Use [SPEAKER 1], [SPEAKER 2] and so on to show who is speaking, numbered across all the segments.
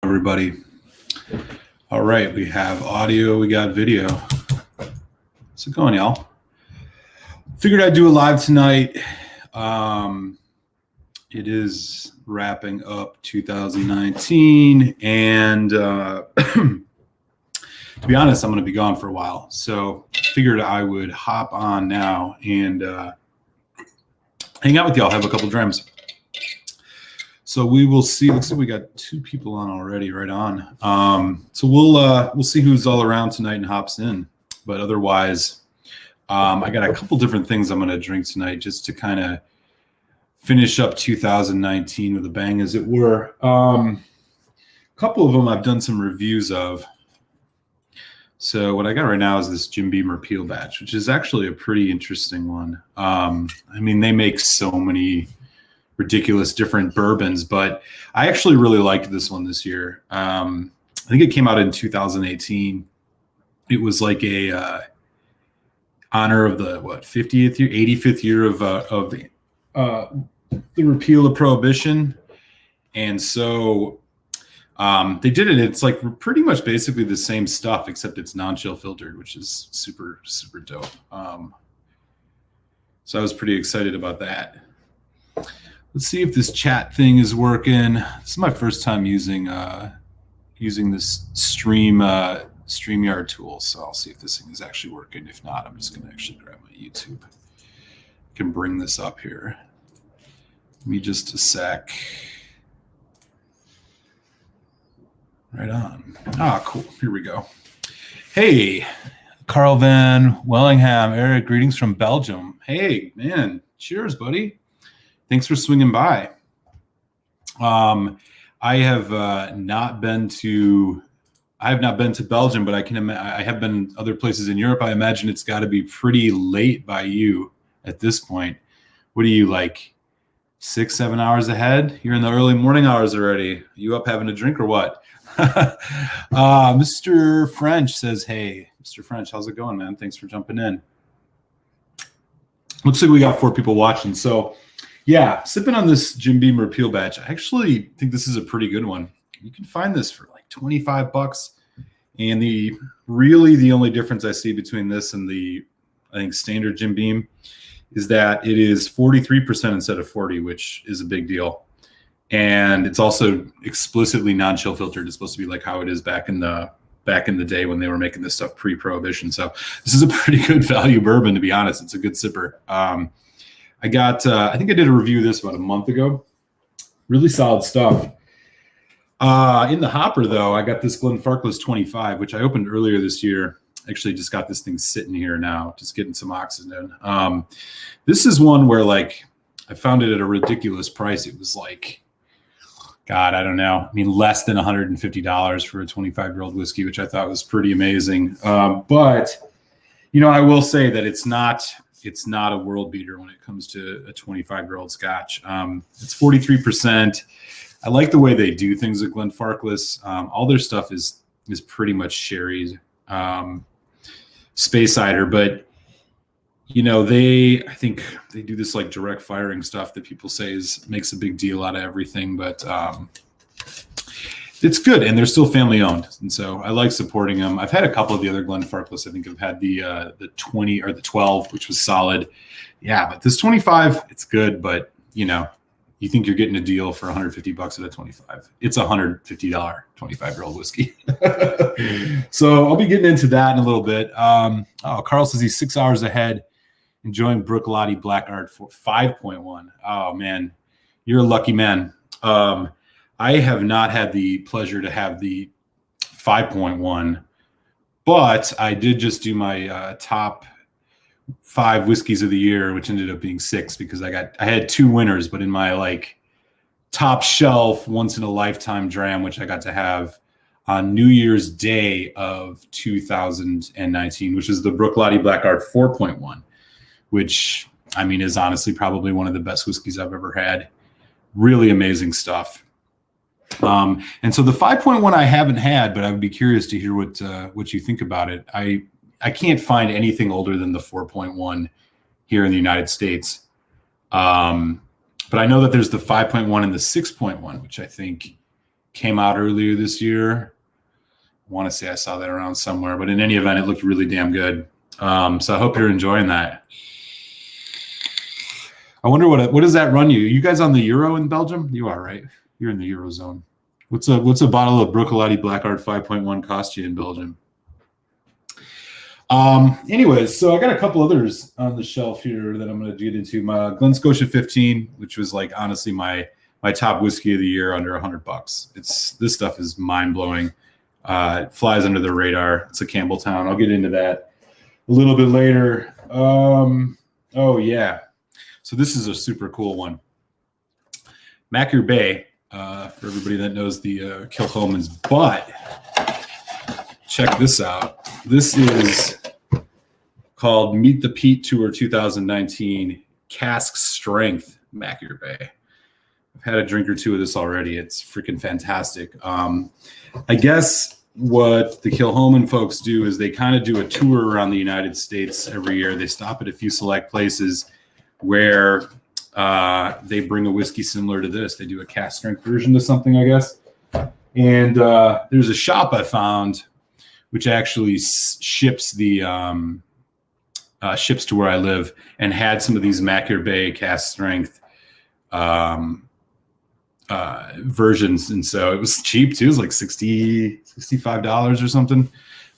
[SPEAKER 1] Everybody. All right, we have audio, we got video. How's it going, y'all? Figured I'd do a live tonight. It is wrapping up 2019, and to be honest, I'm going to be gone for a while. So I figured I would hop on now and hang out with y'all, have a couple drams. So we will see. Looks like we got 2 people on already. Right on. So we'll see who's all around tonight and hops in. But otherwise, I got a couple different things I'm going to drink tonight just to kind of finish up 2019 with a bang, as it were. A couple of them I've done some reviews of. So what I got right now is this Jim Beam Repeal batch, which is actually a pretty interesting one. I mean, they make so many ridiculous different bourbons, but I actually really liked this one this year. I think it came out in 2018. It was like a honor of the 50th year, 85th year of the repeal of Prohibition, and so they did it. It's like pretty much basically the same stuff, except it's non-chill filtered, which is super dope. So I was pretty excited about that. Let's see if this chat thing is working. This is my first time using this StreamYard tool, so I'll see if this thing is actually working. If not, I'm just going to actually grab my YouTube. I can bring this up here. Give me just a sec. Right on. Ah, cool. Here we go. Hey, Carl Van Wellingham. Eric, greetings from Belgium. Hey, man. Cheers, buddy. Thanks for swinging by. I have not been to Belgium, but I have been other places in Europe. I imagine it's got to be pretty late by you at this point. What are you, like 6-7 hours ahead? You're in the early morning hours already. You up having a drink or what? Mr. French says, hey, Mr. French, how's it going, man? Thanks for jumping in. Looks like we got 4 people watching. So yeah, sipping on this Jim Beam Repeal batch. I actually think this is a pretty good one. You can find this for like $25. And the only difference I see between this and the, I think, standard Jim Beam is that it is 43% instead of 40, which is a big deal. And it's also explicitly non-chill filtered. It's supposed to be like how it is back in the day when they were making this stuff pre-prohibition. So this is a pretty good value bourbon, to be honest. It's a good sipper. I think I did a review of this about a month ago. Really solid stuff. In the hopper, though, I got this Glenfarclas 25, which I opened earlier this year. Actually, just got this thing sitting here now, just getting some oxygen. This is one where, like, I found it at a ridiculous price. It was like, God, I don't know. I mean, less than $150 for a 25-year-old whiskey, which I thought was pretty amazing. But, you know, I will say that it's not a world beater when it comes to a 25-year-old Scotch. It's 43%. I like the way they do things at Glenfarclas. All their stuff is pretty much sherry, space cider, but you know, I think they do this like direct firing stuff that people say makes a big deal out of everything, but it's good, and they're still family owned, and so I like supporting them. I've had a couple of the other Glenfarclas. I think I've had the 20 or the 12, which was solid. Yeah, but this 25, it's good, but you know, you think you're getting a deal for $150 at a 25. It's $150 25-year-old whiskey. So I'll be getting into that in a little bit. Carl says he's 6 hours ahead, enjoying Bruichladdich Black Art for 5.1. Oh man, you're a lucky man. I have not had the pleasure to have the 5.1, but I did just do my top 5 whiskeys of the year, which ended up being 6 because I had 2 winners, but in my like top shelf once in a lifetime dram, which I got to have on New Year's Day of 2019, which is the Bruichladdich Black Art 4.1, which I mean is honestly probably one of the best whiskeys I've ever had. Really amazing stuff. And so the 5.1 I haven't had, but I would be curious to hear what you think about it. I can't find anything older than the 4.1 here in the United States. But I know that there's the 5.1 and the 6.1, which I think came out earlier this year. I want to say I saw that around somewhere, but in any event, it looked really damn good. So I hope you're enjoying that. I wonder what does that run you? You guys on the Euro in Belgium? You are, right? You're in the Eurozone. What's a bottle of Bruichladdich Black Art 5.1 cost you in Belgium? Anyways, so I got a couple others on the shelf here that I'm going to get into. My Glen Scotia 15, which was like honestly my top whiskey of the year, under $100. This stuff is mind blowing. It flies under the radar. It's a Campbelltown. I'll get into that a little bit later. Oh yeah. So this is a super cool one. Mackay Bay, for everybody that knows the Kilchoman's, but check this out. This is called Meet the Pete Tour 2019 Cask Strength Mackay Bay. I've had a drink or two of this already. It's freaking fantastic. I guess what the Kilchoman folks do is they kind of do a tour around the United States every year. They stop at a few select places where they bring a whiskey similar to this. They do a cask strength version of something, I guess. And there's a shop I found which actually ships ships to where I live, and had some of these Mackay Bay cask strength versions. And so it was cheap too. It was like $65 or something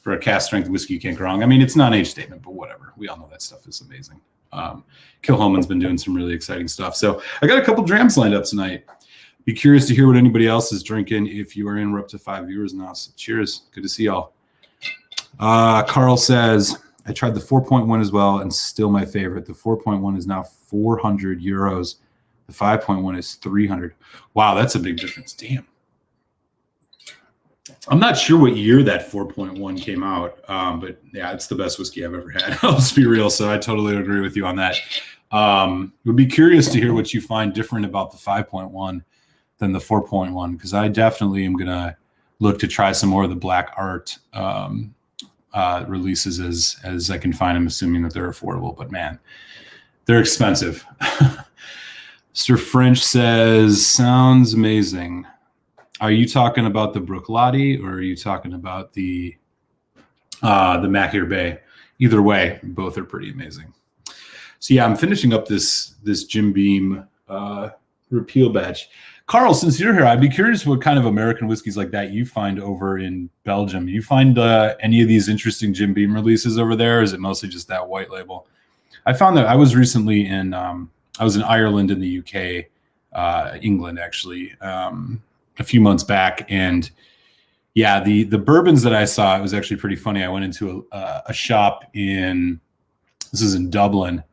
[SPEAKER 1] for a cask strength whiskey. You can't go wrong. I mean, it's not an age statement, but whatever. We all know that stuff is amazing. Kilchoman's been doing some really exciting stuff. So I got a couple drams lined up tonight. Be curious to hear what anybody else is drinking. If you are in, we're up to 5 viewers now. So cheers. Good to see y'all. Carl says, I tried the 4.1 as well, and still my favorite. The 4.1 is now 400 euros. The 5.1 is 300. Wow, that's a big difference. Damn. I'm not sure what year that 4.1 came out, but yeah, it's the best whiskey I've ever had. I'll just be real. So I totally agree with you on that. Would be curious to hear what you find different about the 5.1 than the 4.1, because I definitely am going to look to try some more of the Black Art releases as I can find them, assuming that they're affordable. But man, they're expensive. Mr. French says, sounds amazing. Are you talking about the Bruichladdich, or are you talking about the Mackay Bay? Either way, both are pretty amazing. So yeah, I'm finishing up this Jim Beam repeal batch. Carl, since you're here, I'd be curious what kind of American whiskeys like that you find over in Belgium. You find any of these interesting Jim Beam releases over there, or is it mostly just that white label? I found that I was recently in Ireland in the UK, England actually, a few months back, and yeah, the bourbons that I saw, it was actually pretty funny. I went into a shop this is in Dublin.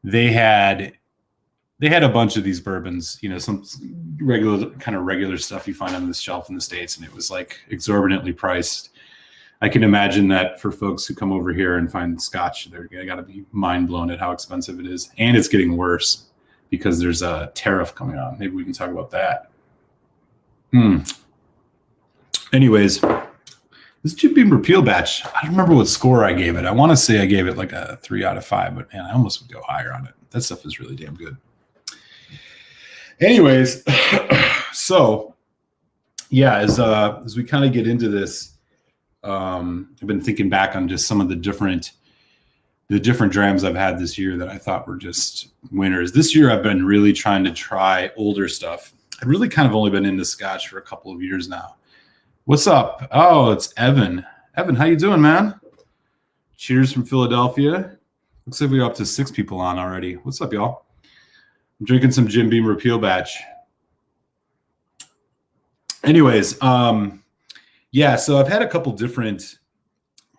[SPEAKER 1] They had a bunch of these bourbons, some regular stuff you find on this shelf in the States, and it was like exorbitantly priced. I can imagine that for folks who come over here and find Scotch, they got to be mind blown at how expensive it is, and it's getting worse because there's a tariff coming on. Maybe we can talk about that. Anyways, this Jim Beam repeal batch, I don't remember what score I gave it. I want to say I gave it like a 3 out of 5, but man, I almost would go higher on it. That stuff is really damn good. Anyways, so yeah, as we kind of get into this, I've been thinking back on just some of the different drams I've had this year that I thought were just winners. This year, I've been really trying to try older stuff. I've really kind of only been into Scotch for a couple of years now. What's up? Oh, it's Evan. Evan, how you doing, man? Cheers from Philadelphia. Looks like we're up to 6 people on already. What's up, y'all? I'm drinking some Jim Beam repeal batch. Anyways, yeah, so I've had a couple different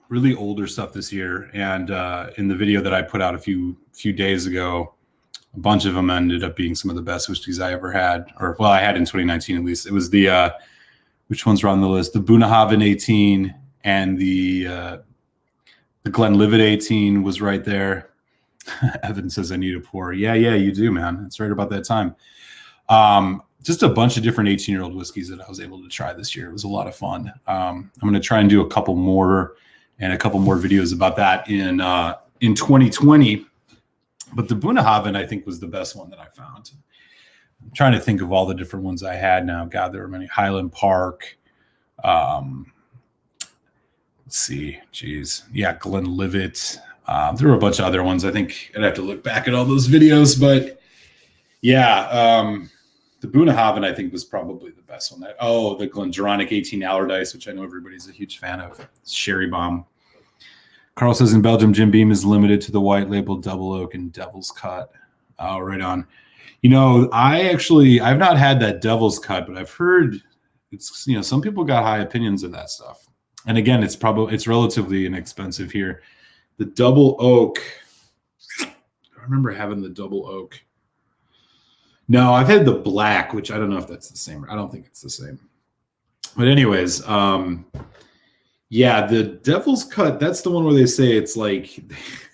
[SPEAKER 1] really older stuff this year, and in the video that I put out a few days ago, a bunch of them ended up being some of the best whiskeys I ever had, or well, I had in 2019 at least. It was the which ones were on the list? The Bunnahabhain 18 and the Glenlivet 18 was right there. Evan says I need a pour. Yeah, you do, man. It's right about that time. Just a bunch of different 18-year-old whiskeys that I was able to try this year. It was a lot of fun. I'm going to try and do a couple more videos about that in 2020. But the Bunnahabhain, I think, was the best one that I found. I'm trying to think of all the different ones I had now. God, there were many. Highland Park. Let's see. Geez. Yeah, Glenlivet. There were a bunch of other ones. I think I'd have to look back at all those videos, but yeah, the Bunnahabhain I think was probably the best one. The Glendronach 18 Allardyce, which I know everybody's a huge fan of. Sherry Bomb. Carl says in Belgium, Jim Beam is limited to the white label double oak and devil's cut. Oh, right on. You know, I've not had that devil's cut, but I've heard it's, you know, some people got high opinions of that stuff. And again, it's relatively inexpensive here. The double oak, I remember having the double oak. No, I've had the black, which I don't know if that's the same. I don't think it's the same. But anyways, yeah, the devil's cut, that's the one where they say it's like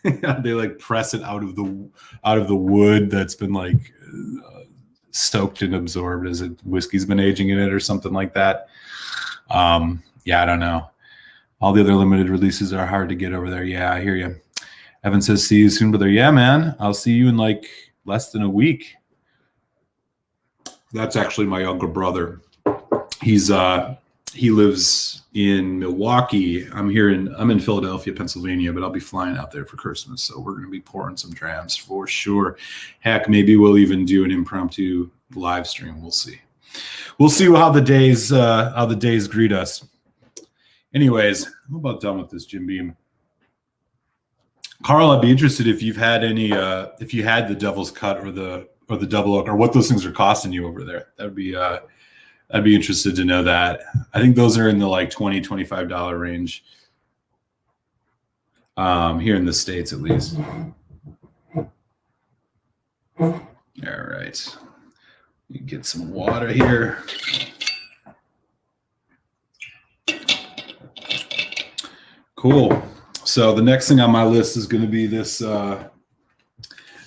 [SPEAKER 1] they like press it out of the wood that's been like stoked and absorbed as whiskey's been aging in it or something like that. Yeah, I don't know. All the other limited releases are hard to get over there. Yeah, I hear you. Evan says, see you soon, brother. Yeah, man. I'll see you in like less than a week. That's actually my younger brother. He lives in Milwaukee. I'm in Philadelphia, Pennsylvania, but I'll be flying out there for Christmas. So we're going to be pouring some drams for sure. Heck, maybe we'll even do an impromptu live stream. We'll see. We'll see how the days greet us. Anyways, I'm about done with this Jim Beam. Carl, I'd be interested if you've had any, if you had the Devil's Cut or the Double Oak, or what those things are costing you over there. I'd be interested to know that. I think those are in the like $20, $25 range. Here in the States, at least. All right. You get some water here. Cool. So the next thing on my list is going to be this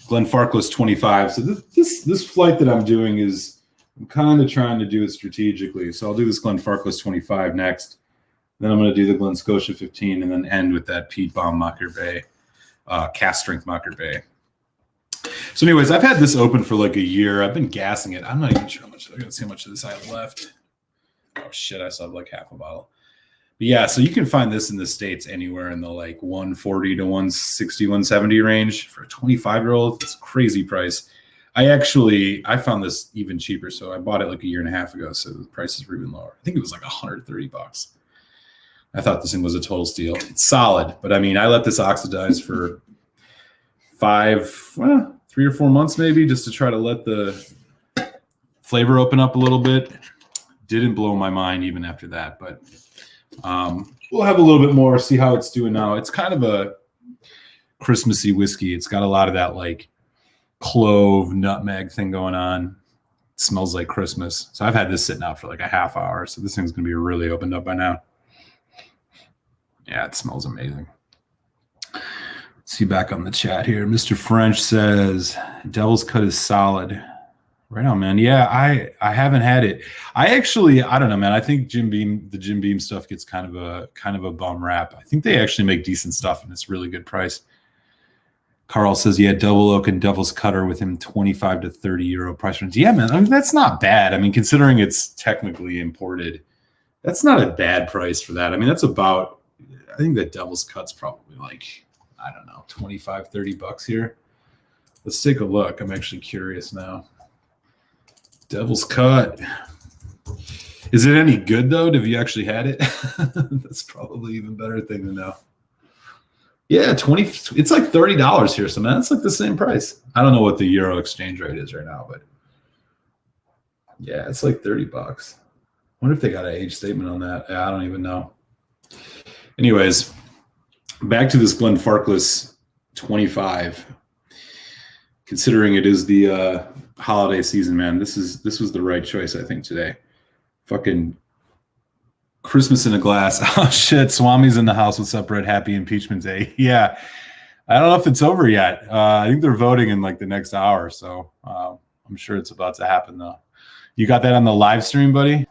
[SPEAKER 1] Glenfarclas 25. So this flight that I'm doing is, I'm kind of trying to do it strategically. So I'll do this Glenfarclas 25 next. Then I'm going to do the Glen Scotia 15 and then end with that Pete Bomb Mocker Bay, cast strength Mocker Bay. So anyways, I've had this open for like a year. I've been gassing it. I'm not even sure how much. I got to see how much of this I have left. Oh shit, I still have like half a bottle. But yeah, so you can find this in the States anywhere in the like 140 to 160, 170 range for a 25-year-old. It's a crazy price. I found this even cheaper. So I bought it like a year and a half ago. So the prices were even lower. I think it was like $130. I thought this thing was a total steal. It's solid, but I mean, I let this oxidize for 3 or 4 months maybe, just to try to let the flavor open up a little bit. Didn't blow my mind even after that, but we'll have a little bit more, see how it's doing now. It's kind of a Christmassy whiskey. It's got a lot of that like clove, nutmeg thing going on. It smells like Christmas. So I've had this sitting out for like a half hour. So this thing's going to be really opened up by now. Yeah, it smells amazing. See back on the chat here. Mr. French says, Devil's Cut is solid. Right on, man. Yeah, I haven't had it. I don't know, man. I think the Jim Beam stuff gets kind of a bum rap. I think they actually make decent stuff and it's really good price. Carl says, yeah, Double Oak and Devil's Cutter with him 25 to 30 euro price range. Yeah, man. I mean, that's not bad. I mean, considering it's technically imported, that's not a bad price for that. I mean, that's about, I think that Devil's Cut's probably like, I don't know, 25, 30 bucks here. Let's take a look. I'm actually curious now. Devil's Cut. Is it any good though? Have you actually had it? That's probably even better thing to know. Yeah, it's like $30 here. So man, it's like the same price. I don't know what the euro exchange rate is right now, but yeah, it's like 30 bucks. Wonder if they got an age statement on that. Yeah, I don't even know. Anyways, back to this Glenfarclas 25. Considering it is the holiday season, man, this was the right choice, I think, today. Fucking Christmas in a glass. Oh shit, Swami's in the house. What's up, Red? Happy Impeachment Day. Yeah, I don't know if it's over yet. I think they're voting in like the next hour, so I'm sure it's about to happen though. You got that on the live stream, buddy?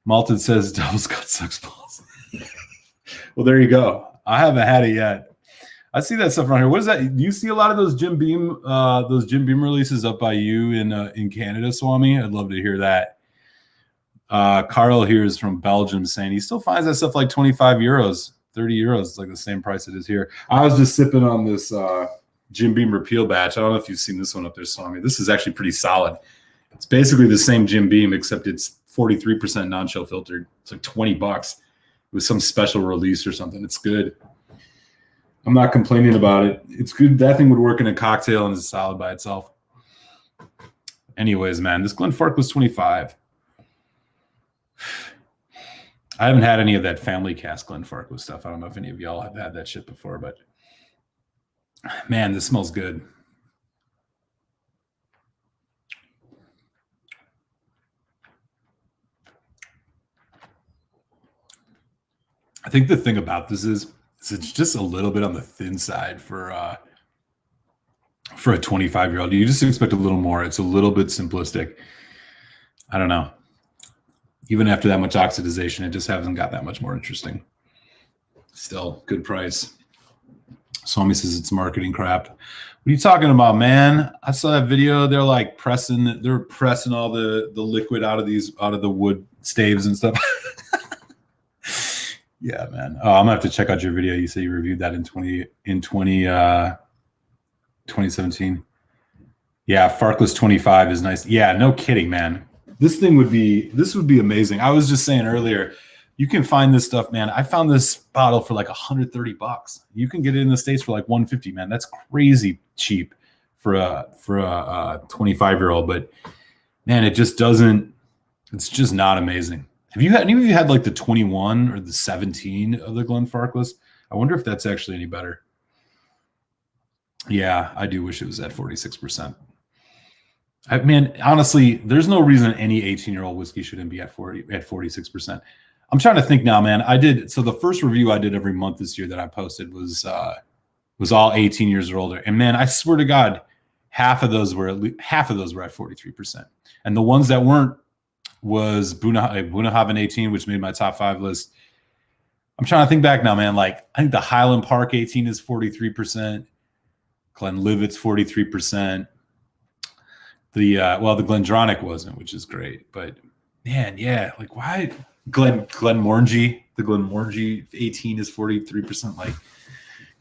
[SPEAKER 1] Malted says Devil's Cut sucks balls. Well, there you go. I haven't had it yet. I see that stuff around here. What is that? Do you see a lot of those Jim Beam releases up by you in Canada, Swami? I'd love to hear that. Carl here is from Belgium saying he still finds that stuff like 25 euros, 30 euros, like the same price it is here. I was just sipping on this Jim Beam Repeal batch. I don't know if you've seen this one up there, Swami. This is actually pretty solid. It's basically the same Jim Beam, except it's 43% non-chill filtered. It's like $20 with some special release or something. It's good. I'm not complaining about it. It's good. That thing would work in a cocktail and is solid by itself. Anyways, man, this Glenfarclas was 25. I haven't had any of that family cask Glenfarclas stuff. I don't know if any of y'all have had that shit before, but man, this smells good. I think the thing about this is it's just a little bit on the thin side for a 25-year-old. You just expect a little more. It's a little bit simplistic. I don't know. Even after that much oxidization, it just hasn't got that much more interesting. Still, good price. Swami says it's marketing crap. What are you talking about, man? I saw that video. They're like pressing all the liquid out of the wood staves and stuff. Yeah, man. Oh, I'm gonna have to check out your video. You say you reviewed that in 2017. Yeah, Farkless 25 is nice. Yeah, no kidding, man. This would be amazing. I was just saying earlier, you can find this stuff, man. I found this bottle for like $130. You can get it in the States for like $150, man. That's crazy cheap for a 25-year-old. But man, it's just not amazing. Have you had any of you had like the 21 or the 17 of the Glenfarclas? I wonder if that's actually any better. Yeah, I do wish it was at 46%. Man, honestly, there's no reason any 18-year-old whiskey shouldn't be at 46%. I'm trying to think now, man. So the first review I did every month this year that I posted was all 18 years or older. And man, I swear to God, half of those were at 43%. And the ones that weren't was Bunnahabhain 18, which made my top 5 list. I'm trying to think back now, man. Like, I think the Highland Park 18 is 43%. Glenlivet's 43%. The Glendronach wasn't, which is great. But man, yeah, like why Glenmorangie, the Glenmorangie 18 is 43%. Like,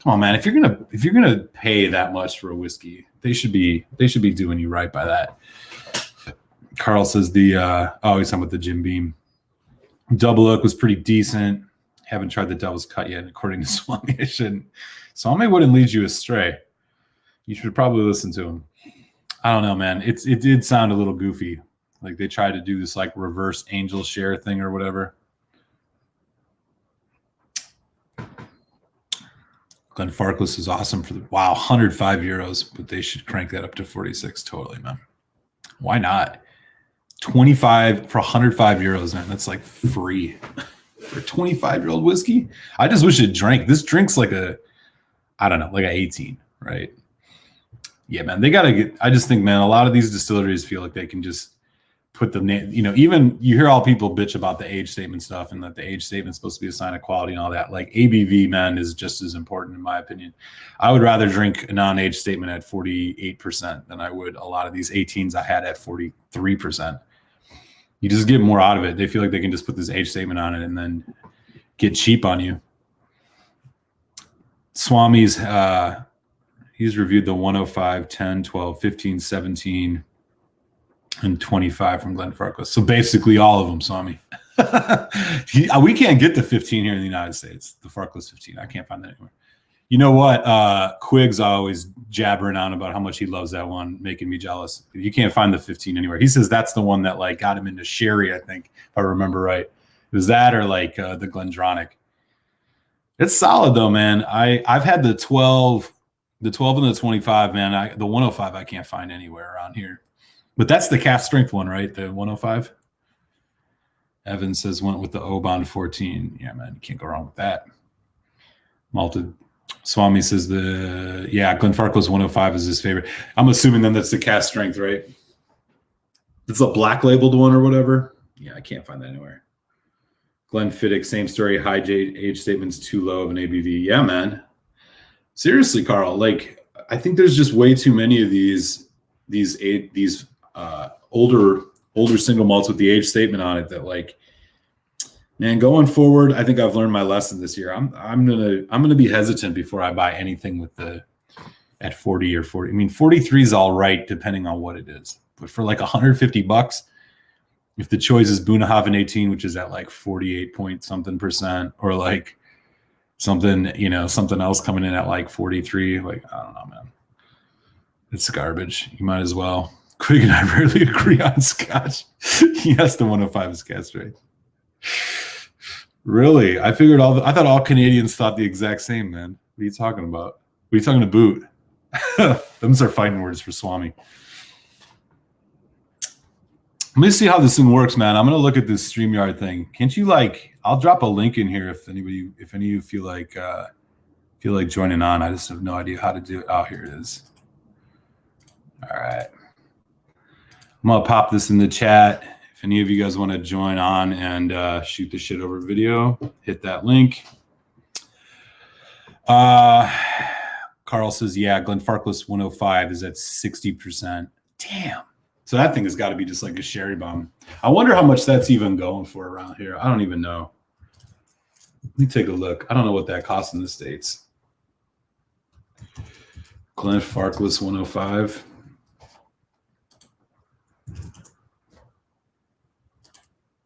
[SPEAKER 1] come on, man. If you're gonna pay that much for a whiskey, they should be doing you right by that. Carl says he's talking about the Jim Beam. Double Oak was pretty decent. Haven't tried the Devil's Cut yet. According to Swami, I shouldn't. Swami wouldn't lead you astray. You should probably listen to him. I don't know, man. It did sound a little goofy. Like they tried to do this like reverse angel share thing or whatever. Glenfarclas is awesome for 105 euros, but they should crank that up to 46 totally, man. Why not? 25 for 105 euros, man. That's like free for 25-year-old whiskey. I just wish it drank. This drinks like a 18, right? Yeah, man. I just think, man, a lot of these distilleries feel like they can just put the name, even you hear all people bitch about the age statement stuff and that the age statement is supposed to be a sign of quality and all that. Like ABV, man, is just as important in my opinion. I would rather drink a non-age statement at 48% than I would a lot of these 18s I had at 43%. You just get more out of it. They feel like they can just put this age statement on it and then get cheap on you. Swami's, he's reviewed the 105, 10, 12, 15, 17, and 25 from Glenfarclas. So basically all of them, Swami. We can't get the 15 here in the United States, the Farkless 15. I can't find that anywhere. You know what? Quig's always jabbering on about how much he loves that one, making me jealous. You can't find the 15 anywhere. He says that's the one that like got him into sherry, I think, if I remember right. It was that or like the Glendronach. It's solid though, man. I've had the 12 and the 25, man. The 105 I can't find anywhere around here. But that's the cast strength one, right? The 105. Evan says went with the Oban 14. Yeah, man, you can't go wrong with that. Malted. Swami says Glenfarclas 105 is his favorite. I'm assuming then that's the cast strength, right? It's a black labeled one or whatever. Yeah, I can't find that anywhere. Glenfiddich, same story. High age statements too low of an ABV. Yeah, man. Seriously, Carl, like I think there's just way too many of these older single malts with the age statement on it that, like, man, going forward, I think I've learned my lesson this year. I'm gonna be hesitant before I buy anything with the at 40 or 40. I mean, 43 is all right depending on what it is, but for like $150, if the choice is Bunnahaven 18, which is at like 48 point something %, or like something, you know, something else coming in at like 43, like, I don't know, man. It's garbage. You might as well. Quig and I rarely agree on Scotch. Yes, the 105 is castrate. Really? I thought all Canadians thought the exact same, man. What are you talking about? What are you talking to boot? Those are fighting words for Swami. Let me see how this thing works, man. I'm gonna look at this StreamYard thing. Can't you, like? I'll drop a link in here if any of you feel like joining on. I just have no idea how to do it. Oh, here it is. All right. I'm gonna pop this in the chat. If any of you guys want to join on and shoot the shit over video, hit that link. Carl says, yeah, Glenfarclas 105 is at 60%. Damn. So that thing has got to be just like a sherry bomb. I wonder how much that's even going for around here. I don't even know. Let me take a look. I don't know what that costs in the States. Glenfarclas 105.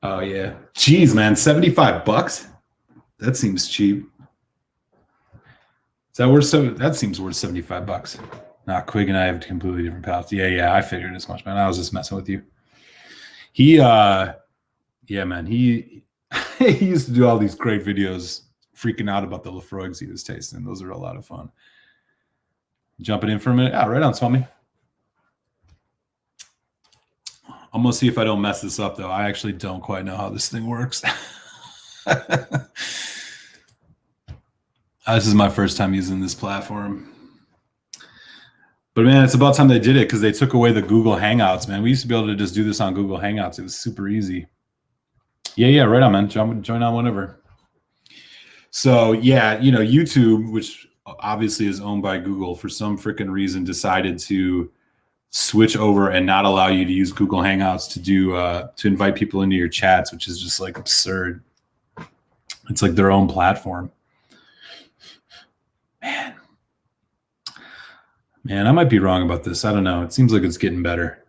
[SPEAKER 1] Oh, yeah. Jeez, man, $75? That seems cheap. Is that worth that seems worth $75. Nah, Quig and I have completely different palates. Yeah, I figured as much, man. I was just messing with you. Yeah, man, he used to do all these great videos freaking out about the Lafroigs he was tasting. Those are a lot of fun. Jumping in for a minute. Yeah, right on, Swami. I'm going to see if I don't mess this up, though. I actually don't quite know how this thing works. This is my first time using this platform. But, man, it's about time they did it because they took away the Google Hangouts, man. We used to be able to just do this on Google Hangouts. It was super easy. Yeah, right on, man. Join on whenever. So, yeah, you know, YouTube, which obviously is owned by Google, for some freaking reason decided to switch over and not allow you to use Google Hangouts to invite people into your chats, which is just like absurd. It's like their own platform. Man, I might be wrong about this. I don't know. It seems like it's getting better.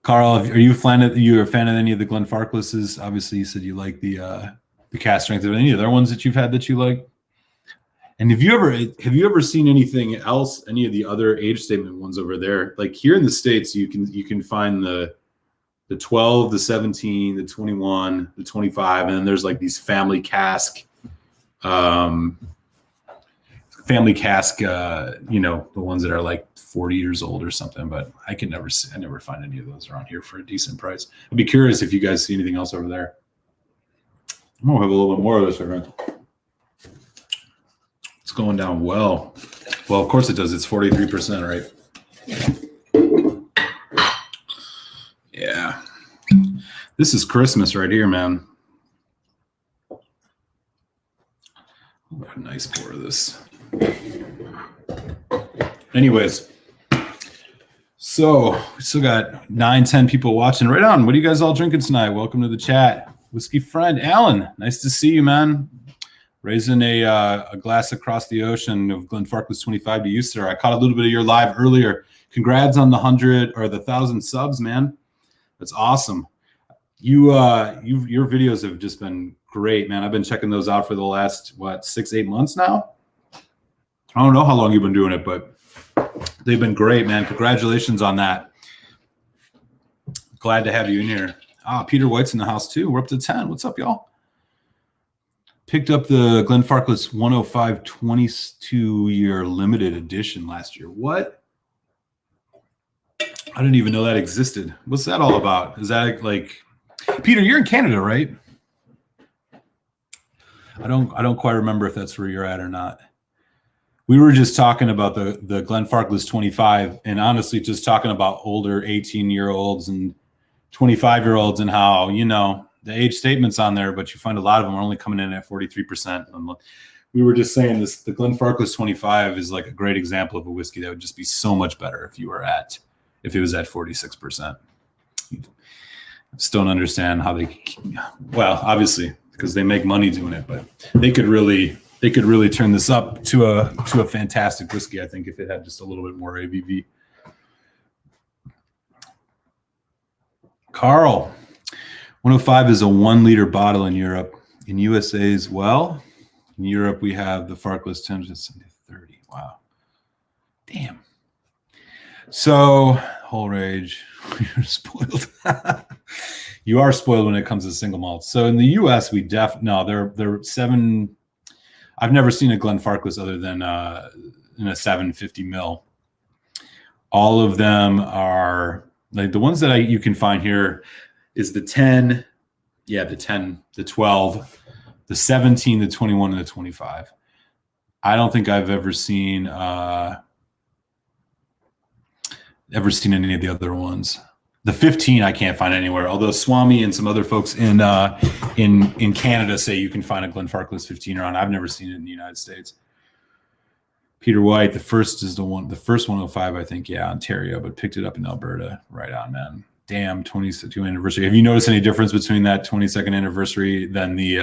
[SPEAKER 1] Carl, are you a fan of any of the Glenfarclases? Obviously, you said you like the cast strength of any other ones that you've had that you like. And have you ever seen anything else? Any of the other age statement ones over there? Like here in the States, you can find the 12, the 17, the 21, the 25, and then there's like these family cask. You know, the ones that are like 40 years old or something, but I never find any of those around here for a decent price. I'd be curious if you guys see anything else over there. I'm gonna have a little bit more of this, right? It's going down well. Well, of course it does. It's 43%, right? Yeah. This is Christmas right here, man. What a nice pour of this. Anyways, so we still got 9-10 people watching. Right on. What are you guys all drinking tonight? Welcome to the chat. Whiskey Friend, Alan, nice to see you, man. Raising a glass across the ocean of Glenfarclas 25 to you, sir. I caught a little bit of your live earlier. Congrats on the 100 or the 1,000 subs, man. That's awesome. Your videos have just been great, man. I've been checking those out for the last 6-8 months now. I don't know how long you've been doing it, but they've been great, man. Congratulations on that. Glad to have you in here. Peter White's in the house too. We're up to 10. What's up, y'all? Picked up the Glenfarclas 105 22-year limited edition last year. What? I didn't even know that existed. What's that all about? Is that like, Peter, you're in Canada, right? I don't quite remember if that's where you're at or not. We were just talking about the Glenfarclas 25 and honestly just talking about older 18-year-olds and 25-year-olds and how, you know, the age statement's on there, but you find a lot of them are only coming in at 43%. we were just saying this. The Glenfarclas 25 is like a great example of a whiskey that would just be so much better if it was at 46%. Just don't understand how well, obviously because they make money doing it, but they could really turn this up to a fantastic whiskey, I think, if it had just a little bit more ABV. Carl, 105 is a 1 liter bottle in Europe. In USA as well. In Europe, we have the Farkless 10 to 30. Wow. Damn. So, whole rage. You're spoiled. You are spoiled when it comes to single malt. So in the US, we they're 7. I've never seen a Glenfarclas other than in a 750 mil. All of them are like the ones that you can find here is the 10, the 10, the 12, the 17, the 21, and the 25. I don't think I've ever seen any of the other ones. The 15 I can't find anywhere, although Swami and some other folks in Canada say you can find a Glenfarclas 15 around. I've never seen it in the United States. Peter White, the first 105, I think, Ontario, but picked it up in Alberta. Right on, man. Damn, 22nd anniversary. Have you noticed any difference between that 22nd anniversary than the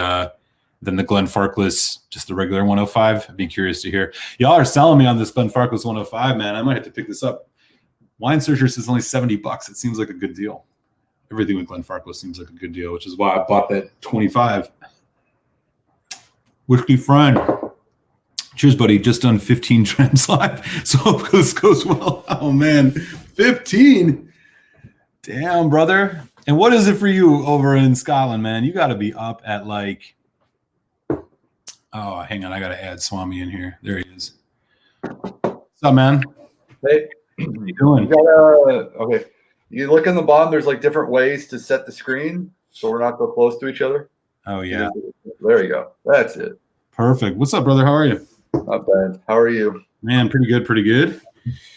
[SPEAKER 1] Glenfarclas, just the regular 105? I'd be curious to hear. Y'all are selling me on this Glenfarclas 105, man. I might have to pick this up. Wine Searcher says only $70. It seems like a good deal. Everything with Glenfarclas seems like a good deal, which is why I bought that 25. Whiskey Friend. Cheers, buddy. Just done 15 trends live. So hope this goes well. Oh, man. 15? Damn, brother. And what is it for you over in Scotland, man? You got to be up at like... Oh, hang on. I got to add Swami in here. There he is. What's up, man?
[SPEAKER 2] Hey.
[SPEAKER 1] What are you doing?
[SPEAKER 2] Okay. You look in the bottom, there's like different ways to set the screen so we're not so close to each other.
[SPEAKER 1] Oh, yeah.
[SPEAKER 2] There you go. That's it.
[SPEAKER 1] Perfect. What's up, brother? How are you?
[SPEAKER 2] Not bad. How are you?
[SPEAKER 1] Man, pretty good, pretty good.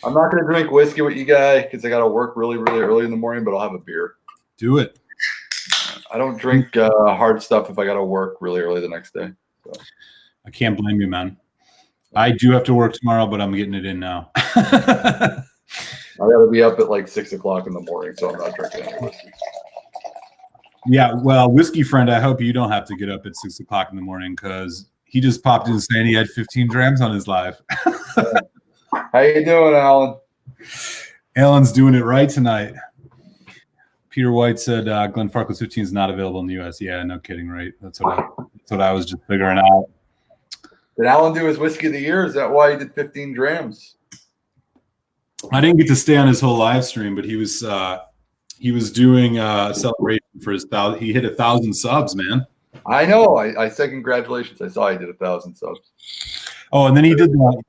[SPEAKER 2] I'm not going to drink whiskey with you guys because I got to work really, really early in the morning, but I'll have a beer.
[SPEAKER 1] Do it.
[SPEAKER 2] I don't drink hard stuff if I got to work really early the next day. So.
[SPEAKER 1] I can't blame you, man. I do have to work tomorrow, but I'm getting it in now.
[SPEAKER 2] I got to be up at like 6 o'clock in the morning, so I'm not drinking any whiskey.
[SPEAKER 1] Yeah, well, Whiskey Friend, I hope you don't have to get up at 6 o'clock in the morning because he just popped in saying he had 15 drams on his live.
[SPEAKER 2] How you doing, Alan?
[SPEAKER 1] Alan's doing it right tonight. Peter White said Glenfarclas 15 is not available in the U.S. Yeah, no kidding, right? That's what I was just figuring out.
[SPEAKER 2] Did Alan do his whiskey of the year? Is that why he did 15 drams?
[SPEAKER 1] I didn't get to stay on his whole live stream, but he was doing a celebration for his 1,000. He hit 1,000 subs, man.
[SPEAKER 2] I know. I said congratulations. I saw he did 1,000 subs.
[SPEAKER 1] Oh, and then he did that.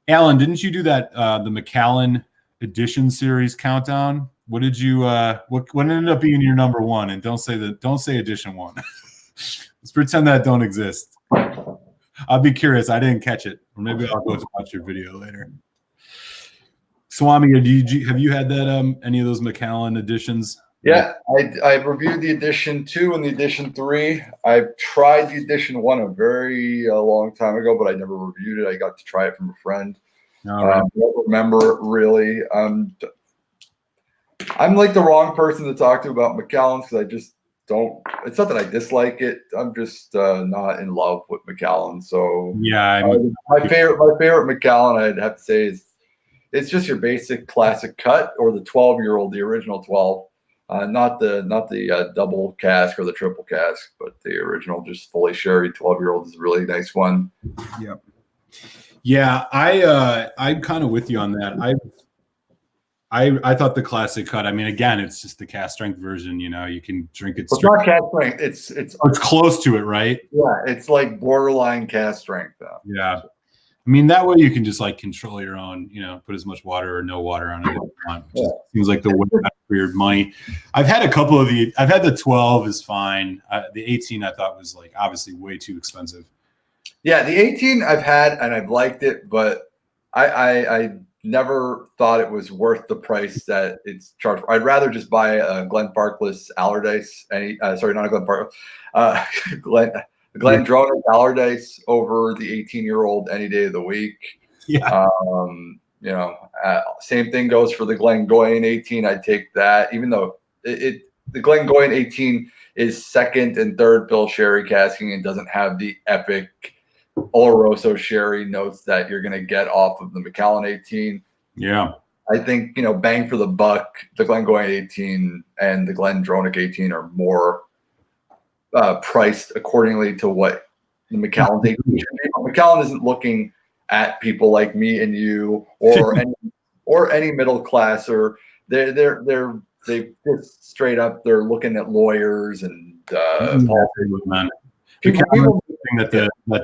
[SPEAKER 1] Alan, didn't you do that the Macallan edition series countdown? What did you what ended up being your number one? And don't say edition one. Let's pretend that don't exist. I'll be curious. I didn't catch it. Or maybe I'll go to watch your video later. Swami, have you had that any of those Macallan editions?
[SPEAKER 2] Yeah, I reviewed the edition 2 and the edition 3. I tried the edition 1 a very long time ago, but I never reviewed it. I got to try it from a friend.
[SPEAKER 1] All right.
[SPEAKER 2] I don't remember it really. I'm like the wrong person to talk to about Macallans because I just don't. It's not that I dislike it. I'm just not in love with Macallan. So
[SPEAKER 1] yeah,
[SPEAKER 2] my favorite Macallan, I'd have to say, is it's just your basic classic cut or the 12-year-old, the original 12. Not the double cask or the triple cask, but the original, just fully sherry 12-year-old is a really nice one.
[SPEAKER 1] Yep. Yeah, I'm kind of with you on that. I thought the classic cut. I mean, again, it's just the cask strength version. You know, you can drink it.
[SPEAKER 2] It's not cask strength. It's
[SPEAKER 1] close to it, right?
[SPEAKER 2] Yeah, it's like borderline cask strength, though.
[SPEAKER 1] Yeah. I mean, that way you can just like control your own, you know, put as much water or no water on it as you want. Which seems like the way for your money. I've had the 12 is fine. The 18 I thought was like obviously way too expensive.
[SPEAKER 2] Yeah, the 18 I've had and I've liked it, but I never thought it was worth the price that it's charged for. I'd rather just buy a Glenfarclas Allardyce. Sorry, not a Glenfarclas. Glendronach Allardyce over the 18-year-old any day of the week.
[SPEAKER 1] Yeah.
[SPEAKER 2] Same thing goes for the Glengoyne 18. I'd take that, even though the Glengoyne 18 is second and third bill sherry casking and doesn't have the epic Oloroso sherry notes that you're going to get off of the Macallan 18.
[SPEAKER 1] Yeah.
[SPEAKER 2] I think, bang for the buck, the Glengoyne 18 and the Glendronach 18 are more priced accordingly to what the Macallan's 18 should be. Macallan isn't looking at people like me and you or any middle classer. They just straight up, they're looking at lawyers and
[SPEAKER 1] people that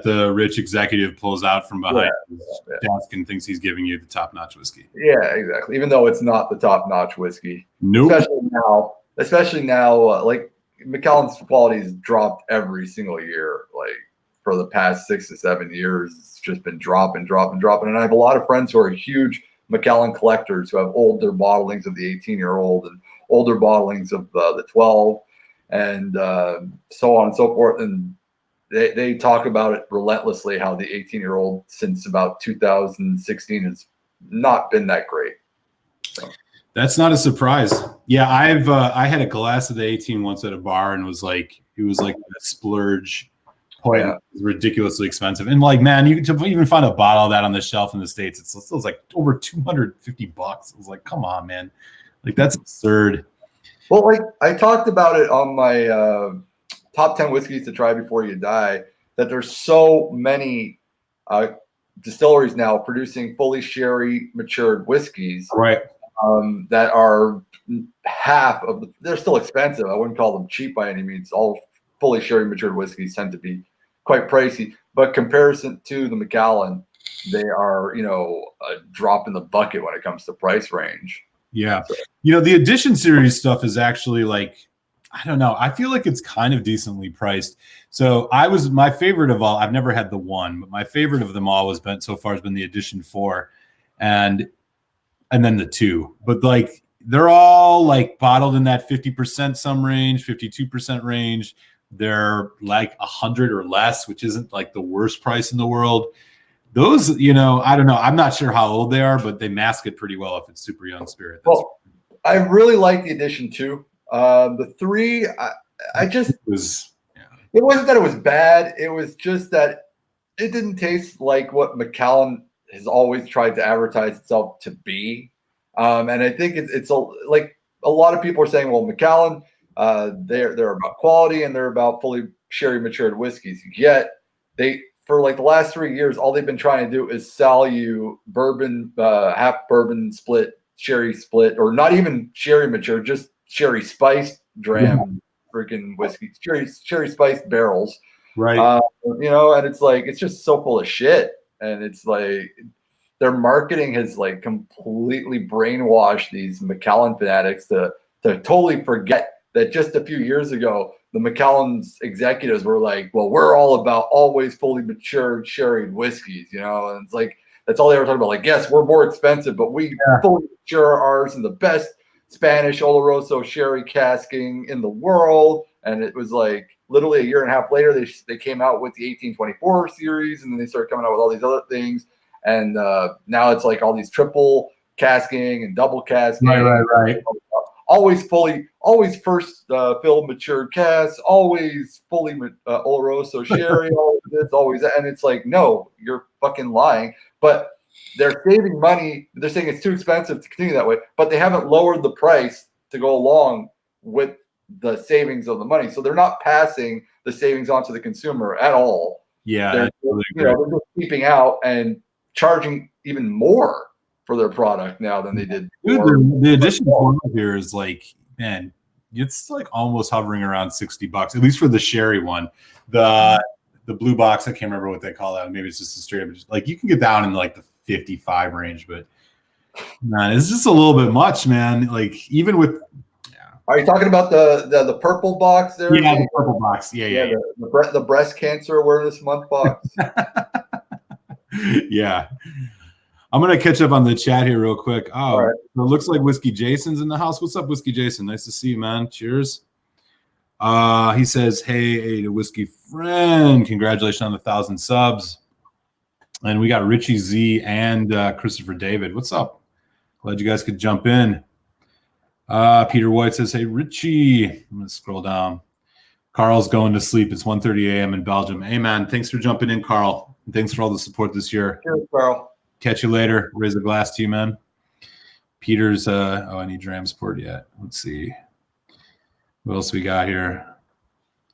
[SPEAKER 1] the rich executive pulls out from behind his desk and thinks he's giving you the top-notch whiskey.
[SPEAKER 2] Yeah, exactly. Even though it's not the top-notch whiskey.
[SPEAKER 1] Nope.
[SPEAKER 2] Especially now, like Macallan's quality has dropped every single year. Like for the past 6 to 7 years, it's just been dropping. And I have a lot of friends who are huge Macallan collectors who have older bottlings of the 18-year-old and older bottlings of the 12 and so on and so forth. And they talk about it relentlessly, how the 18-year-old since about 2016 has not been that great. So.
[SPEAKER 1] That's not a surprise. Yeah, I had a glass of the 18 once at a bar and it was like a splurge. Point. Yeah. It was ridiculously expensive. And like, man, to even find a bottle of that on the shelf in the States, it was like over $250. It was like, come on, man. Like that's absurd.
[SPEAKER 2] Well, like I talked about it on my top 10 whiskeys to try before you die, that there's so many distilleries now producing fully sherry matured whiskeys.
[SPEAKER 1] Right.
[SPEAKER 2] That are half of they're still expensive. I wouldn't call them cheap by any means. All fully sherry matured whiskeys tend to be quite pricey, but comparison to the Macallan, they are, a drop in the bucket when it comes to price range.
[SPEAKER 1] Yeah. So. The Edition series stuff is actually like, I don't know. I feel like it's kind of decently priced. So my favorite of all, I've never had the one, but my favorite of them all has been the Edition 4 and then the 2. But like, they're all like bottled in that 50% some range, 52% range. They're like 100 or less, which isn't like the worst price in the world. Those, I don't know. I'm not sure how old they are, but they mask it pretty well if it's super young spirit.
[SPEAKER 2] Well, I really like the Edition 2. The 3, it wasn't that it was bad. It was just that it didn't taste like what Macallan has always tried to advertise itself to be. And I think it's like a lot of people are saying, well, Macallan, they're about quality and they're about fully sherry matured whiskeys. Yet for like the last 3 years, all they've been trying to do is sell you bourbon, half bourbon split, sherry split, or not even sherry matured, just sherry spiced dram freaking whiskey, sherry spiced barrels.
[SPEAKER 1] Right.
[SPEAKER 2] And it's like, it's just so full of shit. And it's like their marketing has like completely brainwashed these Macallan fanatics to totally forget that just a few years ago, the Macallan's executives were like, well, we're all about always fully matured sherried whiskeys, and it's like, that's all they were talking about. Like, yes, we're more expensive, but we fully mature ours in the best Spanish Oloroso sherry casking in the world. And it was like literally a year and a half later, they came out with the 1824 series, and then they started coming out with all these other things. And now it's like all these triple casking and double casking.
[SPEAKER 1] Right.
[SPEAKER 2] Always first filled matured casks, always fully Oloroso sherry, always that. And it's like, no, you're fucking lying. But they're saving money. They're saying it's too expensive to continue that way, but they haven't lowered the price to go along with the savings of the money. So they're not passing the savings on to the consumer at all.
[SPEAKER 1] Yeah.
[SPEAKER 2] They're just keeping out and charging even more for their product now than they did before.
[SPEAKER 1] Dude, the Edition 4 here is like, man, it's like almost hovering around $60, at least for the sherry one. The blue box, I can't remember what they call that. Maybe it's just a straight up, like you can get down in like the 55 range, but man, it's just a little bit much, man. Like even with
[SPEAKER 2] Are you talking about the purple box there?
[SPEAKER 1] Yeah, the purple box. Yeah.
[SPEAKER 2] The breast cancer awareness month box.
[SPEAKER 1] Yeah. I'm going to catch up on the chat here real quick. It looks like Whiskey Jason's in the house. What's up, Whiskey Jason? Nice to see you, man. Cheers. He says, hey, the whiskey friend, congratulations on the 1,000 subs. And we got Richie Z and Christopher David. What's up? Glad you guys could jump in. Peter White says, hey, Richie. I'm going to scroll down. Carl's going to sleep. It's 1:30 a.m. in Belgium. Hey, man, thanks for jumping in, Carl. And thanks for all the support this year.
[SPEAKER 2] Cheers, Carl.
[SPEAKER 1] Catch you later. Raise a glass to you, man. Peter's, I need dram support yet. Let's see. What else we got here?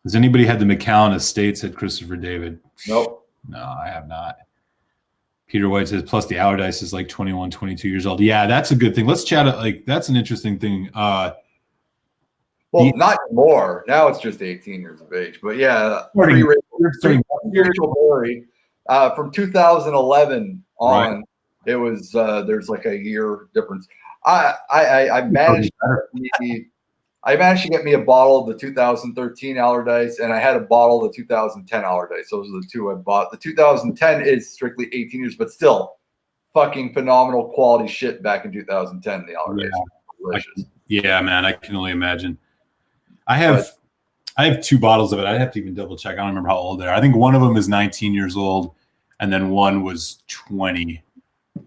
[SPEAKER 1] Has anybody had the McAllen Estate, said Christopher David?
[SPEAKER 2] Nope.
[SPEAKER 1] No, I have not. Peter White says, plus the Allardyce is like 21, 22 years old. Yeah, that's a good thing. Let's chat. Like, that's an interesting thing.
[SPEAKER 2] Well, not anymore. Now it's just 18 years of age. But yeah, Rachel Berry, from 2011 on, right. It was there's like a year difference. I managed to get me a bottle of the 2013 Allardyce, and I had a bottle of the 2010 Allardyce. Those are the two I bought. The 2010 is strictly 18 years, but still fucking phenomenal quality shit back in 2010. The Allardyce was delicious.
[SPEAKER 1] Yeah, man, I can only imagine. I have 2 bottles of it. I'd have to even double check. I don't remember how old they are. I think one of them is 19 years old, and then one was 20.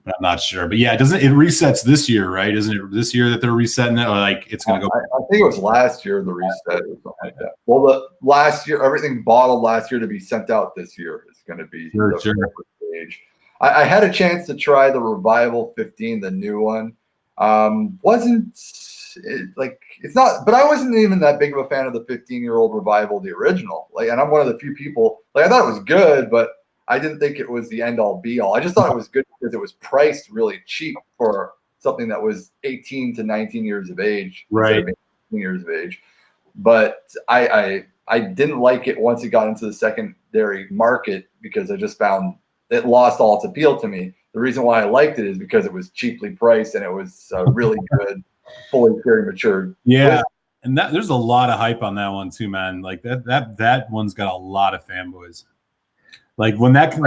[SPEAKER 1] But I'm not sure. But yeah, it resets this year, right? Isn't it this year that they're resetting it? Or like it's going to go?
[SPEAKER 2] I think it was last year the reset or something like that. Well, the last year, everything bottled last year to be sent out this year is going to be the stage. I had a chance to try the Revival 15, the new one. It's not, but I wasn't even that big of a fan of the 15-year-old Revival, the original. Like, and I'm one of the few people, like, I thought it was good, but I didn't think it was the end-all be-all. I just thought it was good because it was priced really cheap for something that was 18 to 19 years of age.
[SPEAKER 1] Right.
[SPEAKER 2] 18 years of age. But I didn't like it once it got into the secondary market because I just found it lost all its appeal to me. The reason why I liked it is because it was cheaply priced and it was really good, fully very matured.
[SPEAKER 1] Yeah. And there's a lot of hype on that one too, man. Like that one's got a lot of fanboys. Like when that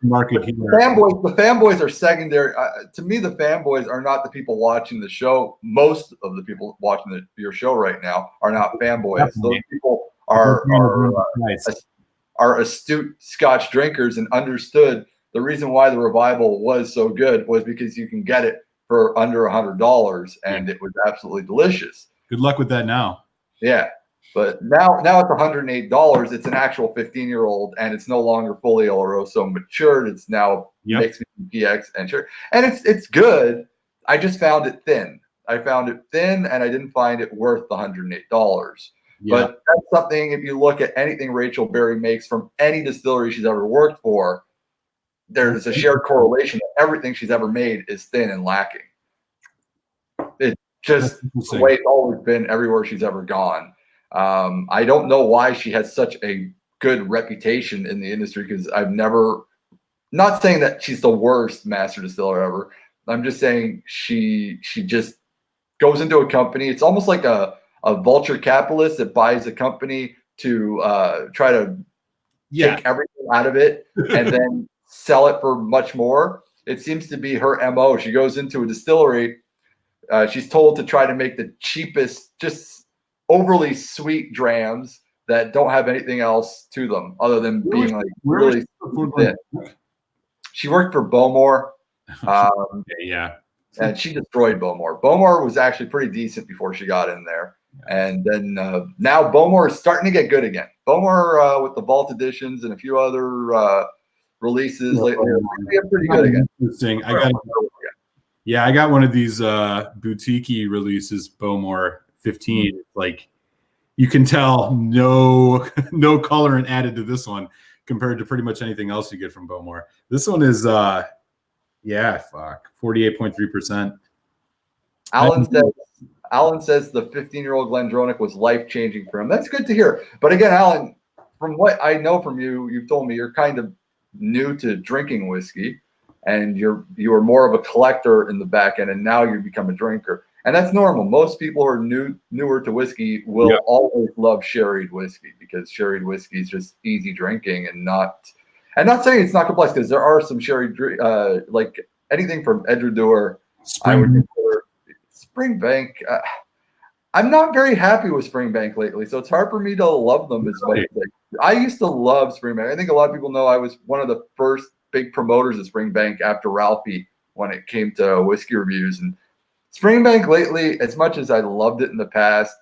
[SPEAKER 1] market,
[SPEAKER 2] the fanboys are secondary. To me, the fanboys are not the people watching the show. Most of the people watching your show right now are not fanboys. Definitely. Those people are astute Scotch drinkers and understood the reason why the Revival was so good was because you can get it for under $100 and it was absolutely delicious.
[SPEAKER 1] Good luck with that now.
[SPEAKER 2] Yeah. But now it's $108. It's an actual 15-year-old, and it's no longer fully Oloroso matured. It's now mixed with PX and sugar, and it's good. I just found it thin. And I didn't find it worth the $108. Yeah. But that's something. If you look at anything Rachel Berry makes from any distillery she's ever worked for, there's a shared correlation that everything she's ever made is thin and lacking. It's just the way it's always been everywhere she's ever gone. I don't know why she has such a good reputation in the industry because I've never, not saying that she's the worst master distiller ever. I'm just saying she just goes into a company. It's almost like a vulture capitalist that buys a company to try to take everything out of it and then sell it for much more. It seems to be her MO. She goes into a distillery. She's told to try to make the cheapest, just overly sweet drams that don't have anything else to them other than being like really thin. She worked for Bowmore. And she destroyed Bowmore. Bowmore was actually pretty decent before she got in there. And then now Bowmore is starting to get good again. Bowmore with the Vault editions and a few other releases lately, they're pretty good again.
[SPEAKER 1] Interesting. I got one of these boutique releases, Bowmore 15. Like you can tell no colorant added to this one compared to pretty much anything else you get from Bowmore. This one is 48.3%.
[SPEAKER 2] Alan says the 15-year-old Glendronach was life-changing for him. That's good to hear. But again, Alan, from what I know from you, you've told me you're kind of new to drinking whiskey, and you were more of a collector in the back end, and now you become a drinker. And that's normal. Most people who are newer to whiskey will always love sherried whiskey because sherried whiskey is just easy drinking and not saying it's not complex because there are some sherried like anything from Edredour, I would consider Springbank. I'm not very happy with Springbank lately, so it's hard for me to love them as much. I used to love Springbank. I think a lot of people know I was one of the first big promoters of Springbank after Ralphie when it came to whiskey reviews. And Springbank lately, as much as I loved it in the past,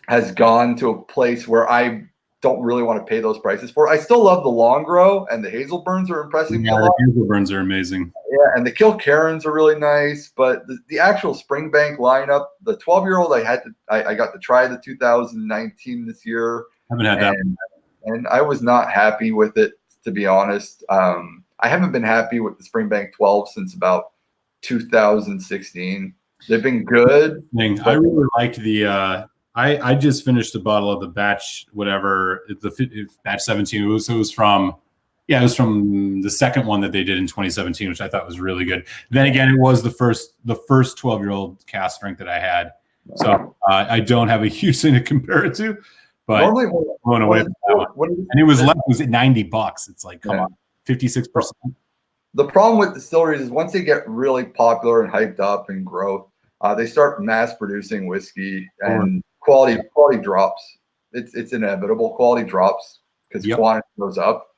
[SPEAKER 2] has gone to a place where I don't really want to pay those prices for. I still love the Long Grow, and the Hazel Burns are impressing me a lot.
[SPEAKER 1] The Hazel Burns are amazing.
[SPEAKER 2] Yeah, and the Kilkerrans are really nice, but the actual Springbank lineup, the 12-year-old, I got to try the 2019 this year.
[SPEAKER 1] I haven't had that
[SPEAKER 2] one. And I was not happy with it, to be honest. I haven't been happy with the Springbank 12 since about 2016. They've been good.
[SPEAKER 1] I really liked the I just finished a bottle of the batch, whatever, the batch 17. It was from the second one that they did in 2017, which I thought was really good. Then again, it was the first 12-year-old cask strength that I had. So I don't have a huge thing to compare it to, but normally blown away from that one. And it was at $90. It's like, come on, 56%.
[SPEAKER 2] The problem with distilleries is once they get really popular and hyped up and growth, they start mass producing whiskey, and quality drops. It's inevitable. Quality drops because quantity goes up.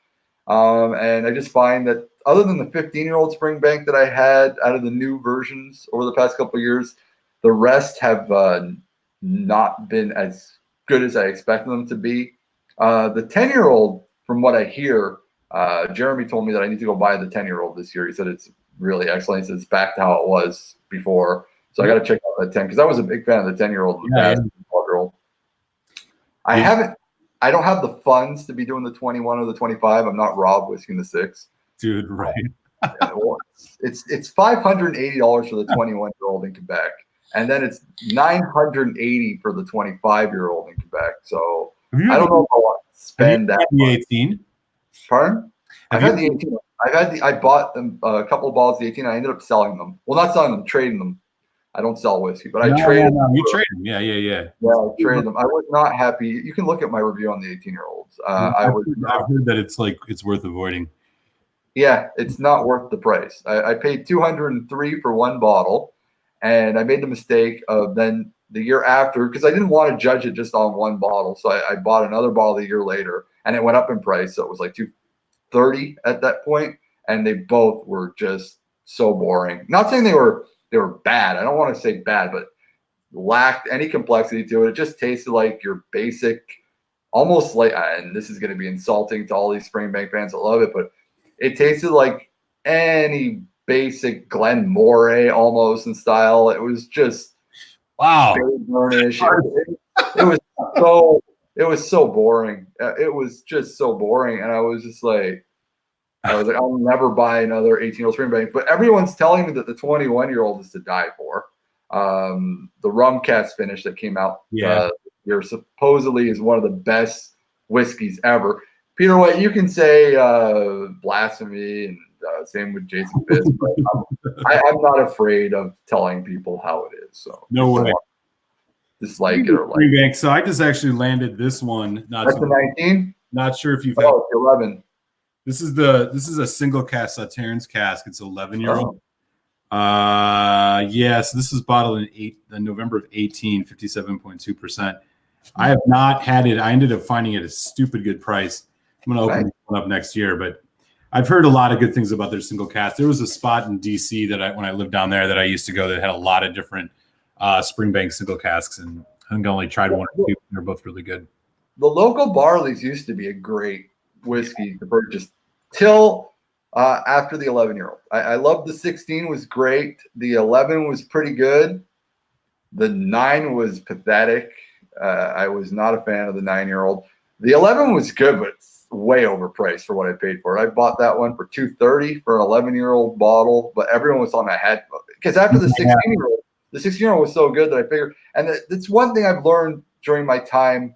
[SPEAKER 2] And I just find that other than the 15-year-old Springbank that I had out of the new versions over the past couple of years, the rest have not been as good as I expected them to be. The 10-year-old, from what I hear, Jeremy told me that I need to go buy the 10-year-old this year. He said it's really excellent. He said it's back to how it was before. So I got to check out that 10 because I was a big fan of the 10-year-old and the 12-year-old. I don't have the funds to be doing the 21 or the 25. I'm not Rob whisking the 6.
[SPEAKER 1] Dude, right.
[SPEAKER 2] It's $580 for the 21-year-old in Quebec. And then it's $980 for the 25-year-old in Quebec. So I don't know if I want to spend that.
[SPEAKER 1] The 18?
[SPEAKER 2] Pardon? I've had the 18. I bought a couple of bottles of the 18. I ended up selling them. Well, not selling them, trading them. I don't sell whiskey, but I traded them.
[SPEAKER 1] You trade them. Yeah.
[SPEAKER 2] Yeah, I traded them. I was not happy. You can look at my review on the 18-year-olds. I've
[SPEAKER 1] heard that it's worth avoiding.
[SPEAKER 2] Yeah, it's not worth the price. I paid $203 for one bottle, and I made the mistake of then the year after, because I didn't want to judge it just on one bottle. So I bought another bottle a year later, and it went up in price. So it was like $230 at that point, and they both were just so boring. Not saying they were bad. I don't want to say bad, but lacked any complexity to it. It just tasted like your basic, almost like, and this is going to be insulting to all these Springbank fans that love it, but it tasted like any basic Glen Moray almost in style. It was just
[SPEAKER 1] wow.
[SPEAKER 2] It was so boring. It was just so boring, and I was like, I'll never buy another 18-year-old Springbank. But everyone's telling me that the 21-year-old is to die for. The rum cask finish that came out here supposedly is one of the best whiskeys ever. Peter White, you can say blasphemy, and same with Jason Fisk, but I'm not afraid of telling people how it is. So
[SPEAKER 1] no way.
[SPEAKER 2] Dislike it or like it.
[SPEAKER 1] So I just actually landed this one.
[SPEAKER 2] That's the 19.
[SPEAKER 1] Not sure if you've
[SPEAKER 2] had 11.
[SPEAKER 1] This is a single cask Sauternes cask. It's 11-year-old. So this is bottled in November of 18, 57.2%. I have not had it. I ended up finding it a stupid good price. I'm going to open one up next year, but I've heard a lot of good things about their single cask. There was a spot in DC that when I lived down there that I used to go that had a lot of different Springbank single casks, and I think I only tried one or two. They're both really good.
[SPEAKER 2] The local barleys used to be a great whiskey to purchase till after the 11-year-old. I loved the 16 was great. The 11 was pretty good. The 9 was pathetic. I was not a fan of the 9-year-old. The 11 was good, but it's way overpriced for what I paid for it. I bought that one for $230 for an 11-year-old bottle, but everyone was on my head because after the 16-year-old, the 16-year-old was so good that I figured, and that's one thing I've learned during my time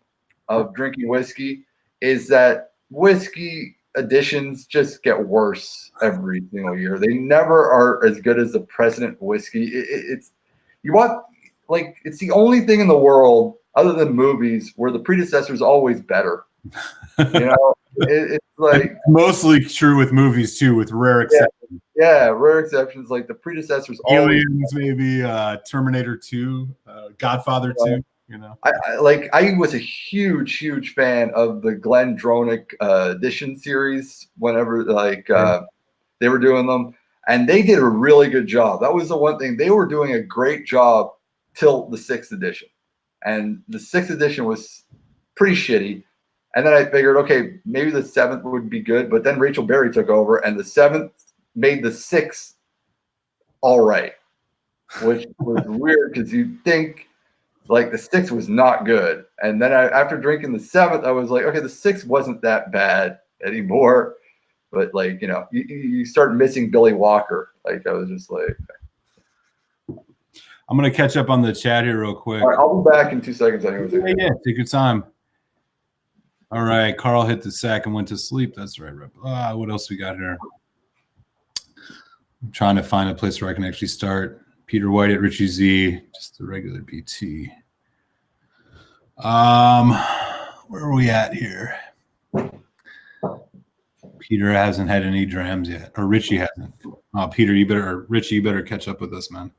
[SPEAKER 2] of drinking whiskey is that whiskey editions just get worse every single year. They never are as good as the President whiskey. It's the only thing in the world other than movies where the predecessor is always better. You know, it's like
[SPEAKER 1] mostly true with movies too, with rare exceptions.
[SPEAKER 2] Yeah, rare exceptions. Like the predecessors always.
[SPEAKER 1] Aliens, maybe Terminator 2, Godfather 2. You know,
[SPEAKER 2] I was a huge fan of the Glenn Dronick edition series whenever they were doing them, and they did a really good job. That was the one thing they were doing a great job till the 6th edition, and the 6th edition was pretty shitty. And then I figured, okay, maybe the 7th would be good, but then Rachel Berry took over, and the 7th made the 6th all right, which was weird because you'd think like the 6th was not good. And then after drinking the 7th, I was like, okay, the 6th wasn't that bad anymore. But like, you start missing Billy Walker. Like I was just like,
[SPEAKER 1] I'm going to catch up on the chat here real quick.
[SPEAKER 2] All right, I'll be back in 2 seconds.
[SPEAKER 1] Yeah, take your time. All right, Carl hit the sack and went to sleep. That's right. What else we got here? I'm trying to find a place where I can actually start. Peter White at Richie Z, just the regular PT. Where are we at here? Peter hasn't had any drams yet, or Richie hasn't. Peter, Richie, you better catch up with us, man.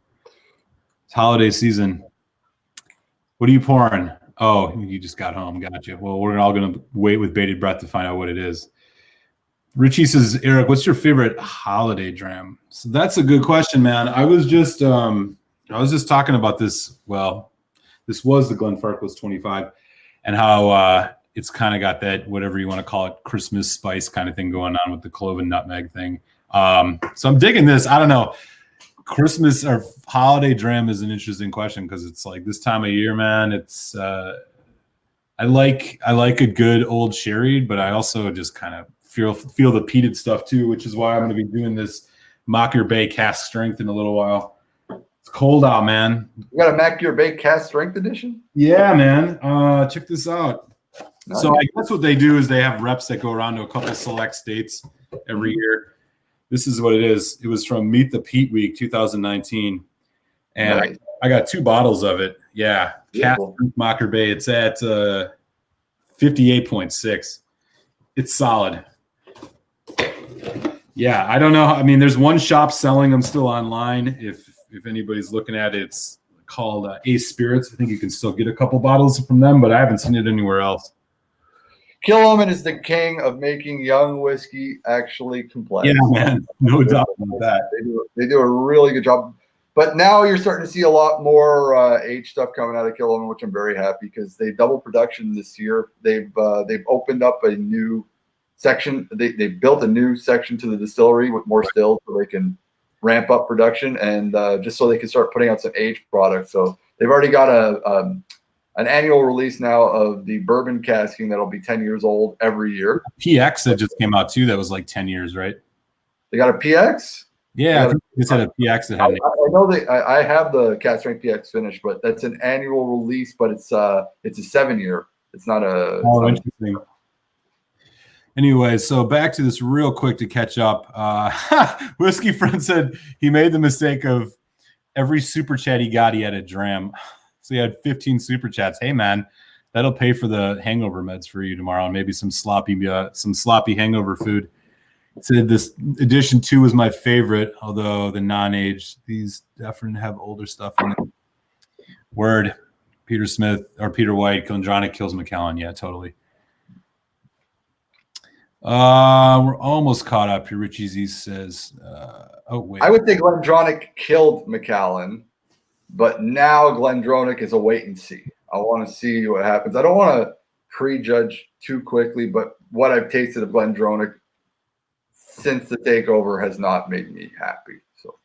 [SPEAKER 1] It's holiday season. What are you pouring? Oh, you just got home. Gotcha. Well, we're all going to wait with bated breath to find out what it is. Richie says, Eric, what's your favorite holiday dram? So that's a good question, man. I was just talking about this. Well, this was the Glenfarclas 25 and how it's kind of got that, whatever you want to call it, Christmas spice kind of thing going on with the clove and nutmeg thing. So I'm digging this. I don't know. Christmas or holiday dram is an interesting question because it's like this time of year, man. It's I like a good old sherry, but I also just kind of feel the peated stuff too, which is why I'm going to be doing this Mocker Bay cask strength in a little while. It's cold out, man.
[SPEAKER 2] You got a Mocker Bay cask strength edition?
[SPEAKER 1] Yeah, man. Check this out.
[SPEAKER 2] Nice.
[SPEAKER 1] So I guess what they do is they have reps that go around to a couple select states every year. This is what it is. It was from Meet the Pete Week 2019. And nice. I got 2 bottles of it. Yeah. Cask Mocker Bay. It's at 58.6. It's solid. Yeah, I don't know. I mean, there's one shop selling them still online. If anybody's looking at it, it's called Ace Spirits. I think you can still get a couple bottles from them, but I haven't seen it anywhere else.
[SPEAKER 2] Killerman is the king of making young whiskey actually complex.
[SPEAKER 1] Yeah, man, no doubt about that.
[SPEAKER 2] They do a really good job. But now you're starting to see a lot more age stuff coming out of Killerman, which I'm very happy because they doubled production this year. They've opened up a new section. They built a new section to the distillery with more stills so they can ramp up production and just so they can start putting out some aged products. So they've already got an annual release now of the bourbon casking that'll be 10 years old every year.
[SPEAKER 1] PX that just came out too. That was like 10 years, right? They
[SPEAKER 2] got a PX?
[SPEAKER 1] Yeah, I think it's had a PX that had
[SPEAKER 2] I know I have the Cask Strength PX finished, but that's an annual release, but it's a 7-year. It's not a.
[SPEAKER 1] Oh, interesting. Anyway, so back to this real quick to catch up. Whiskey Friend said he made the mistake of every super chat he got, he had a dram. So he had 15 super chats. Hey, man, that'll pay for the hangover meds for you tomorrow and maybe some sloppy hangover food. Said this edition 2 was my favorite, although the non-aged, these definitely have older stuff in it. Word. Peter Smith or Peter White, Glendronach kills Macallan. Yeah, totally. We're almost caught up here. Richie Z says, oh, wait.
[SPEAKER 2] I would think Glendronach killed Macallan, but now Glendronach is a wait and see. I want to see what happens. I don't want to prejudge too quickly, but what I've tasted of Glendronach since the takeover has not made me happy. So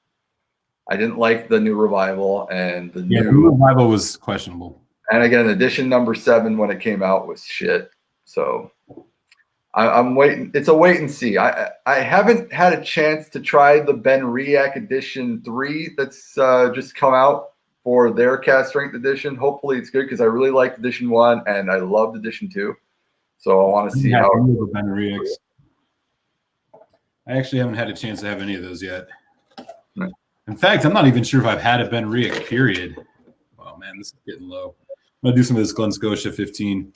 [SPEAKER 2] I didn't like the new revival and the new
[SPEAKER 1] revival was questionable.
[SPEAKER 2] And again, edition number 7 when it came out was shit. So I'm waiting. It's a wait and see. I haven't had a chance to try the Ben Riach edition 3 that's just come out for their cask strength edition. Hopefully it's good because I really liked edition 1 and I loved edition 2. So I want to see how
[SPEAKER 1] Ben Riach's. I actually haven't had a chance to have any of those yet.
[SPEAKER 2] No.
[SPEAKER 1] In fact, I'm not even sure if I've had a Ben Riach, period. Oh, man, this is getting low. I'm going to do some of this Glen Scotia 15.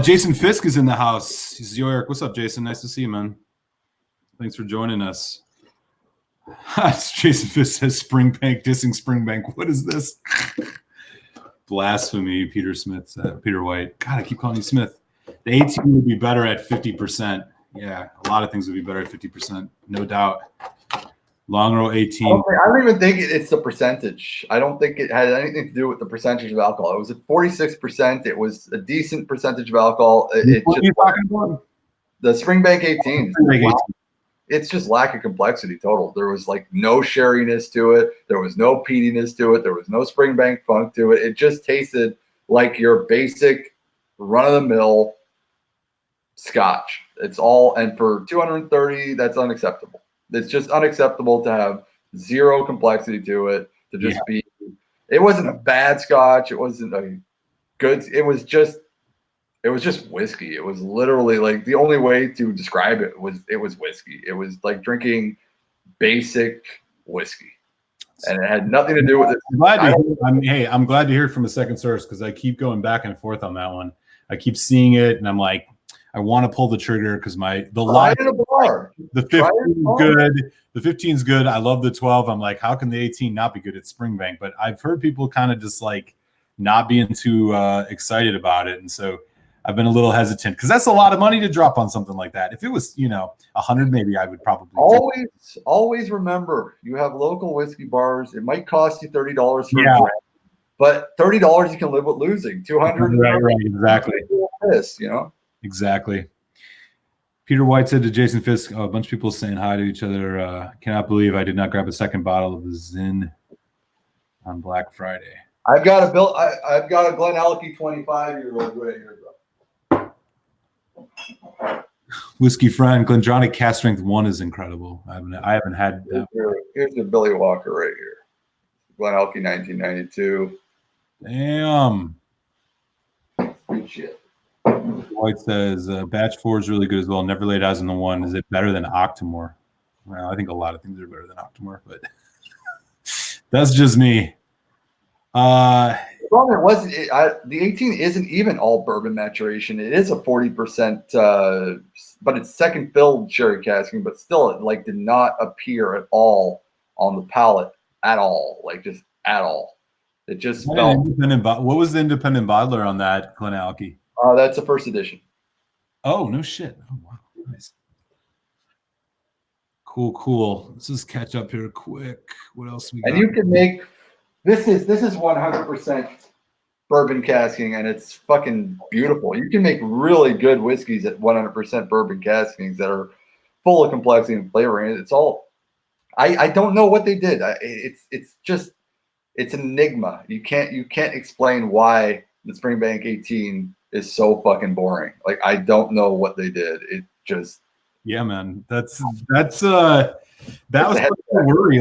[SPEAKER 1] Jason Fisk is in the house. He's York. What's up, Jason? Nice to see you, man. Thanks for joining us. Jason Fisk says Springbank dissing Springbank. What is this? Blasphemy, Peter Smith said. Peter White. God, I keep calling you Smith. The 18 would be better at 50%. Yeah, a lot of things would be better at 50%, no doubt. Long row 18.
[SPEAKER 2] I don't even think it's the percentage. I don't think it had anything to do with the percentage of alcohol. It was at 46%. It was a decent percentage of alcohol.
[SPEAKER 1] What are you talking about?
[SPEAKER 2] The Springbank 18.
[SPEAKER 1] Springbank 18.
[SPEAKER 2] It's just lack of complexity total. There was like no sherryness to it. There was no peatiness to it. There was no Springbank funk to it. It just tasted like your basic run-of-the-mill Scotch. It's all, and for 230, that's unacceptable. It's just unacceptable to have zero complexity to it. To just be, it wasn't a bad Scotch. It wasn't a good. It was just whiskey. It was literally like the only way to describe it was whiskey. It was like drinking basic whiskey, and it had nothing to do with it.
[SPEAKER 1] I'm glad to hear it from a second source because I keep going back and forth on that one. I keep seeing it, and I'm like, I want to pull the trigger because the 15 is good. The 15 is good. I love the 12. I'm like, how can the 18 not be good at Springbank? But I've heard people kind of just like not being too excited about it, and so I've been a little hesitant because that's a lot of money to drop on something like that. If it was, 100, maybe I would probably
[SPEAKER 2] always remember you have local whiskey bars. It might cost you $30 for a drink, but $30 you can live with losing. 200,
[SPEAKER 1] right, exactly.
[SPEAKER 2] Exactly.
[SPEAKER 1] Peter White said to Jason Fisk, a bunch of people saying hi to each other. Cannot believe I did not grab a second bottle of the Zin on Black Friday.
[SPEAKER 2] I've got a Glen Elky 25-year-old right here, bro.
[SPEAKER 1] Whiskey Friend, Glendronach Cast Strength 1 is incredible. I haven't had that.
[SPEAKER 2] Here's the Billy Walker right here. Glen Elky 1992.
[SPEAKER 1] Damn.
[SPEAKER 2] Good shit.
[SPEAKER 1] White says batch 4 is really good as well. Never laid eyes on the 1. Is it better than Octomore? Well, I think a lot of things are better than Octomore, but that's just me.
[SPEAKER 2] Well, it wasn't. The 18 isn't even all bourbon maturation. It is a 40%, but it's second filled sherry casking. But still, it did not appear at all on the palate at all. Just at all. It just felt.
[SPEAKER 1] What was the independent bottler on that Glen Elky?
[SPEAKER 2] That's a first edition.
[SPEAKER 1] Oh no shit! Oh wow, nice. Cool. Let's just catch up here quick. What else we got?
[SPEAKER 2] And you can make. This is 100% bourbon casking, and it's fucking beautiful. You can make really good whiskeys at 100% bourbon castings that are full of complexity and flavor. And it's all. I don't know what they did. It's an enigma. You can't explain why the Springbank 18 is so fucking boring. I don't know what they did. It just.
[SPEAKER 1] Yeah, man. That was the worry.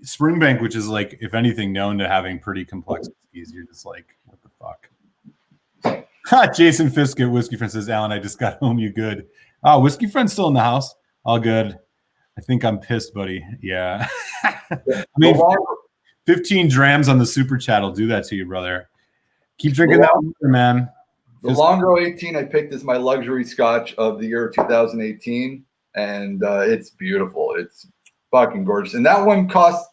[SPEAKER 1] Springbank, which is if anything, known to having pretty complex whiskeys, you're just like, what the fuck? Jason Fisk at Whiskey Friend says, Alan, I just got home. You good? Oh, Whiskey Friend's still in the house. All good. I think I'm pissed, buddy. Yeah. I mean, 15 drams on the super chat will do that to you, brother. Keep drinking that water, man.
[SPEAKER 2] The Longo 18 I picked as my luxury Scotch of the year 2018, and it's beautiful. It's fucking gorgeous. And that one costs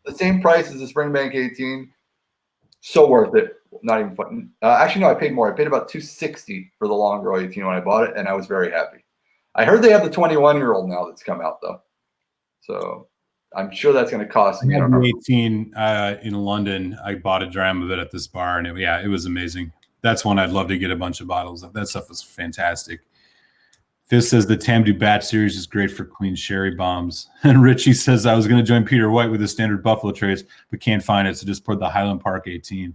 [SPEAKER 2] the same price as the Springbank 18. So worth it. Not even fucking. Actually, no, I paid more. I paid about $260 for the Longo 18 when I bought it, and I was very happy. I heard they have the 21-year-old now that's come out though, so I'm sure that's going to cost me. I don't know. 18
[SPEAKER 1] in London. I bought a dram of it at this bar, and it was amazing. That's one I'd love to get a bunch of bottles of. That stuff was fantastic. Fizz says the Tamdu Batch series is great for clean sherry bombs. And Richie says I was going to join Peter White with the standard Buffalo Trace, but can't find it, so just put the Highland Park 18.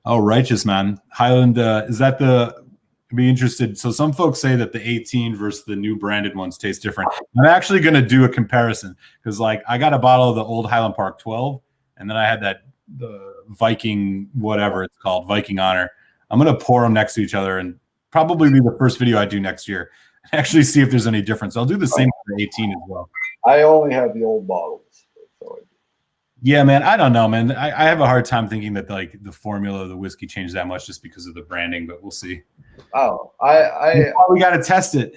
[SPEAKER 1] Oh, righteous, man. Highland, is that the – I'd be interested. So some folks say that the 18 versus the new branded ones taste different. I'm actually going to do a comparison because, I got a bottle of the old Highland Park 12, and then I had the Viking, whatever it's called, Viking Honor. I'm going to pour them next to each other and probably be the first video I do next year. Actually see if there's any difference. I'll do the same for the 18 as well.
[SPEAKER 2] I only have the old bottles. So
[SPEAKER 1] yeah, man. I don't know, man. I have a hard time thinking that the formula of the whiskey changed that much just because of the branding, but we'll see.
[SPEAKER 2] Oh,
[SPEAKER 1] we got to test it.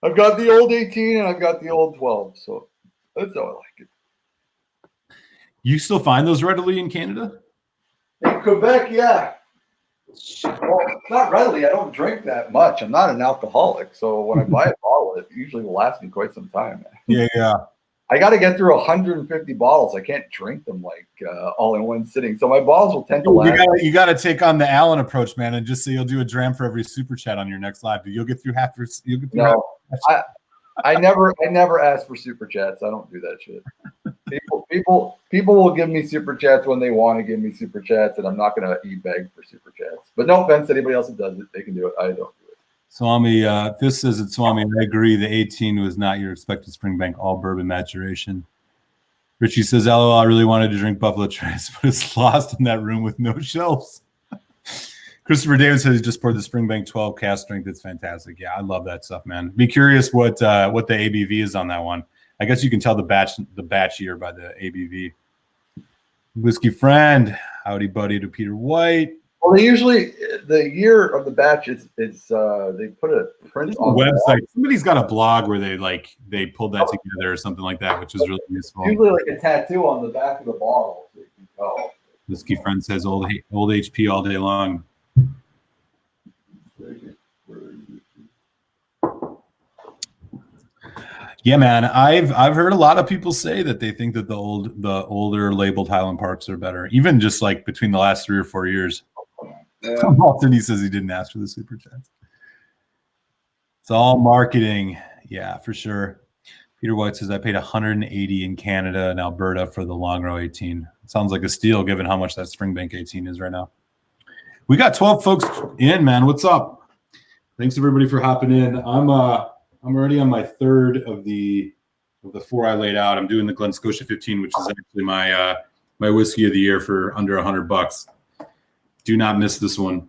[SPEAKER 2] I've got the old 18 and I've got the old 12. So that's how I like it.
[SPEAKER 1] You still find those readily in Canada?
[SPEAKER 2] In Quebec, yeah. Well, not readily. I don't drink that much. I'm not an alcoholic. So when I buy a bottle, it usually will last me quite some time.
[SPEAKER 1] Yeah.
[SPEAKER 2] I got to get through 150 bottles. I can't drink them like all in one sitting. So my bottles will tend to last.
[SPEAKER 1] You got to take on the Allen approach, man, and just say you'll do a dram for every super chat on your next live. You'll get through half your.
[SPEAKER 2] I never ask for super chats. I don't do that shit. People will give me super chats when they want to give me super chats, and I'm not going to beg for super chats. But no offense to anybody else that does it, they can do it. I don't do it.
[SPEAKER 1] Swami, this says it, Swami. I agree. The 18 was not your expected Springbank all bourbon maturation. Richie says, LOL, I really wanted to drink Buffalo Trace, but it's lost in that room with no shelves. Christopher Davis says he just poured the Springbank 12 cask strength. It's fantastic. Yeah, I love that stuff, man. Be curious what the ABV is on that one. I guess you can tell the batch year by the ABV. Whiskey Friend, howdy buddy to Peter White.
[SPEAKER 2] Well, they usually the year of the batch is they put a print on
[SPEAKER 1] the website. Somebody's got a blog where they pulled that together or something like that, which is really useful.
[SPEAKER 2] Usually like a tattoo on the back of the bottle. So you can tell.
[SPEAKER 1] Whiskey Friend says old HP all day long. Yeah, man. I've heard a lot of people say that they think that the older labeled Highland Parks are better, even just like between the last 3 or 4 years. Yeah. Often he says he didn't ask for the super chats. It's all marketing. Yeah, for sure. Peter White says I paid $180 in Canada and Alberta for the Long Row 18. It sounds like a steal given how much that Springbank 18 is right now. We got 12 folks in, man. What's up? Thanks everybody for hopping in. I'm already on my third of the 4 I laid out. I'm doing the Glen Scotia 15, which is actually my whiskey of the year for under $100. Do not miss this one.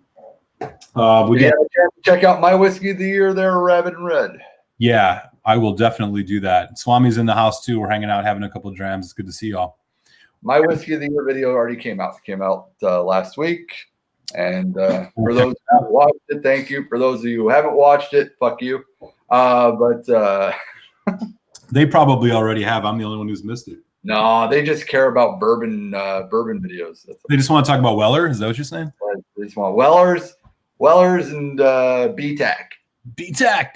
[SPEAKER 2] Check out my whiskey of the year there, Rabbit and Red.
[SPEAKER 1] Yeah, I will definitely do that. Swami's in the house too. We're hanging out, having a couple of drams. It's good to see y'all.
[SPEAKER 2] My whiskey of the year video already came out. It came out last week. And for those who watched it, thank you. For those of you who haven't watched it, fuck you.
[SPEAKER 1] They probably already have. I'm the only one who's missed it.
[SPEAKER 2] No, they just care about bourbon videos.
[SPEAKER 1] They just want to talk about Weller. Is that what you're saying?
[SPEAKER 2] They just want Wellers, and BTAC. BTAC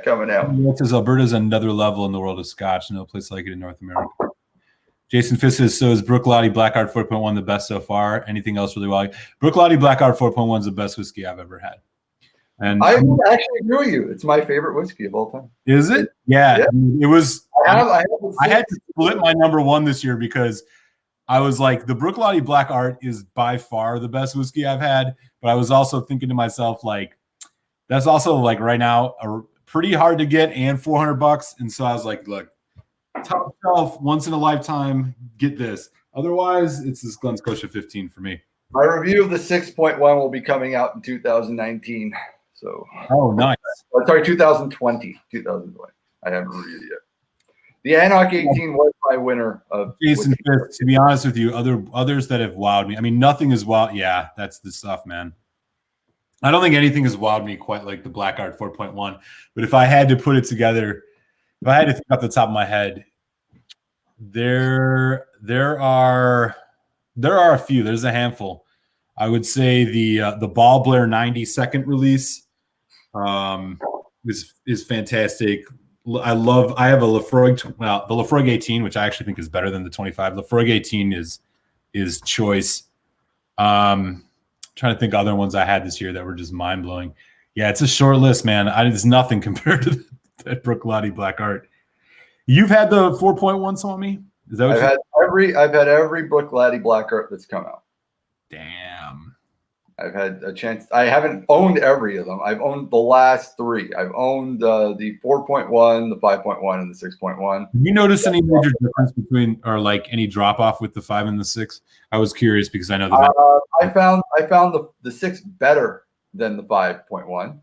[SPEAKER 2] coming out.
[SPEAKER 1] It says Alberta's another level in the world of Scotch. No place like it in North America. Jason Fisk says, so is Brooklady Black Art 4.1 the best so far? Anything else really well? Brooklady Black Art 4.1 is the best whiskey I've ever had. And
[SPEAKER 2] I would actually agree with you. It's my favorite whiskey of all time.
[SPEAKER 1] Is it? Yeah. It was.
[SPEAKER 2] I
[SPEAKER 1] had to split my number one this year because I was like, the Brooklady Black Art is by far the best whiskey I've had. But I was also thinking to myself, like, that's also like right now pretty hard to get and $400. And so I was like, look, top shelf, once in a lifetime, get this. Otherwise, it's this Glen Scotia 15 for me.
[SPEAKER 2] My review of the 6.1 will be coming out in 2019. So,
[SPEAKER 1] nice.
[SPEAKER 2] Sorry, 2020. I haven't reviewed it yet. The Anarch 18 was my winner of
[SPEAKER 1] Jason Fisk. To be honest with you, others that have wowed me. I mean, nothing is wowed. Yeah, that's the stuff, man. I don't think anything has wowed me quite like the Black Art 4.1. But if I had to put it together, if I had to think off the top of my head, there are a few. There's a handful. I would say the Ball Blair 92nd release is fantastic. I have a Lafroig, the Lafroig 18, which I actually think is better than the 25. Lafroig 18 is choice. Trying to think of other ones I had this year that were just mind blowing. Yeah, it's a short list, man. It's nothing compared to that Brooklady Black Art. You've had the 4.1, Swami? Is that what
[SPEAKER 2] I've had every Brooklady Black Art that's come out.
[SPEAKER 1] Damn.
[SPEAKER 2] I've had a chance. I haven't owned every of them. I've owned the last 3. I've owned the 4.1, the 5.1, and the 6.1.
[SPEAKER 1] You notice any major difference between, or like any drop off with the 5 and the 6? I was curious because I know
[SPEAKER 2] I found the 6 better than the 5.1.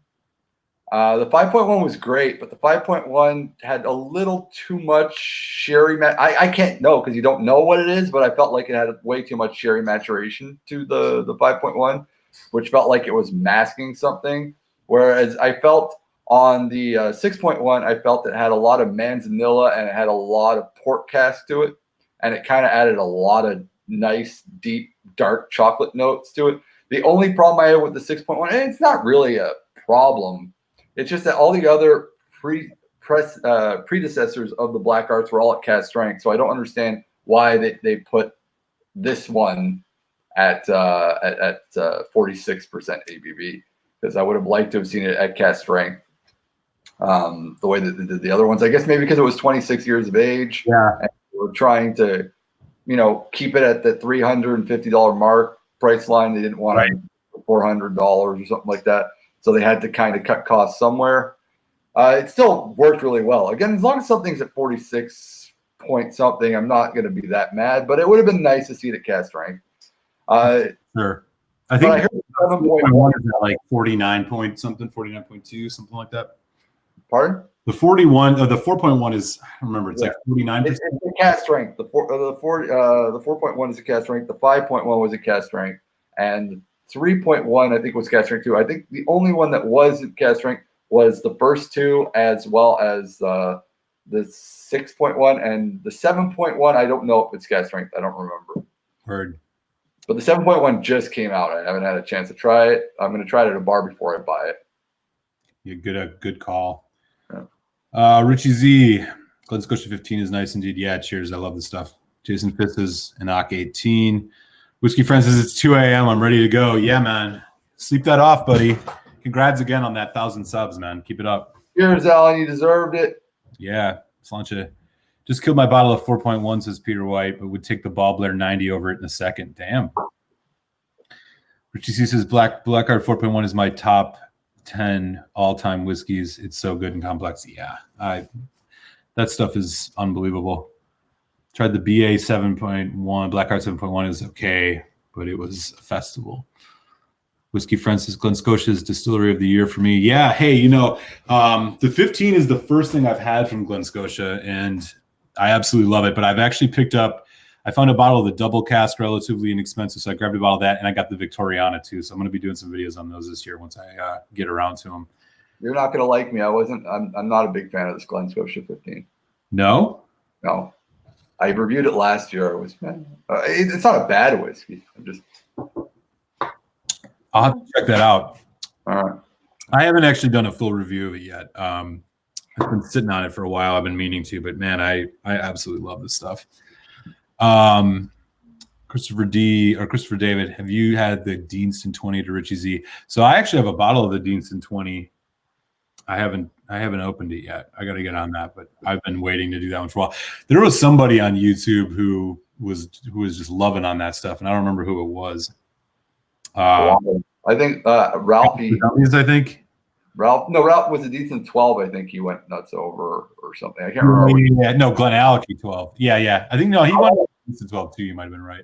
[SPEAKER 2] The 5.1 was great, but the 5.1 had a little too much sherry. I can't know because you don't know what it is, but I felt like it had way too much sherry maturation to the 5.1, which felt like it was masking something. Whereas I felt On the 6.1, I felt it had a lot of manzanilla and it had a lot of port cask to it. And it kind of added a lot of nice, deep, dark chocolate notes to it. The only problem I had with the 6.1, and it's not really a problem, it's just that all the other predecessors of the Black Arts were all at cask strength. So I don't understand why they put this one at 46% ABV, because I would have liked to have seen it at cask strength. The way that they did the other ones, I guess maybe because it was 26 years of age.
[SPEAKER 1] Yeah.
[SPEAKER 2] And we're trying to, keep it at the $350 mark price line. They didn't want $400 or something like that. So they had to kind of cut costs somewhere. It still worked really well. Again, as long as something's at 46 point something, I'm not going to be that mad, but it would have been nice to see it at cask strength.
[SPEAKER 1] Sure. I think
[SPEAKER 2] I heard 7.1
[SPEAKER 1] is at like 49 point something, 49.2, something like that.
[SPEAKER 2] Pardon?
[SPEAKER 1] The 41 or the 4.1 is, I don't remember, it's like 49%.
[SPEAKER 2] It's a cask strength. The 4.1 is a cask strength. The 5.1 was a cask strength, and 3.1 I think was cask strength too. I think the only one that wasn't cask strength was the first two, as well as the 6.1 and the 7.1. I don't know if it's cask strength. I don't remember.
[SPEAKER 1] Heard.
[SPEAKER 2] But the 7.1 just came out. I haven't had a chance to try it. I'm going to try it at a bar before I buy it.
[SPEAKER 1] Yeah, good call.
[SPEAKER 2] Yeah.
[SPEAKER 1] Richie Z, Glen Scotia 15 is nice indeed. Yeah, cheers. I love this stuff. Jason Fitz is an Ock 18. Whiskey Friend says it's 2 a.m. I'm ready to go. Yeah, man. Sleep that off, buddy. Congrats again on that 1,000 subs, man. Keep it up.
[SPEAKER 2] Cheers, Alan. You deserved it.
[SPEAKER 1] Yeah. Slancha. Just killed my bottle of 4.1, says Peter White, but would take the Ball Blair 90 over it in a second. Damn. Richie C says Black Art 4.1 is my top 10 all-time whiskeys. It's so good and complex. Yeah, that stuff is unbelievable. Tried the BA 7.1, Black Art 7.1 is okay, but it was a festival. Whiskey Friend says Glen Scotia's distillery of the year for me. Yeah, hey, the 15 is the first thing I've had from Glen Scotia, and I absolutely love it. But I've actually I found a bottle of the double cask, relatively inexpensive, so I grabbed a bottle of that, and I got the Victoriana too. So I'm going to be doing some videos on those this year once I get around to them.
[SPEAKER 2] You're not going to like me. I'm not a big fan of this Glen Scotia 15.
[SPEAKER 1] No?
[SPEAKER 2] No. I reviewed it last year. It's not a bad whiskey.
[SPEAKER 1] I'll have to check that out.
[SPEAKER 2] All right.
[SPEAKER 1] I haven't actually done a full review of it yet. I've been sitting on it for a while. I've been meaning to, but man, I absolutely love this stuff. Christopher David, have you had the Deanston 20 to Richie Z? So I actually have a bottle of the Deanston 20. I haven't opened it yet. I got to get on that, but I've been waiting to do that one for a while. There was somebody on YouTube who was just loving on that stuff, and I don't remember who it was.
[SPEAKER 2] I think Ralphie.
[SPEAKER 1] I think.
[SPEAKER 2] Ralph was a decent 12. I think he went nuts over or something. I can't remember.
[SPEAKER 1] Yeah, no, Glen Alecky 12. Yeah. I think he won Deanston 12 too. You might have been right.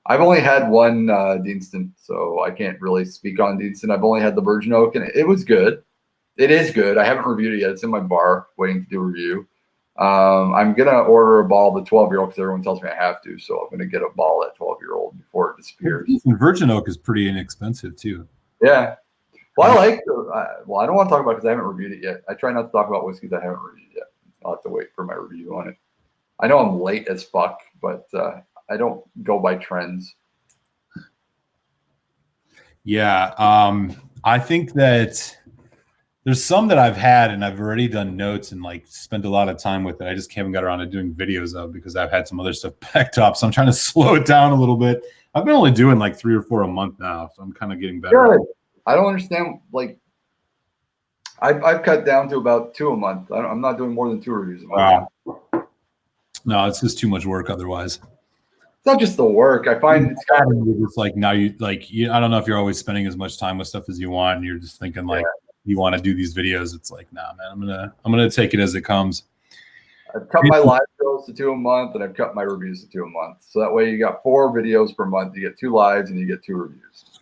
[SPEAKER 2] I've only had one Deanston, so I can't really speak on Deanston. I've only had the Virgin Oak, and it was good. It is good. I haven't reviewed it yet. It's in my bar, waiting to do a review. I'm gonna order a bottle of the 12-year-old because everyone tells me I have to. So I'm gonna get a bottle of that 12-year-old before it disappears.
[SPEAKER 1] And Virgin Oak is pretty inexpensive too.
[SPEAKER 2] Yeah. Well, I don't want to talk about it because I haven't reviewed it yet. I try not to talk about whiskeys I haven't reviewed yet. I'll have to wait for my review on it. I know I'm late as fuck, but I don't go by trends.
[SPEAKER 1] Yeah. I think that there's some that I've had and I've already done notes and like spent a lot of time with it. I just haven't got around to doing videos of because I've had some other stuff backed up. So I'm trying to slow it down a little bit. I've been only doing like 3 or 4 a month now. So I'm kind of getting better.
[SPEAKER 2] Good. I don't understand. Like, I've cut down to about 2 a month. I'm not doing more than 2 reviews a month.
[SPEAKER 1] Wow. No, it's just too much work otherwise.
[SPEAKER 2] It's not just the work. I find it's kind of
[SPEAKER 1] just like now I don't know if you're always spending as much time with stuff as you want, and you're just thinking like you want to do these videos. It's like, nah, man, I'm gonna take it as it comes.
[SPEAKER 2] I've cut my live shows to 2 a month, and I've cut my reviews to 2 a month. So that way you got 4 videos per month. You get 2 lives and you get 2 reviews.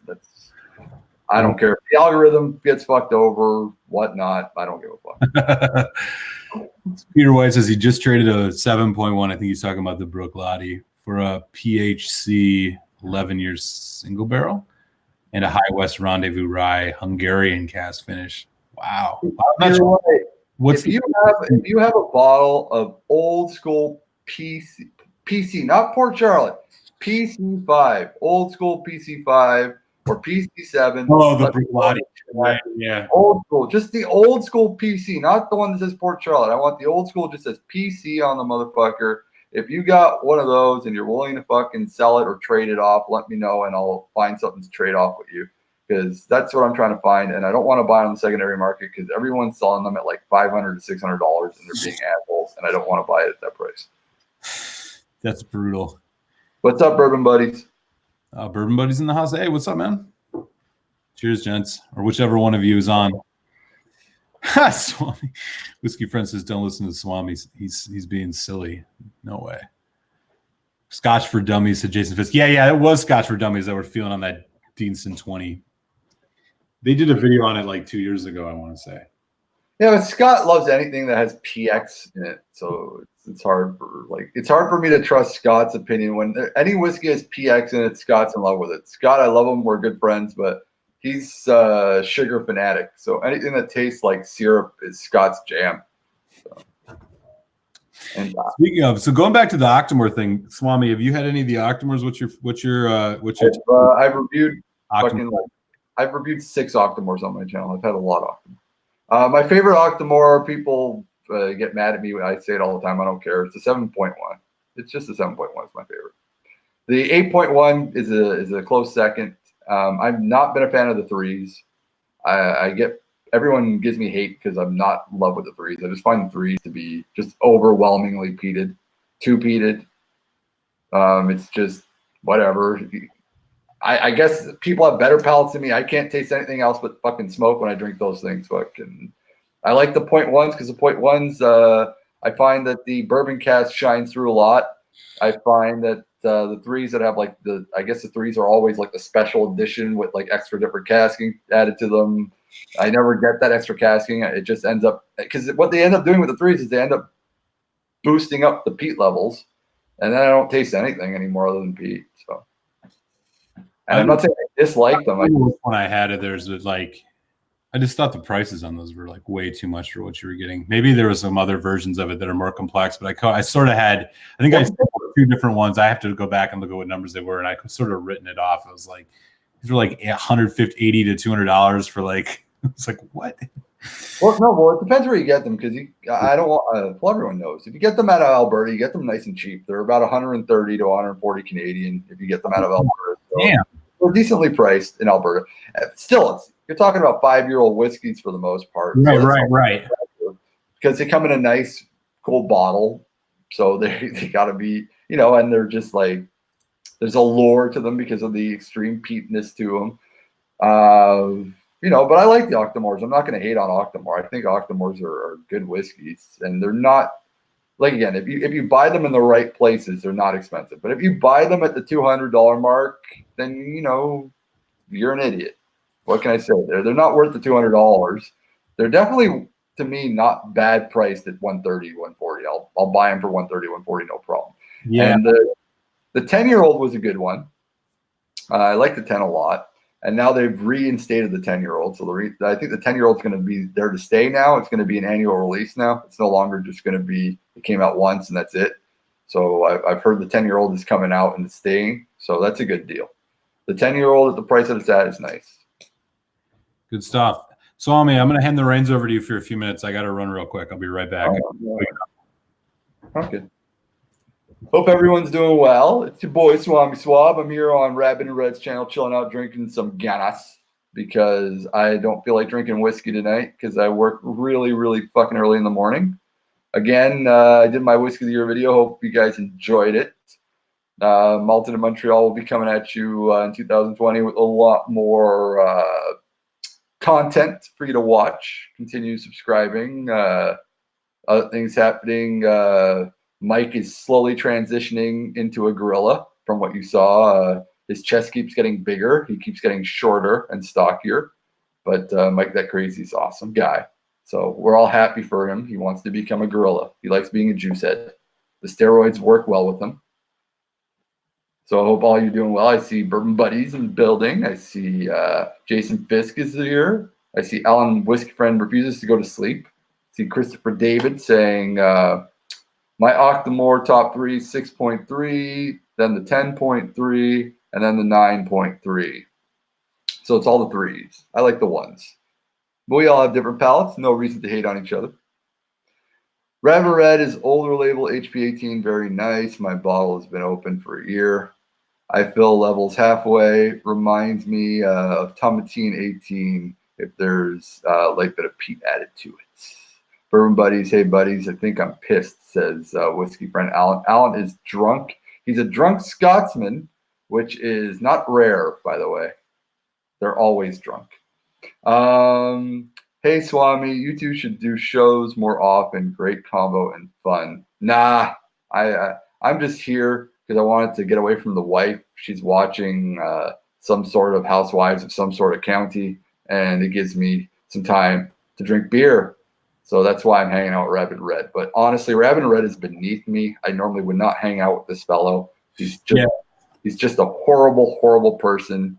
[SPEAKER 2] I don't care if the algorithm gets fucked over, whatnot. I don't give a fuck.
[SPEAKER 1] Peter White says he just traded a 7.1. I think he's talking about the Brook Lottie for a PHC 11-year single barrel and a High West Rendezvous Rye Hungarian cask finish. Wow.
[SPEAKER 2] If you have a bottle of old school PC, not Port Charlotte, PC5, old school PC5 or PC7.
[SPEAKER 1] Oh, the Brulati. Yeah.
[SPEAKER 2] Old school, just the old school PC, not the one that says Port Charlotte. I want the old school, just says PC on the motherfucker. If you got one of those and you're willing to fucking sell it or trade it off, let me know and I'll find something to trade off with you. Because that's what I'm trying to find, and I don't want to buy on the secondary market because everyone's selling them at like $500 to $600, and they're being assholes, and I don't want to buy it at that price.
[SPEAKER 1] That's brutal.
[SPEAKER 2] What's up, Bourbon Buddies?
[SPEAKER 1] Bourbon Buddies in the house. Hey, what's up, man? Cheers, gents, or whichever one of you is on. Swami. Whiskey Friend says, "Don't listen to Swami. He's being silly. No way." Scotch for Dummies, said Jason Fisk. Yeah, it was Scotch for Dummies that were feeling on that Deanston 20. They did a video on it like 2 years ago, I want to say.
[SPEAKER 2] Yeah, but Scott loves anything that has PX in it, so it's hard for me to trust Scott's opinion when any whiskey has PX in it. Scott's in love with it. Scott, I love him. We're good friends, but he's a sugar fanatic. So anything that tastes like syrup is Scott's jam. So. And
[SPEAKER 1] speaking of, so going back to the Octomore thing, Swami, have you had any of the Octomores? What's your?
[SPEAKER 2] I've reviewed I've reviewed 6 Octomores on my channel. I've had a lot of Octomore. My favorite Octomore, people get mad at me when I say it all the time. I don't care. It's a 7.1. It's just a 7.1 is my favorite. The 8.1 is a close second. I've not been a fan of the 3s. Everyone gives me hate because I'm not in love with the 3s. I just find the 3s to be just overwhelmingly peated, too peated. It's just whatever. I guess people have better palates than me. I can't taste anything else but fucking smoke when I drink those things. I like the 0.1s because the 0.1s, I find that the bourbon cast shines through a lot. I find that the 3s that have I guess the 3s are always like the special edition with like extra different casking added to them. I never get that extra casking. It just ends up, because what they end up doing with the 3s is they end up boosting up the peat levels, and then I don't taste anything anymore other than peat. So. And I'm not saying I dislike them.
[SPEAKER 1] When I had it, there's like, I just thought the prices on those were like way too much for what you were getting. Maybe there was some other versions of it that are more complex, but I sort of had, I think I said 2 different ones. I have to go back and look at what numbers they were, and I sort of written it off. I was like, these were like $150, $80 to $200 for like, it's like, what?
[SPEAKER 2] Well, it depends where you get them, because I don't want, well, everyone knows. If you get them out of Alberta, you get them nice and cheap. They're about 130 to 140 Canadian if you get them out of Alberta. So
[SPEAKER 1] yeah.
[SPEAKER 2] They're decently priced in Alberta. Still, you're talking about 5-year-old whiskeys for the most part.
[SPEAKER 1] Right.
[SPEAKER 2] Because they come in a nice, cool bottle. So they got to be, and they're just like, there's a lure to them because of the extreme peatness to them. But I like the Octomores. I'm not going to hate on Octomore. I think Octomores are good whiskeys, and they're not, like, again, if you buy them in the right places, they're not expensive. But if you buy them at the $200 mark, then you're an idiot. What can I say? They're not worth the $200. They're definitely, to me, not bad priced at 130, 140. I'll buy them for 130, 140, no problem.
[SPEAKER 1] Yeah.
[SPEAKER 2] And the 10-year-old was a good one. I like the 10 a lot. And now they've reinstated the 10-year-old. So I think the 10-year-old's going to be there to stay now. It's going to be an annual release now. It's no longer just going to be, it came out once and that's it. So I've heard the 10-year-old is coming out and staying. So that's a good deal. The 10-year-old at the price that it's at is nice.
[SPEAKER 1] Good stuff. Swami, I'm going to hand the reins over to you for a few minutes. I got to run real quick. I'll be right back.
[SPEAKER 2] Okay. Hope everyone's doing well. It's your boy Swami Swab. I'm here on Rabbit and Red's channel, chilling out, drinking some Guinness because I don't feel like drinking whiskey tonight because I work really, really fucking early in the morning. Again, I did my Whiskey of the Year video. Hope you guys enjoyed it. Malted in Montreal will be coming at you in 2020 with a lot more content for you to watch. Continue subscribing. Other things happening. Mike is slowly transitioning into a gorilla from what you saw. His chest keeps getting bigger. He keeps getting shorter and stockier. But Mike That Crazy's awesome guy. So we're all happy for him. He wants to become a gorilla. He likes being a juice head. The steroids work well with him. So I hope all you're doing well. I see Bourbon Buddies in the building. I see Jason Fisk is here. I see Alan Whiskey Friend refuses to go to sleep. I see Christopher David saying, my Octomore top 3, 6.3, then the 10.3, and then the 9.3. So it's all the threes. I like the ones. But we all have different palates. No reason to hate on each other. Rabbit Red is older label, HP 18, very nice. My bottle has been open for a year. I fill levels halfway. Reminds me of Tomatine 18 if there's a light bit of peat added to it. Bourbon buddies, hey buddies, I think I'm pissed, says Whiskey Friend Alan. Alan is drunk. He's a drunk Scotsman, which is not rare, by the way. They're always drunk. Hey Swami, you two should do shows more often. Great combo and fun. Nah, I'm just here because I wanted to get away from the wife. She's watching some sort of Housewives of some sort of county, and it gives me some time to drink beer. So that's why I'm hanging out with Rabbit Red. But honestly, Rabbit Red is beneath me. I normally would not hang out with this fellow. He's just a horrible, horrible person.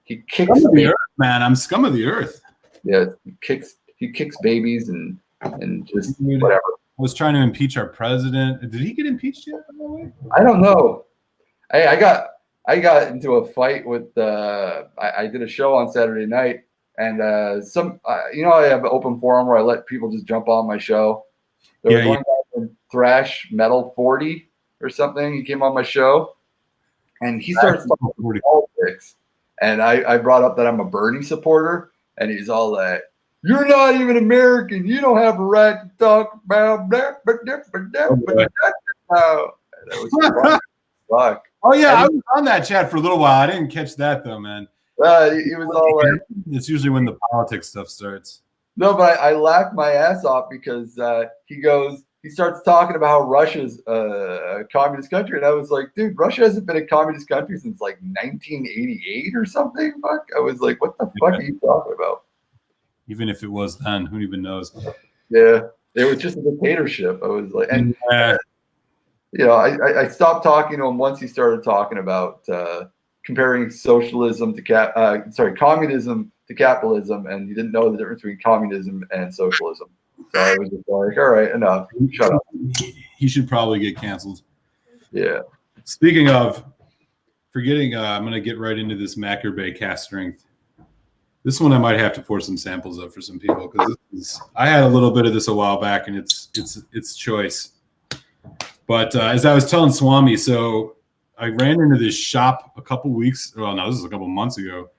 [SPEAKER 2] He kicks
[SPEAKER 1] scum of the earth, man. I'm scum of the earth.
[SPEAKER 2] Yeah, he kicks babies and just whatever.
[SPEAKER 1] I was trying to impeach our president. Did he get impeached yet?
[SPEAKER 2] I don't know. I got into a fight with I did a show on Saturday night, and I have an open forum where I let people just jump on my show. There was one guy in Thrash Metal 40 or something. He came on my show, and he starts talking politics. And I brought up that I'm a Bernie supporter, and he's all like, "You're not even American. You don't have a right to talk about that." Fuck.
[SPEAKER 1] Oh yeah, I was on that chat for a little while. I didn't catch that though, man.
[SPEAKER 2] He was all like,
[SPEAKER 1] "It's usually when the politics stuff starts."
[SPEAKER 2] No, but I laughed my ass off because he starts talking about how Russia's a communist country, and I was like, dude, Russia hasn't been a communist country since like 1988 or something. Fuck, I was like, what the fuck are you talking about?
[SPEAKER 1] Even if it was then, who even knows?
[SPEAKER 2] Yeah, it was just a dictatorship. I was like, and I stopped talking to him once he started talking about comparing socialism to communism to capitalism, and he didn't know the difference between communism and socialism. So I was just like, all right, enough. Shut up.
[SPEAKER 1] He should probably get canceled.
[SPEAKER 2] Yeah.
[SPEAKER 1] Speaking of forgetting, I'm going to get right into this Macker Bay cast strength. This one I might have to pour some samples of for some people because I had a little bit of this a while back, and it's choice. But as I was telling Swami, so I ran into this shop a couple weeks. Well, no, this is a couple months ago.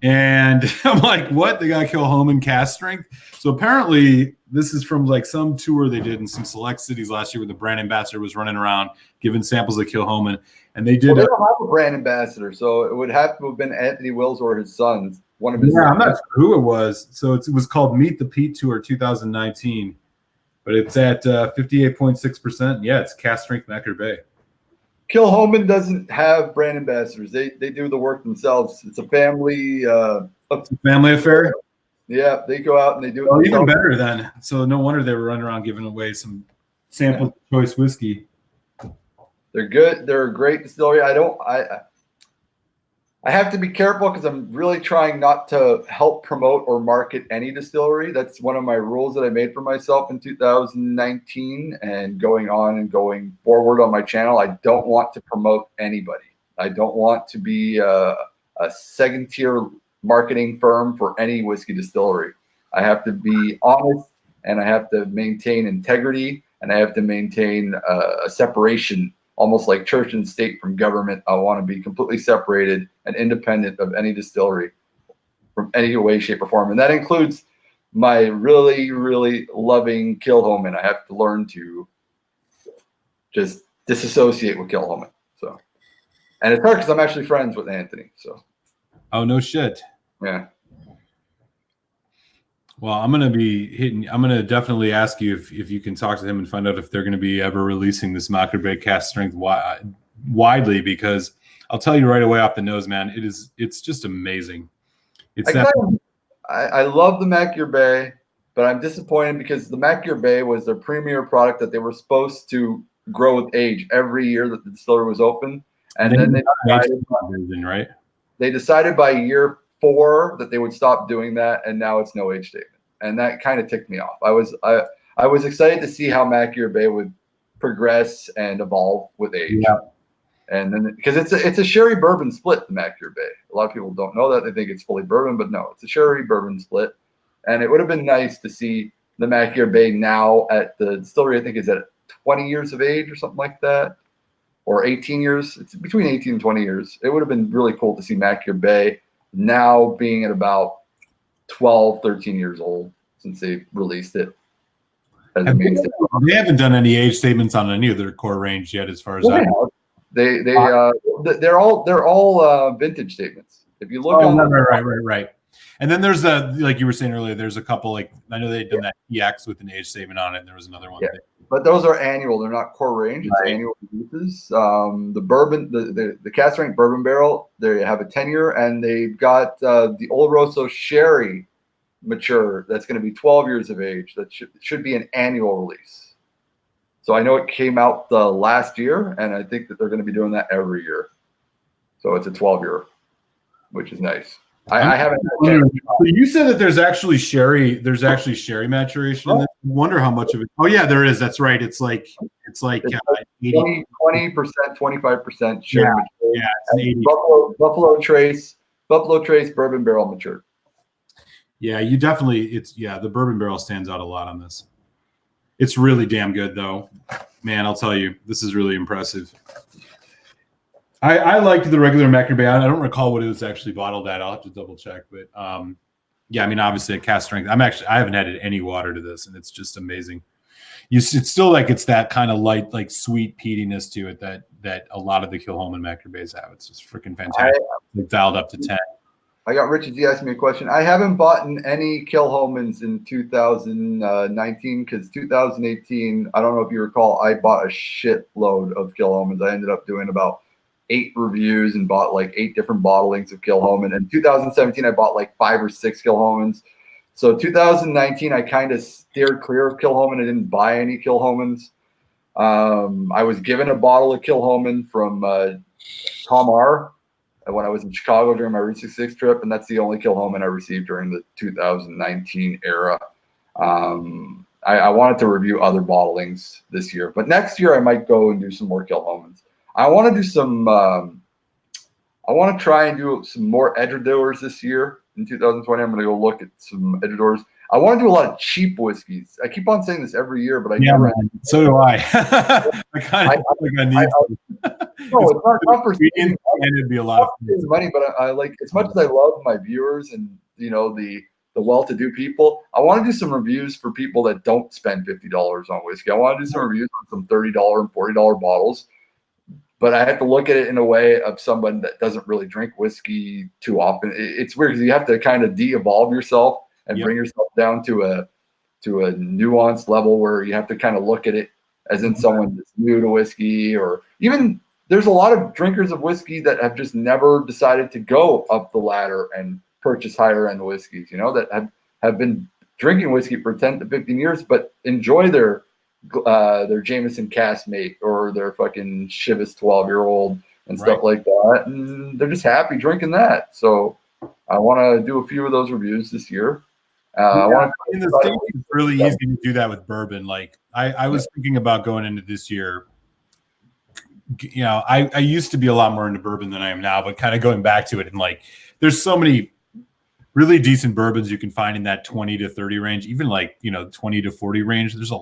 [SPEAKER 1] And I'm like, what? They got Kilhoman cast strength? So apparently this is from like some tour they did in some select cities last year where the brand ambassador was running around giving samples of Kilhoman. And they did.
[SPEAKER 2] Well, they don't have a brand ambassador, so it would have to have been Anthony Wills or his sons. One of his sons.
[SPEAKER 1] I'm not sure who it was. So it was called Meet the Pete Tour 2019. But it's at 58.6%. Yeah, it's cast strength Macker Bay.
[SPEAKER 2] Kilhoman doesn't have brand ambassadors. They do the work themselves. It's a family
[SPEAKER 1] affair.
[SPEAKER 2] Yeah, they go out and they do it.
[SPEAKER 1] Oh, even better then. So no wonder they were running around giving away some samples of choice whiskey.
[SPEAKER 2] They're good. They're a great distillery. I have to be careful because I'm really trying not to help promote or market any distillery. That's one of my rules that I made for myself in 2019 and going forward on my channel. I don't want to promote anybody. I don't want to be a second tier marketing firm for any whiskey distillery. I have to be honest, and I have to maintain integrity, and I have to maintain a separation, almost like church and state from government. I want to be completely separated and independent of any distillery from any way, shape, or form. And that includes my really, really loving Kilhoman. I have to learn to just disassociate with Kilhoman. So, and it's hard because I'm actually friends with Anthony. So,
[SPEAKER 1] oh, no shit.
[SPEAKER 2] Yeah.
[SPEAKER 1] Well, I'm going to definitely ask you if you can talk to him and find out if they're going to be ever releasing this Macker Bay cast strength widely, because I'll tell you right away off the nose, man, it's just amazing.
[SPEAKER 2] I love the Macker Bay, but I'm disappointed because the Macker Bay was their premier product that they were supposed to grow with age every year that the distillery was open. And then they decided by year 4 that they would stop doing that, and now it's no age statement, and that kind of ticked me off. I was excited to see how Mackier Bay would progress and evolve with age.
[SPEAKER 1] Yeah.
[SPEAKER 2] And then because it's a sherry bourbon split, the Mackier Bay. A lot of people don't know that. They think it's fully bourbon, but no, it's a sherry bourbon split. And it would have been nice to see the Mackier Bay now at the distillery, I think is at 20 years of age or something like that, or 18 years. It's between 18 and 20 years. It would have been really cool to see Mackier Bay now being at about 12, 13 years old since they released it.
[SPEAKER 1] They haven't done any age statements on any of their core range yet, as far as I know.
[SPEAKER 2] They're all vintage statements. If you look on
[SPEAKER 1] right. And then there's like you were saying earlier, there's a couple, like I know they'd done that EX with an age statement on it, and there was another one.
[SPEAKER 2] Yeah. But those are annual, they're not core range, it's annual releases. The bourbon, the cask strength bourbon barrel, they have a 10-year, and they've got the Oloroso Sherry mature that's going to be 12 years of age. That should be an annual release. So I know it came out the last year, and I think that they're going to be doing that every year. So it's a 12-year, which is nice. I haven't.
[SPEAKER 1] So you said that there's actually sherry maturation in this. I wonder how much of it. Oh yeah, there is. That's right. It's like 20%,
[SPEAKER 2] 25% sherry.
[SPEAKER 1] Yeah, it's 80.
[SPEAKER 2] Buffalo Trace bourbon barrel matured.
[SPEAKER 1] Yeah, the bourbon barrel stands out a lot on this. It's really damn good though. Man, I'll tell you, this is really impressive. I liked the regular Mackier Bay. I don't recall what it was actually bottled at. I'll have to double check. But yeah, I mean, obviously at cask strength. I haven't added any water to this, and it's just amazing. It's still like it's that kind of light, like sweet peatiness to it that a lot of the Kilchoman Mackier Bays have. It's just freaking fantastic. It's dialed up to 10.
[SPEAKER 2] I got Richard Z asking me a question. I haven't bought any Kilchomans in 2019 because 2018, I don't know if you recall, I bought a shitload of Kilchomans. I ended up doing about 8 reviews and bought like 8 different bottlings of Kilchoman. In 2017, I bought like 5 or 6 Kilchomans. So 2019, I kind of steered clear of Kilchoman. I didn't buy any Kilchomans. I was given a bottle of Kilchoman from Tom R. when I was in Chicago during my Route 66 trip, and that's the only Kilchoman I received during the 2019 era. I wanted to review other bottlings this year, but next year I might go and do some more Kilchomans. I want to do some. I want to try and do some more Edredors this year in 2020. I'm going to go look at some Edredors. I want to do a lot of cheap whiskeys. I keep on saying this every year, but I never.
[SPEAKER 1] Man, so do I. I kind of think I need.
[SPEAKER 2] No, it's not for
[SPEAKER 1] and it'd be a lot of
[SPEAKER 2] money, but I like, as much as I love my viewers and the well-to-do people, I want to do some reviews for people that don't spend $50 on whiskey. I want to do some reviews on some $30 and $40 bottles. But I have to look at it in a way of someone that doesn't really drink whiskey too often. It's weird because you have to kind of de-evolve yourself and bring yourself down to a nuanced level where you have to kind of look at it as in someone that's new to whiskey, or even there's a lot of drinkers of whiskey that have just never decided to go up the ladder and purchase higher end whiskeys, that have been drinking whiskey for 10 to 15 years, but enjoy their Jameson Caskmate or their fucking Chivas 12-year-old and stuff like that. And they're just happy drinking that. So I want to do a few of those reviews this year.
[SPEAKER 1] In the States, it's really easy to do that with bourbon. Like I was thinking about going into this year. I used to be a lot more into bourbon than I am now, but kind of going back to it, and like there's so many really decent bourbons you can find in that 20 to 30 range, even 20 to 40 range. There's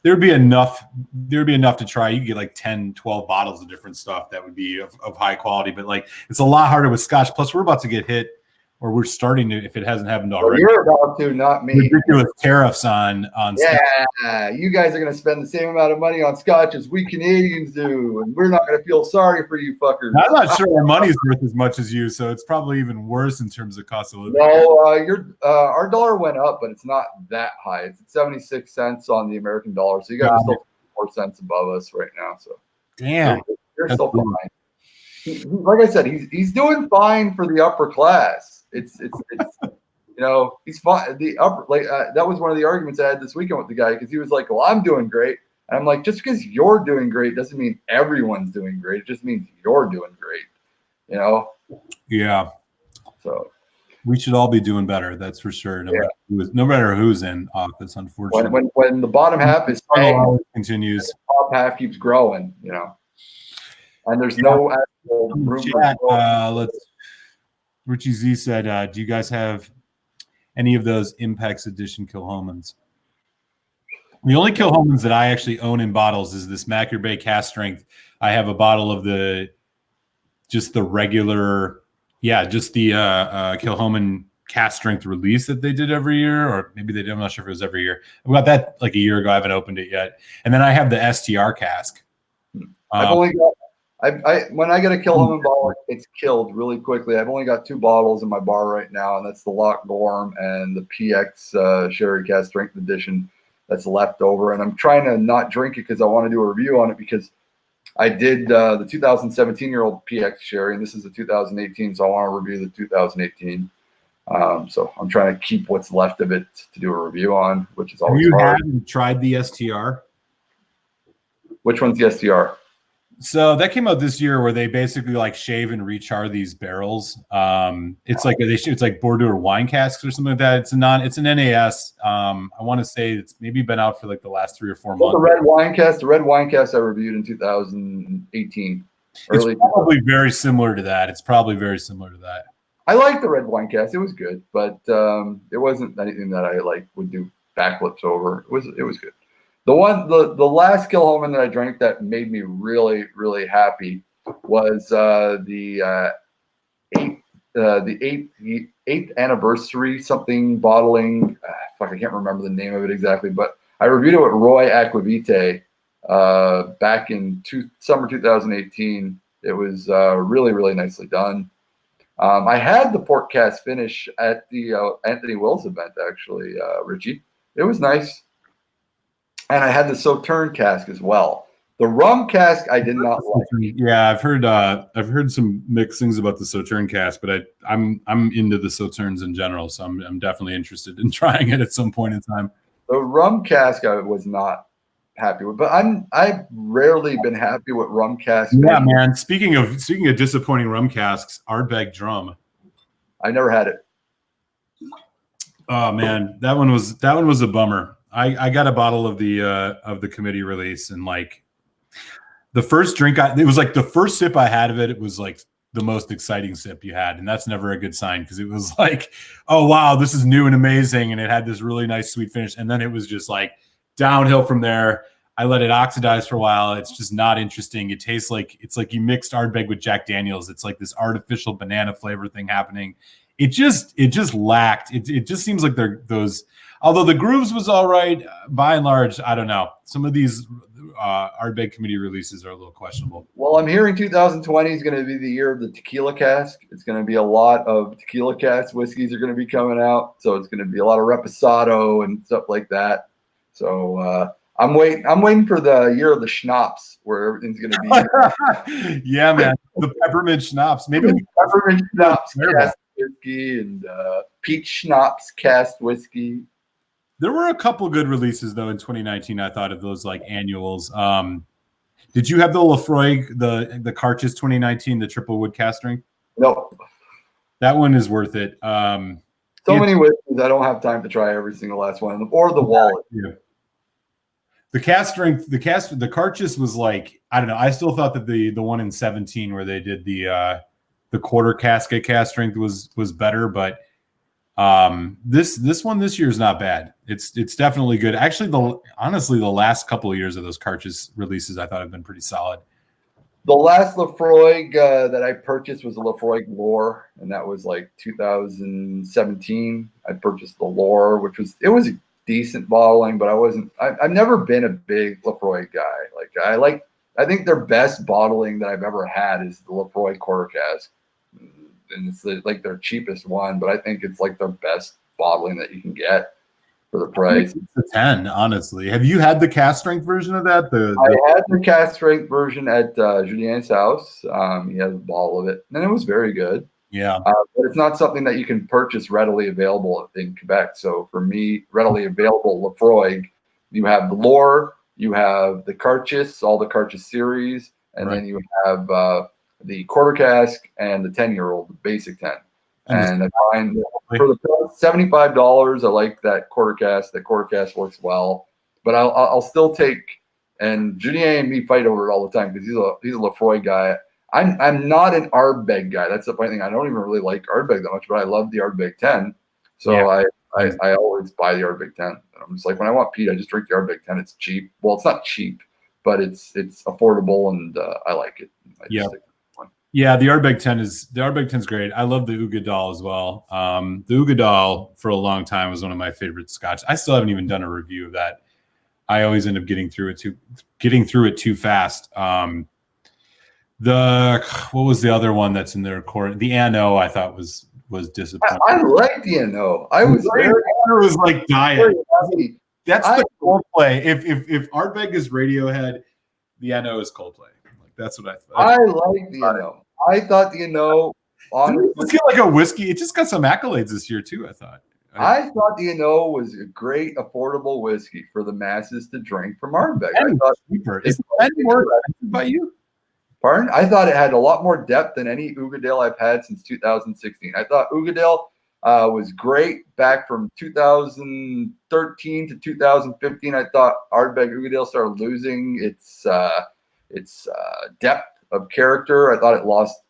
[SPEAKER 1] there'd be enough to try. You could get like 10, 12 bottles of different stuff that would be of high quality, but like it's a lot harder with Scotch. Plus we're about to get hit, or we're starting to, if it hasn't happened already.
[SPEAKER 2] You're about to, not me.
[SPEAKER 1] Ridiculous tariffs on Scotch.
[SPEAKER 2] Yeah, you guys are going to spend the same amount of money on Scotch as we Canadians do, and we're not going to feel sorry for you fuckers.
[SPEAKER 1] I'm not sure our money's worth as much as you, so it's probably even worse in terms of cost of living.
[SPEAKER 2] No, our dollar went up, but it's not that high. It's at 76 cents on the American dollar, so you guys are still 4 cents above us right now. So
[SPEAKER 1] damn,
[SPEAKER 2] you're still fine. Like I said, he's doing fine for the upper class. It's he's fine. The upper, that was one of the arguments I had this weekend with the guy, because he was like, well, I'm doing great. And I'm like, just because you're doing great doesn't mean everyone's doing great. It just means you're doing great.
[SPEAKER 1] Yeah.
[SPEAKER 2] So
[SPEAKER 1] we should all be doing better. That's for sure. No matter who's in office, unfortunately.
[SPEAKER 2] When the bottom half is staying,
[SPEAKER 1] continues.
[SPEAKER 2] the top half keeps growing, and there's no actual room for
[SPEAKER 1] Richie Z said, do you guys have any of those Impex edition Kilhomans? The only Kilhomans that I actually own in bottles is this Macker Bay cast strength. I have a bottle of the regular, just the Kilhoman cast strength release that they did every year, or maybe they did. I'm not sure if it was every year. I got that like a year ago. I haven't opened it yet. And then I have the STR cask.
[SPEAKER 2] I've only got. When I get a Kilhoman bottle, it's killed really quickly. I've only got 2 bottles in my bar right now, and that's the Loch Gorm and the PX Sherry Cast Strength Edition that's left over. And I'm trying to not drink it because I want to do a review on it, because I did the 2017-year-old PX Sherry, and this is the 2018, so I want to review the 2018. So I'm trying to keep what's left of it to do a review on, which is always hard.
[SPEAKER 1] Have you tried the STR?
[SPEAKER 2] Which one's the STR?
[SPEAKER 1] So that came out this year, where they basically like shave and rechar these barrels. It's like it's like Bordeaux wine casks or something like that. It's an NAS. I want to say it's maybe been out for like the last 3 or 4 months.
[SPEAKER 2] The red wine cast I reviewed in 2018.
[SPEAKER 1] It's probably very similar to that.
[SPEAKER 2] I like the red wine cast. It was good, but it wasn't anything that I like would do backflips over. It was good. The last Kilhoman that I drank that made me really, really happy was the 8th anniversary something bottling. I can't remember the name of it exactly, but I reviewed it with Roy Aquavite back in summer 2018. It was really, really nicely done. I had the port cast finish at the Anthony Wills event, actually, Richie. It was nice. And I had the Sauterne cask as well. The rum cask I did not like.
[SPEAKER 1] Yeah, I've heard some mixed things about the Sauterne cask, but I'm into the Sauternes in general, so I'm definitely interested in trying it at some point in time.
[SPEAKER 2] The rum cask I was not happy with, but I've rarely been happy with rum casks.
[SPEAKER 1] Yeah, man. Speaking of disappointing rum casks, Ardbeg Drum.
[SPEAKER 2] I never had it.
[SPEAKER 1] Oh man, that one was a bummer. I got a bottle of the committee release, and like the first drink, it was like the first sip I had of it. It was like the most exciting sip you had, and that's never a good sign, because it was like, oh wow, this is new and amazing, and it had this really nice sweet finish, and then it was just like downhill from there. I let it oxidize for a while. It's just not interesting. It tastes like you mixed Ardbeg with Jack Daniels. It's like this artificial banana flavor thing happening. It just lacked. It just seems like those. Although the grooves was all right, by and large, I don't know. Some of these Ardbeg committee releases are a little questionable.
[SPEAKER 2] Well, I'm hearing 2020 is going to be the year of the tequila cask. It's going to be a lot of tequila cask whiskeys are going to be coming out. So it's going to be a lot of Reposado and stuff like that. So I'm waiting for the year of the schnapps, where everything's going to
[SPEAKER 1] be. Yeah, man. The peppermint schnapps. Maybe
[SPEAKER 2] peppermint schnapps cast whiskey and peach schnapps cast whiskey.
[SPEAKER 1] There were a couple good releases though in 2019. I thought of those like annuals. Did you have the Lefroy, the Carches 2019, the triple wood cast strength?
[SPEAKER 2] Nope.
[SPEAKER 1] That one is worth it.
[SPEAKER 2] So many whiskeys, I don't have time to try every single last one of them, or the wallet.
[SPEAKER 1] Yeah. The cast strength, the Carches was like, I don't know. I still thought that the one in 17 where they did the quarter casket cast strength was better, but this one this year is not bad. It's definitely good. Actually, honestly, the last couple of years of those Carches releases I thought have been pretty solid.
[SPEAKER 2] The last Lefroy that I purchased was a Lefroy Lore, and that was like 2017. I purchased the Lore, which was a decent bottling, but I've never been a big Lefroy guy. I think their best bottling that I've ever had is the Lefroy quarter cask. And it's like their cheapest one, but I think it's like their best bottling that you can get for the price.
[SPEAKER 1] It's a 10, honestly. Have you had the cast strength version of that?
[SPEAKER 2] I had the cast strength version at Julien's house. He has a bottle of it, and it was very good.
[SPEAKER 1] Yeah,
[SPEAKER 2] but it's not something that you can purchase readily available in Quebec. So for me, readily available Lefroy, you have the Lore, you have the Carches, all the Carches series, and then you have the quarter cask and the 10-year-old, the basic 10. And I find for the $75, I like that quarter cask. That quarter cask works well, but I'll still take. And Julien and me fight over it all the time because he's a Lefroy guy. I'm not an Ardbeg guy. That's the funny thing. I don't even really like Ardbeg that much, but I love the Ardbeg 10. So yeah. I always buy the Ardbeg 10. And I'm just like, when I want peat, I just drink the Ardbeg 10. It's cheap. Well, it's not cheap, but it's affordable, and I like it.
[SPEAKER 1] Yeah, the Ardbeg 10 is great. I love the Ugadal as well. The Ugadal for a long time was one of my favorite Scotch. I still haven't even done a review of that. I always end up getting through it too fast. What was the other one that's in their core? The Anno I thought was disappointing.
[SPEAKER 2] I like the Anno. I was
[SPEAKER 1] like diet. That's the Coldplay. If Ardbeg is Radiohead, the Anno is Coldplay. Like that's what I thought.
[SPEAKER 2] I like the Anno. I thought the Anno honestly
[SPEAKER 1] feel like a whiskey. It just got some accolades this year too, I thought.
[SPEAKER 2] I thought the Anno was a great, affordable whiskey for the masses to drink from Ardbeg. I thought
[SPEAKER 1] cheaper. Is that more expensive by you?
[SPEAKER 2] Pardon? I thought it had a lot more depth than any Ugadale I've had since 2016. I thought Ugadale was great back from 2013 to 2015. I thought Ardbeg Ugadale started losing its depth of character. I thought it lost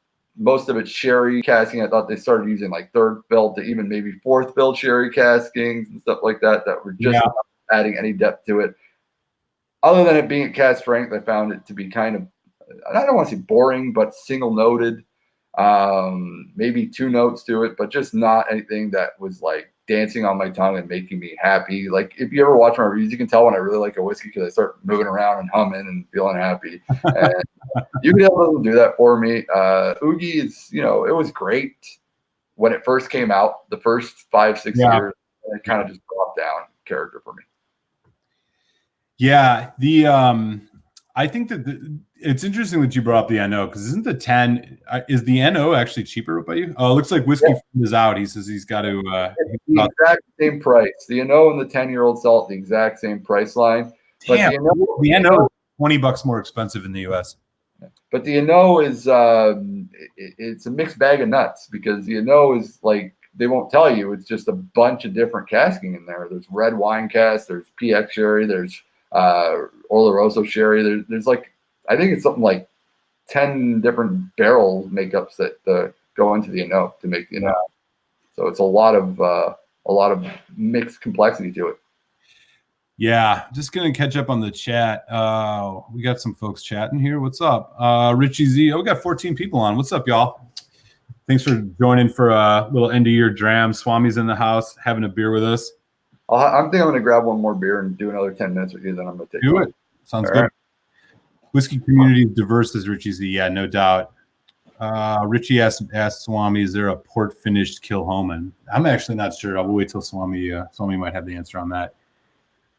[SPEAKER 2] most of its sherry casking. I thought they started using like third fill to even maybe fourth fill sherry castings and stuff like that were just not adding any depth to it. Other than it being at cast strength, I found it to be kind of, I don't want to say boring, but single noted. Maybe two notes to it, but just not anything that was like dancing on my tongue and making me happy. Like if you ever watch my reviews, you can tell when I really like a whiskey because I start moving around and humming and feeling happy. And Ugadale doesn't do that for me. Oogie is, it was great when it first came out, the first 5-6 years, and it kind of just dropped down character for me.
[SPEAKER 1] Yeah, I think that it's interesting that you brought up the NO because isn't the 10 is the NO actually cheaper by you? Oh, it looks like Whiskey Friend is out. He says he's got to.
[SPEAKER 2] It's the exact same price. The NO and the 10-year-old sell at the exact same price line.
[SPEAKER 1] Damn, but the NO is $20 more expensive in the US.
[SPEAKER 2] But the NO is it's a mixed bag of nuts because the NO is like they won't tell you. It's just a bunch of different casking in there. There's red wine cask. There's PX sherry. There's Oloroso sherry. There's like I think it's something like 10 different barrel makeups that go into the NO to make the NO. So it's a lot of mixed complexity to it.
[SPEAKER 1] Yeah, just gonna catch up on the chat. We got some folks chatting here. What's up, Richie Z? Oh, we got 14 people on. What's up, y'all? Thanks for joining for a little end of year dram. Swami's in the house having a beer with us.
[SPEAKER 2] I think I'm gonna grab one more beer and do another 10 minutes with you. Then I'm gonna take
[SPEAKER 1] it. Sounds good. Right. Whiskey community is diverse as Richie Z. Yeah, no doubt. Richie asked Swami, is there a port finished Kilhoman? I'm actually not sure. I'll wait till Swami might have the answer on that.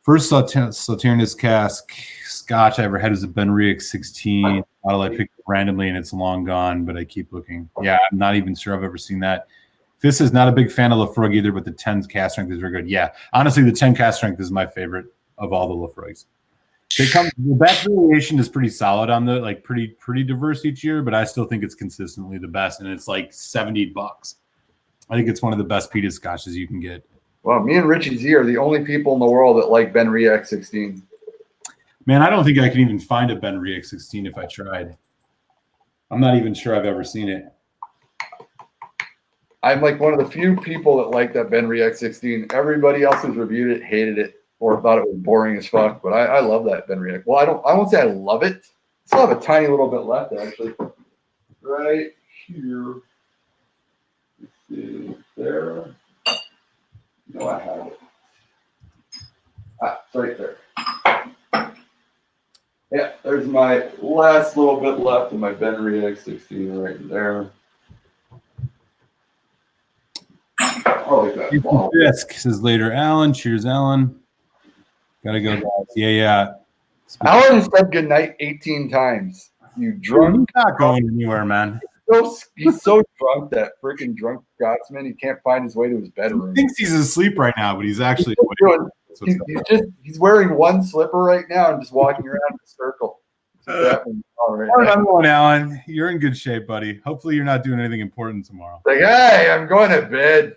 [SPEAKER 1] First Saturnus cask Scotch I ever had was a Benriach 16 bottle I picked up randomly and it's long gone, but I keep looking. Yeah, I'm not even sure I've ever seen that. This is not a big fan of Lafroig either, but the 10 cast strength is very good. Yeah, honestly, the 10 cast strength is my favorite of all the Lafroigs. The batch variation is pretty solid on the pretty diverse each year, but I still think it's consistently the best, and it's like $70. I think it's one of the best peated scotches you can get.
[SPEAKER 2] Well, me and Richie Z are the only people in the world that like Benriach 16.
[SPEAKER 1] Man, I don't think I can even find a Benriach 16 if I tried. I'm not even sure I've ever seen it.
[SPEAKER 2] I'm like one of the few people that like that Benriach 16. Everybody else who's reviewed it hated it or thought it was boring as fuck. But I love that Benriach. Well, I won't say I love it. I still have a tiny little bit left actually. Right here. Let's see there. No, I have it. It's right there. Yeah, there's my last little bit left of my Benriach 16 right there. Oh, like that. Wow.
[SPEAKER 1] Fisk says later, Alan. Cheers, Alan. Gotta go, guys. Yeah.
[SPEAKER 2] Alan has said goodnight 18 times. You drunk?
[SPEAKER 1] He's not going anywhere, man.
[SPEAKER 2] He's so drunk, that freaking drunk Scotsman. He can't find his way to his bedroom.
[SPEAKER 1] He thinks he's asleep right now, but he's actually
[SPEAKER 2] he's wearing one slipper right now and just walking around in a circle. All right.
[SPEAKER 1] Another one, Alan. You're in good shape, buddy. Hopefully you're not doing anything important tomorrow.
[SPEAKER 2] Like, hey, I'm going to bed.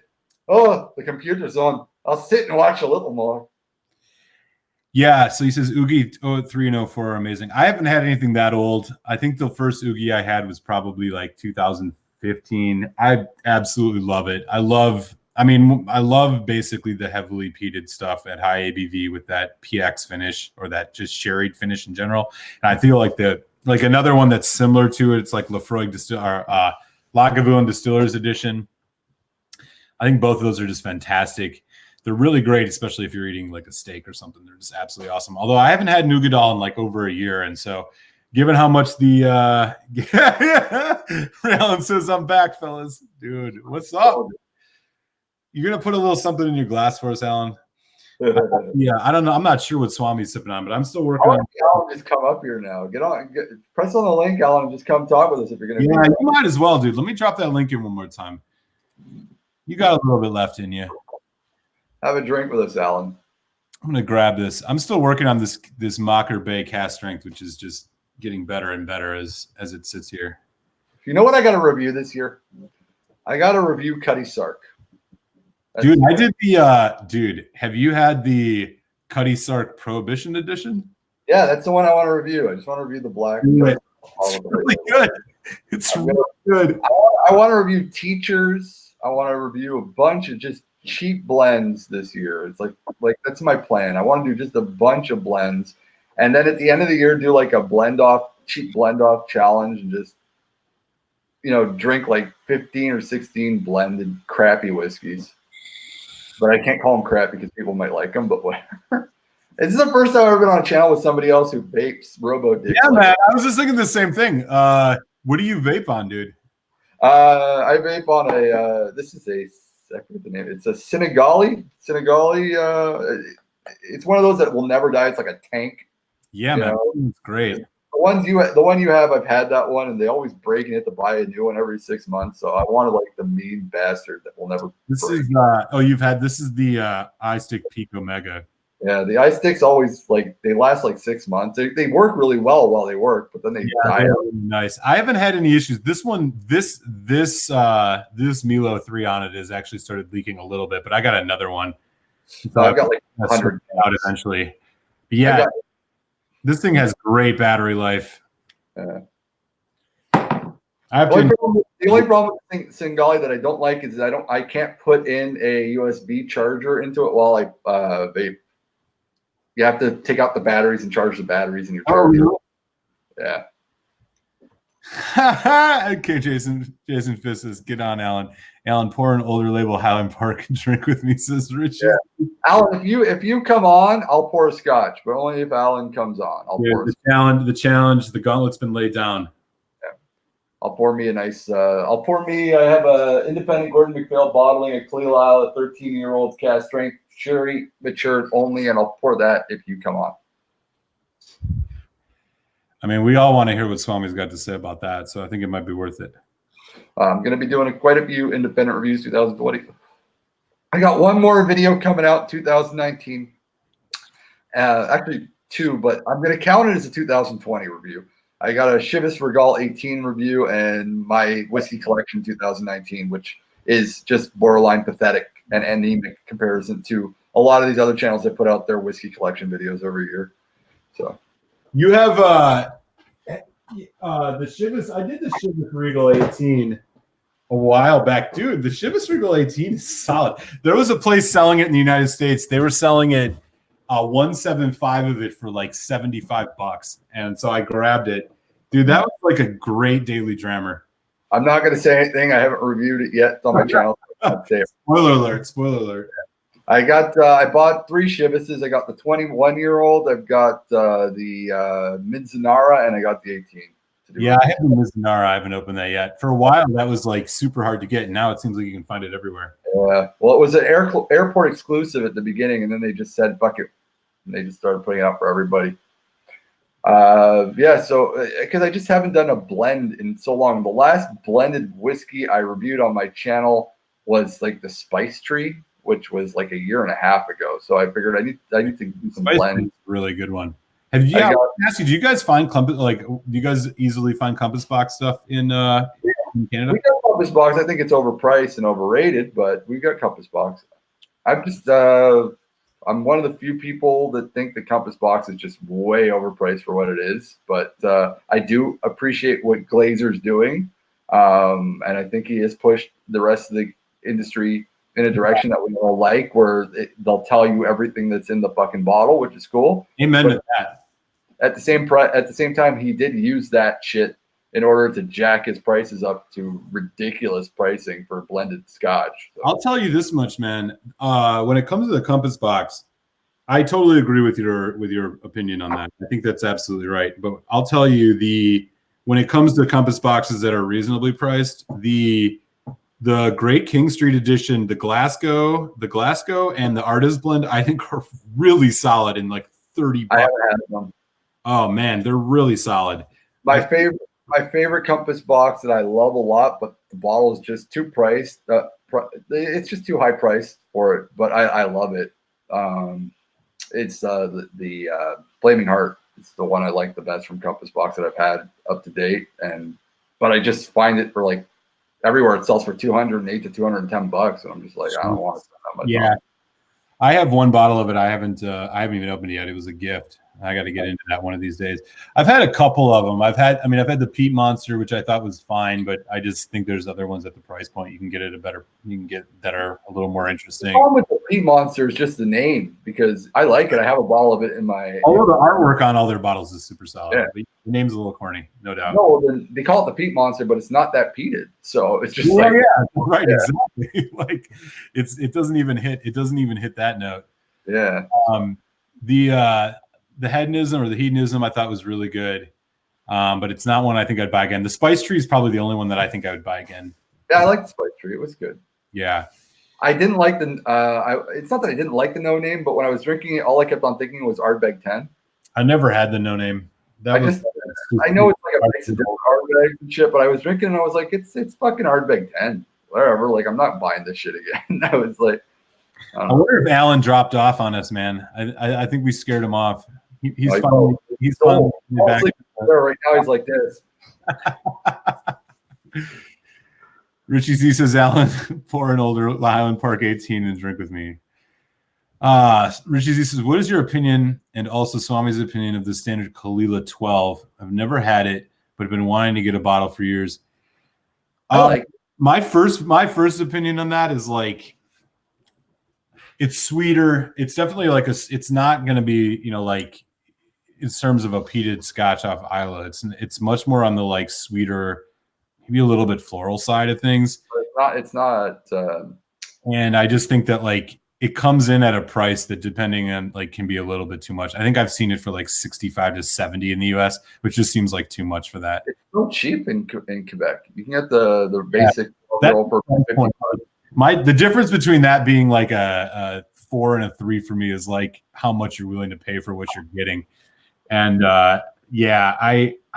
[SPEAKER 2] Oh, the computer's on. I'll sit and watch a little more.
[SPEAKER 1] Yeah, so he says Oogie 03 and 04 are amazing. I haven't had anything that old. I think the first Oogie I had was probably like 2015. I absolutely love it. I love basically the heavily peated stuff at high ABV with that PX finish or that just sherried finish in general. And I feel like another one that's similar to it, it's like Lagavulin Distillers Edition. I think both of those are just fantastic. They're really great, especially if you're eating like a steak or something. They're just absolutely awesome. Although I haven't had Nougadal in like over a year. And so given how much the Alan says I'm back, fellas. Dude, what's up? You're going to put a little something in your glass for us, Alan? Yeah, I don't know. I'm not sure what Swami's sipping on, but I'm still working on it.
[SPEAKER 2] Alan, just come up here now. Press on the link, Alan, and just come talk with us if you're going to.
[SPEAKER 1] Yeah, you might as well, dude. Let me drop that link in one more time. You got a little bit left in you.
[SPEAKER 2] Have a drink with us, Alan.
[SPEAKER 1] I'm going to grab this. I'm still working on this Mocker Bay cast strength, which is just getting better and better as it sits here.
[SPEAKER 2] You know what I got to review this year? I got to review Cutty Sark.
[SPEAKER 1] Dude, I did the have you had the Cutty Sark Prohibition Edition?
[SPEAKER 2] Yeah, that's the one I want to review. I just want to review the black.
[SPEAKER 1] It's really good. It's really good.
[SPEAKER 2] I want to review Teachers. I want to review a bunch of just cheap blends this year. It's like that's my plan. I want to do just a bunch of blends, and then at the end of the year do like a cheap blend off challenge, and just drink like 15 or 16 blended crappy whiskeys. But I can't call them crap because people might like them. But whatever. This is the first time I've ever been on a channel with somebody else who vapes robo dicks.
[SPEAKER 1] Yeah, man. I was just thinking the same thing. What do you vape on, dude?
[SPEAKER 2] I vape on this is I forget the name. It's a Senegali. It's one of those that will never die. It's like a tank.
[SPEAKER 1] Yeah, man. It's great.
[SPEAKER 2] The one you have, I've had that one, and they always break, and you have to buy a new one every 6 months. So I wanted like the mean bastard that will never. This is
[SPEAKER 1] the iStick Peak Omega.
[SPEAKER 2] Yeah, the iSticks always they last like 6 months. They work really well while they work, but then they die.
[SPEAKER 1] Really nice. I haven't had any issues. This one, this Milo 3 on it has actually started leaking a little bit, but I got another one.
[SPEAKER 2] So I've got like 100
[SPEAKER 1] out eventually. But yeah, this thing has great battery life.
[SPEAKER 2] The only problem with Singali that I don't like is I can't put in a USB charger into it while I vape. You have to take out the batteries and charge the batteries in your charger. Yeah.
[SPEAKER 1] Okay, Jason Fiss says, get on, Alan. Alan, pour an older label Highland Park and drink with me, says Rich.
[SPEAKER 2] Yeah. Alan, if you come on, I'll pour a scotch, but only if Alan comes on.
[SPEAKER 1] The challenge, the gauntlet's been laid down.
[SPEAKER 2] Yeah. I'll pour me a nice I have a independent Gordon MacPhail bottling of Cleal Isle, a 13-year-old cast strength sherry matured only, and I'll pour that if you come on.
[SPEAKER 1] I mean, we all want to hear what Swami's got to say about that, so I think it might be worth it.
[SPEAKER 2] I'm going to be doing quite a few independent reviews 2020. I got one more video coming out 2019. Actually, two, but I'm going to count it as a 2020 review. I got a Chivas Regal 18 review and my whiskey collection 2019, which is just borderline pathetic and anemic comparison to a lot of these other channels that put out their whiskey collection videos every year. So
[SPEAKER 1] you have the Chivas. I did the Chivas Regal 18 a while back, dude. The Chivas Regal 18 is solid. There was a place selling it in the United States. They were selling it 175 of it for like $75, and so I grabbed it, dude. That was like a great daily drammer.
[SPEAKER 2] I'm not going to say anything. I haven't reviewed it yet. It's on my channel.
[SPEAKER 1] Spoiler alert.
[SPEAKER 2] I bought 3 Chivases. I got the 21-year-old. I've got the Mizunara, and I got the 18.
[SPEAKER 1] Yeah, I have the Mizunara. I haven't opened that yet. For a while, that was like super hard to get. Now it seems like you can find it everywhere.
[SPEAKER 2] Yeah. Well, it was an airport exclusive at the beginning, and then they just said, fuck it. And they just started putting it out for everybody. So because I just haven't done a blend in so long. The last blended whiskey I reviewed on my channel was like the Spice Tree, which was like a year and a half ago. So I figured I need to do some blend.
[SPEAKER 1] Really good one. Have you? Yeah, do you guys find Compass? Like, do you guys easily find Compass Box stuff in Canada?
[SPEAKER 2] We got Compass Box. I think it's overpriced and overrated, but we got Compass Box. I'm one of the few people that think the Compass Box is just way overpriced for what it is. But I do appreciate what Glazer's doing, and I think he has pushed the rest of the industry in a direction that we all like, where they'll tell you everything that's in the fucking bottle, which is cool.
[SPEAKER 1] Amen to that.
[SPEAKER 2] At the same time, he did use that shit in order to jack his prices up to ridiculous pricing for blended Scotch. So.
[SPEAKER 1] I'll tell you this much, man. When it comes to the Compass Box, I totally agree with your opinion on that. I think that's absolutely right. But I'll tell you when it comes to Compass Boxes that are reasonably priced, the Great King Street edition, the Glasgow, and the Artist Blend, I think are really solid in like $30.
[SPEAKER 2] I haven't had them.
[SPEAKER 1] Oh man, they're really solid.
[SPEAKER 2] My favorite Compass Box that I love a lot, but the bottle is just too priced. It's just too high priced for it, but I love it. It's the Flaming Heart. It's the one I like the best from Compass Box that I've had up to date, but I just find it for like everywhere it sells for $208 to $210, and I'm just like, I don't want to spend that much.
[SPEAKER 1] Yeah, I have one bottle of it. I haven't even opened it yet. It was a gift. I got to get into that one of these days. I've had a couple of them. I've had the Peat Monster, which I thought was fine, but I just think there's other ones at the price point you can get that are a little more interesting.
[SPEAKER 2] The problem with the Peat Monster is just the name, because I like it. I have a bottle of it in my.
[SPEAKER 1] Although the artwork on all their bottles is super solid.
[SPEAKER 2] Yeah.
[SPEAKER 1] The name's a little corny, no doubt.
[SPEAKER 2] No, they call it the Peat Monster, but it's not that peated, so it's just
[SPEAKER 1] right, exactly. Like it doesn't even hit that note.
[SPEAKER 2] Yeah.
[SPEAKER 1] The hedonism or the hedonism I thought was really good, but it's not one I think I'd buy again. The Spice Tree is probably the only one that I think I would buy again.
[SPEAKER 2] Yeah, I like the Spice Tree. It was good.
[SPEAKER 1] Yeah.
[SPEAKER 2] I didn't like it's not that I didn't like the no name, but when I was drinking it, all I kept on thinking was Ardbeg 10.
[SPEAKER 1] I never had the no name.
[SPEAKER 2] I know it's like a mix of Ardbeg and shit, but I was drinking and I was like, it's fucking Ardbeg 10. Whatever. Like, I'm not buying this shit again. I was like,
[SPEAKER 1] I wonder if Alan dropped off on us, man. I think we scared him off. He's fun. He's fun.
[SPEAKER 2] Right now, he's like this.
[SPEAKER 1] Richie Z says, Alan, pour an older Highland Park 18 and drink with me. Richie Z says, what is your opinion and also Swami's opinion of the standard Kalila 12? I've never had it, but have been wanting to get a bottle for years. My first opinion on that is like, it's sweeter. It's definitely like it's not going to be, like in terms of a peated Scotch off Isla. It's much more on the like sweeter, maybe a little bit floral side of things.
[SPEAKER 2] It's not.
[SPEAKER 1] And I just think that like it comes in at a price that depending on like can be a little bit too much. I think I've seen it for like 65 to 70 in the US, which just seems like too much for that.
[SPEAKER 2] It's so cheap in Quebec. You can get the basic for $50.
[SPEAKER 1] The difference between that being like a 4 and a 3 for me is like how much you're willing to pay for what you're getting. And I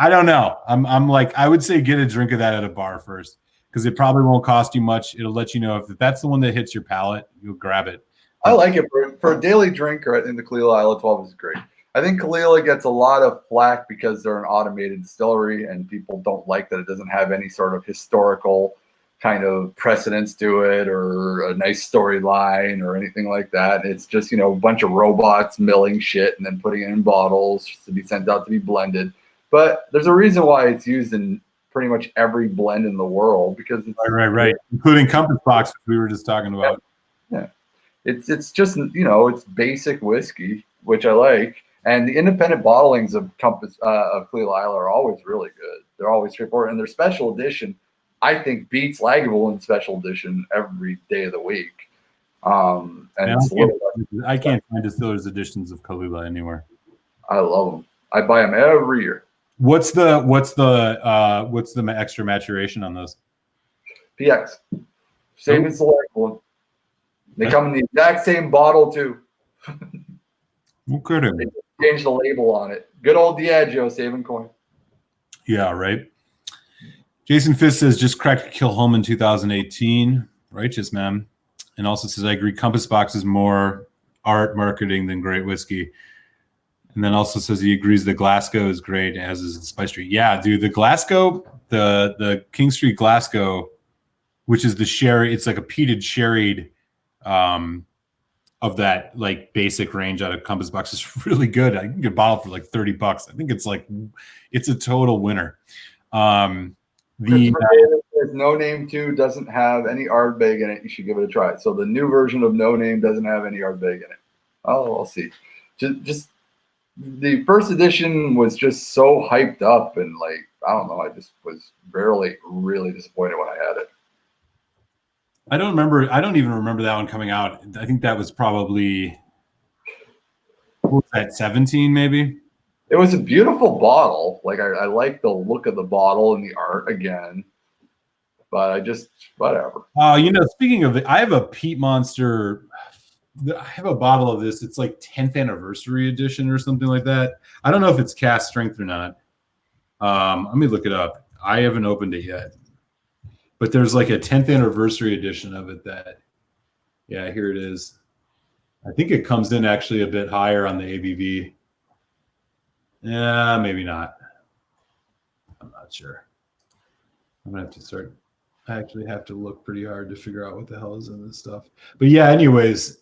[SPEAKER 1] don't know. I'm like, I would say get a drink of that at a bar first, because it probably won't cost you much. It'll let you know if that's the one that hits your palate, you'll grab it.
[SPEAKER 2] I like it for a daily drinker. I think the Kalila Isla 12 is great. I think Kalila gets a lot of flack because they're an automated distillery and people don't like that it doesn't have any sort of historical kind of precedence to it or a nice storyline or anything like that. It's just, a bunch of robots milling shit and then putting it in bottles to be sent out to be blended. But there's a reason why it's used in pretty much every blend in the world, because it's
[SPEAKER 1] right, including Compass Box, which we were just talking about.
[SPEAKER 2] Yeah. It's just, it's basic whiskey, which I like. And the independent bottlings of of Kalila Isla are always really good. They're always straightforward, and their special edition, I think, beats Lagavulin special edition every day of the week.
[SPEAKER 1] I can't find distillers editions of Kalila anywhere.
[SPEAKER 2] I love them. I buy them every year.
[SPEAKER 1] What's the extra maturation on those?
[SPEAKER 2] PX. Same as the Lagavulin. They come in the exact same bottle too.
[SPEAKER 1] Okay.
[SPEAKER 2] They change the label on it. Good old Diageo saving coin.
[SPEAKER 1] Yeah, right. Jason Fisk says, just cracked Kilholm in 2018. Righteous, man. And also says, I agree, Compass Box is more art marketing than great whiskey. And then also says he agrees that Glasgow is great, as is the Spice Street. Yeah, dude, the Glasgow, the King Street Glasgow, which is the sherry, it's like a peated sherried of that like basic range out of Compass Box is really good. I can get a bottle for like $30. I think it's a total winner.
[SPEAKER 2] There's No Name 2 doesn't have any Ardbeg in it. You should give it a try. So the new version of No Name doesn't have any Ardbeg in it. Oh, I'll see. Just the first edition was just so hyped up, and like, I don't know, I just was really disappointed when I had it.
[SPEAKER 1] I don't even remember that one coming out. I think that was probably, what was that, 17 maybe?
[SPEAKER 2] It was a beautiful bottle. Like, I like the look of the bottle and the art again, but I just, whatever.
[SPEAKER 1] Speaking of it, I have a Peat Monster. I have a bottle of this. It's like 10th anniversary edition or something like that. I don't know if it's cast strength or not. Let me look it up. I haven't opened it yet. But there's like a 10th anniversary edition of it that, yeah, here it is. I think it comes in actually a bit higher on the ABV. Yeah, maybe not. I'm not sure. I'm going to have to start. I actually have to look pretty hard to figure out what the hell is in this stuff. But yeah, anyways,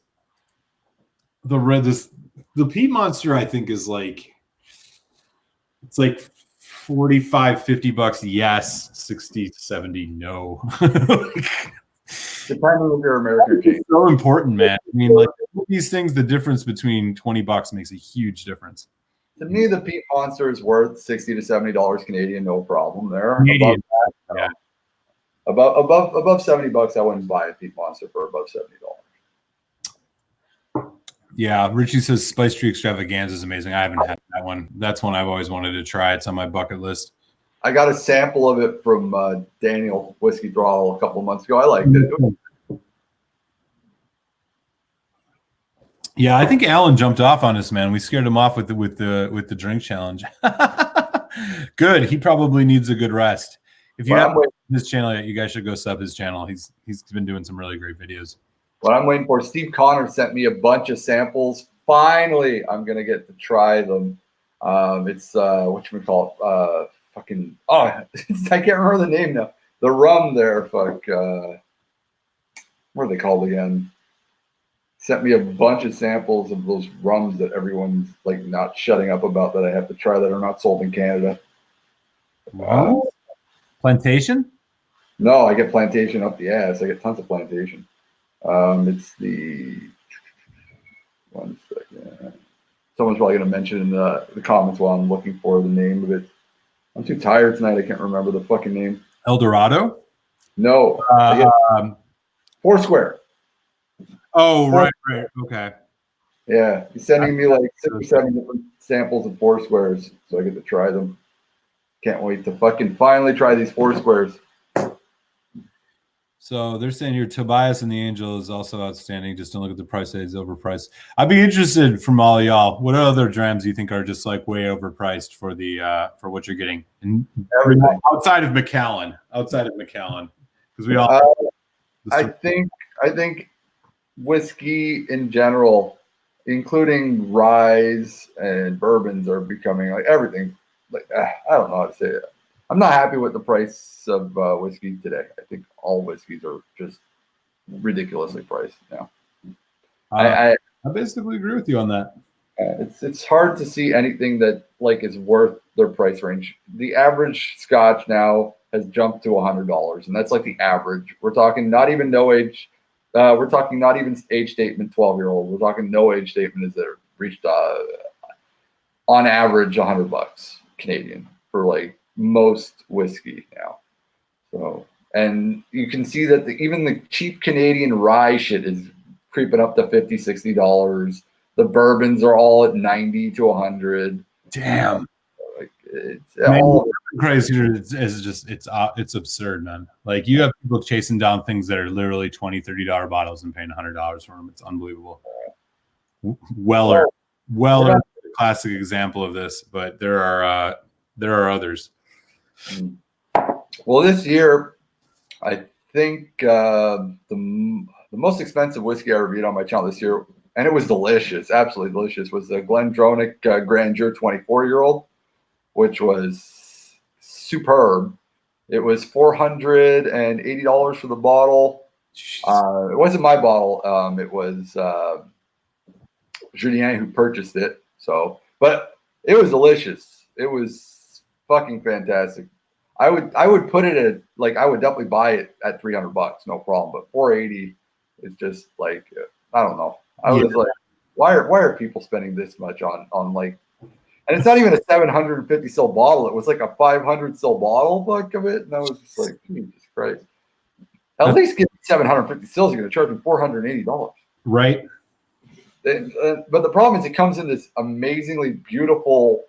[SPEAKER 1] the Peat Monster, I think, is like, it's like $45, $50 yes, 60 to 70 no.
[SPEAKER 2] Depending on your American game.
[SPEAKER 1] It's so important, man. I mean, like these things, the difference between $20 makes a huge difference.
[SPEAKER 2] To me, the Peat Monster is worth $60 to $70 Canadian, no problem there.
[SPEAKER 1] Canadian.
[SPEAKER 2] Above $70, I wouldn't buy a Peat Monster for above $70.
[SPEAKER 1] Yeah, Richie says Spice Tree Extravaganza is amazing. I haven't had that one. That's one I've always wanted to try. It's on my bucket list.
[SPEAKER 2] I got a sample of it from Daniel Whiskey Throttle a couple of months ago. I liked it.
[SPEAKER 1] Yeah, I think Alan jumped off on us, man. We scared him off with the drink challenge. Good. He probably needs a good rest. If you haven't his channel yet, you guys should go sub his channel. He's been doing some really great videos.
[SPEAKER 2] What I'm waiting for, Steve Connor sent me a bunch of samples. Finally, I'm gonna get to try them. It's whatchamacallit, I can't remember the name now. The rum there, what are they called again? Sent me a bunch of samples of those rums that everyone's like not shutting up about that I have to try that are not sold in Canada.
[SPEAKER 1] Plantation?
[SPEAKER 2] No, I get Plantation up the ass. I get tons of Plantation. It's the one second. Someone's probably going to mention in the comments while I'm looking for the name of it. I'm too tired tonight. I can't remember the fucking name.
[SPEAKER 1] El Dorado?
[SPEAKER 2] No. Foursquare.
[SPEAKER 1] Oh, right. Okay.
[SPEAKER 2] Yeah, he's sending me like 6 or 7 different samples of Foursquares, so I get to try them. Can't wait to fucking finally try these Foursquares.
[SPEAKER 1] So they're saying here Tobias and the Angel is also outstanding. Just don't look at the price; it's overpriced. I'd be interested from all of y'all. What other drams do you think are just like way overpriced for the for what you're getting? And
[SPEAKER 2] everything
[SPEAKER 1] outside of Macallan, because we all.
[SPEAKER 2] I think whiskey in general, including ryes and bourbons, are becoming like everything. Like I don't know how to say it. I'm not happy with the price of whiskey today. I think all whiskeys are just ridiculously priced now.
[SPEAKER 1] I basically agree with you on that.
[SPEAKER 2] It's hard to see anything that like is worth their price range. The average Scotch now has jumped to $100, and that's like the average. We're talking not even no age. We're talking not even age statement 12-year-old. We're talking no age statement is that reached on average $100 Canadian for like most whiskey now. So, and you can see that even the cheap Canadian rye shit is creeping up to $50, $60. The bourbons are all at 90 to 100.
[SPEAKER 1] Damn.
[SPEAKER 2] Like it's
[SPEAKER 1] all crazy. It's absurd, man. Like you have people chasing down things that are literally $20, $30 bottles and paying $100 for them. It's unbelievable. Weller, classic example of this, but there are others.
[SPEAKER 2] Well, this year, I think the most expensive whiskey I reviewed on my channel this year and it was delicious, absolutely delicious, was the Glendronach Grandeur 24-year-old, which was superb. It was $480 for the bottle. It wasn't my bottle. It was Julien who purchased it. So, but it was delicious. It was fucking fantastic. I would put it at, like, I would definitely buy it at $300, no problem. But 480 is just like, I don't know. I was like, why are people spending this much on like, and it's not even a 750 cil bottle. It was like a 500 cil bottle, fuck of it. And I was just like, Jesus Christ. At least get 750 cils. You're going to charge me $480.
[SPEAKER 1] Right.
[SPEAKER 2] But the problem is it comes in this amazingly beautiful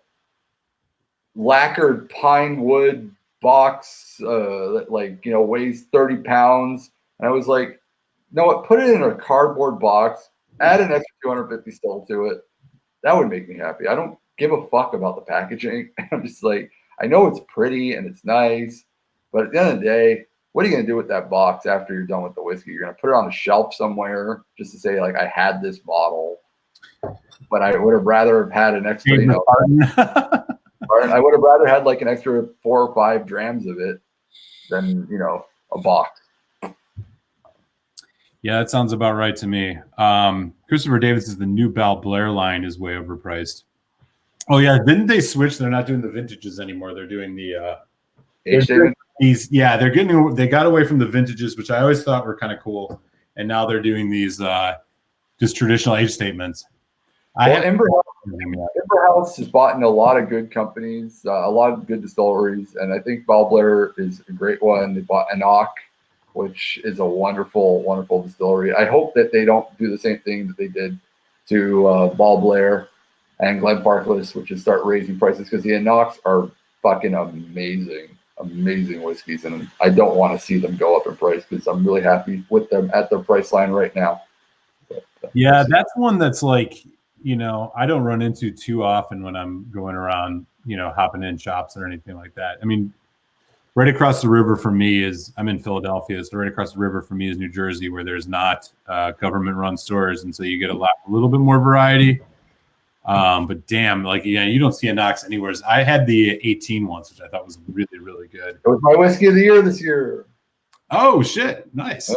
[SPEAKER 2] lacquered pine wood box that, like, you know, weighs 30 pounds. And I was like, no, what? Put it in a cardboard box, add an extra 250 cil to it. That would make me happy. I don't give a fuck about the packaging. I'm just like, I know it's pretty and it's nice, but at the end of the day, what are you going to do with that box after you're done with the whiskey? You're going to put it on the shelf somewhere just to say, like, I had this bottle, but I would have rather have had an extra, you know, I would have rather had like an extra 4 or 5 drams of it than, you know, a box.
[SPEAKER 1] Yeah, that sounds about right to me. Christopher Davis says the new Bal Blair line is way overpriced. Oh yeah, didn't they switch? They're not doing the vintages anymore. They're doing the they got away from the vintages, which I always thought were kind of cool, and now they're doing these just traditional age statements.
[SPEAKER 2] Ember House has bought in a lot of good companies, a lot of good distilleries, and I think Bal Blair is a great one. They bought Enoch, which is a wonderful, wonderful distillery. I hope that they don't do the same thing that they did to Bal Blair and Glenfarclas, which is start raising prices, because the Enochs are fucking amazing whiskeys, and I don't want to see them go up in price because I'm really happy with them at their price line right now. But,
[SPEAKER 1] yeah, that's one that's like, you know, I don't run into too often when I'm going around, you know, hopping in shops or anything like that. I mean, right across the river from me I'm in Philadelphia, so right across the river from me is New Jersey, where there's not government-run stores, and so you get a little bit more variety. But damn, like, yeah, you don't see a Knox anywhere. I had the 18 once, which I thought was really, really good.
[SPEAKER 2] It was my whiskey of the year this year.
[SPEAKER 1] Oh shit, nice.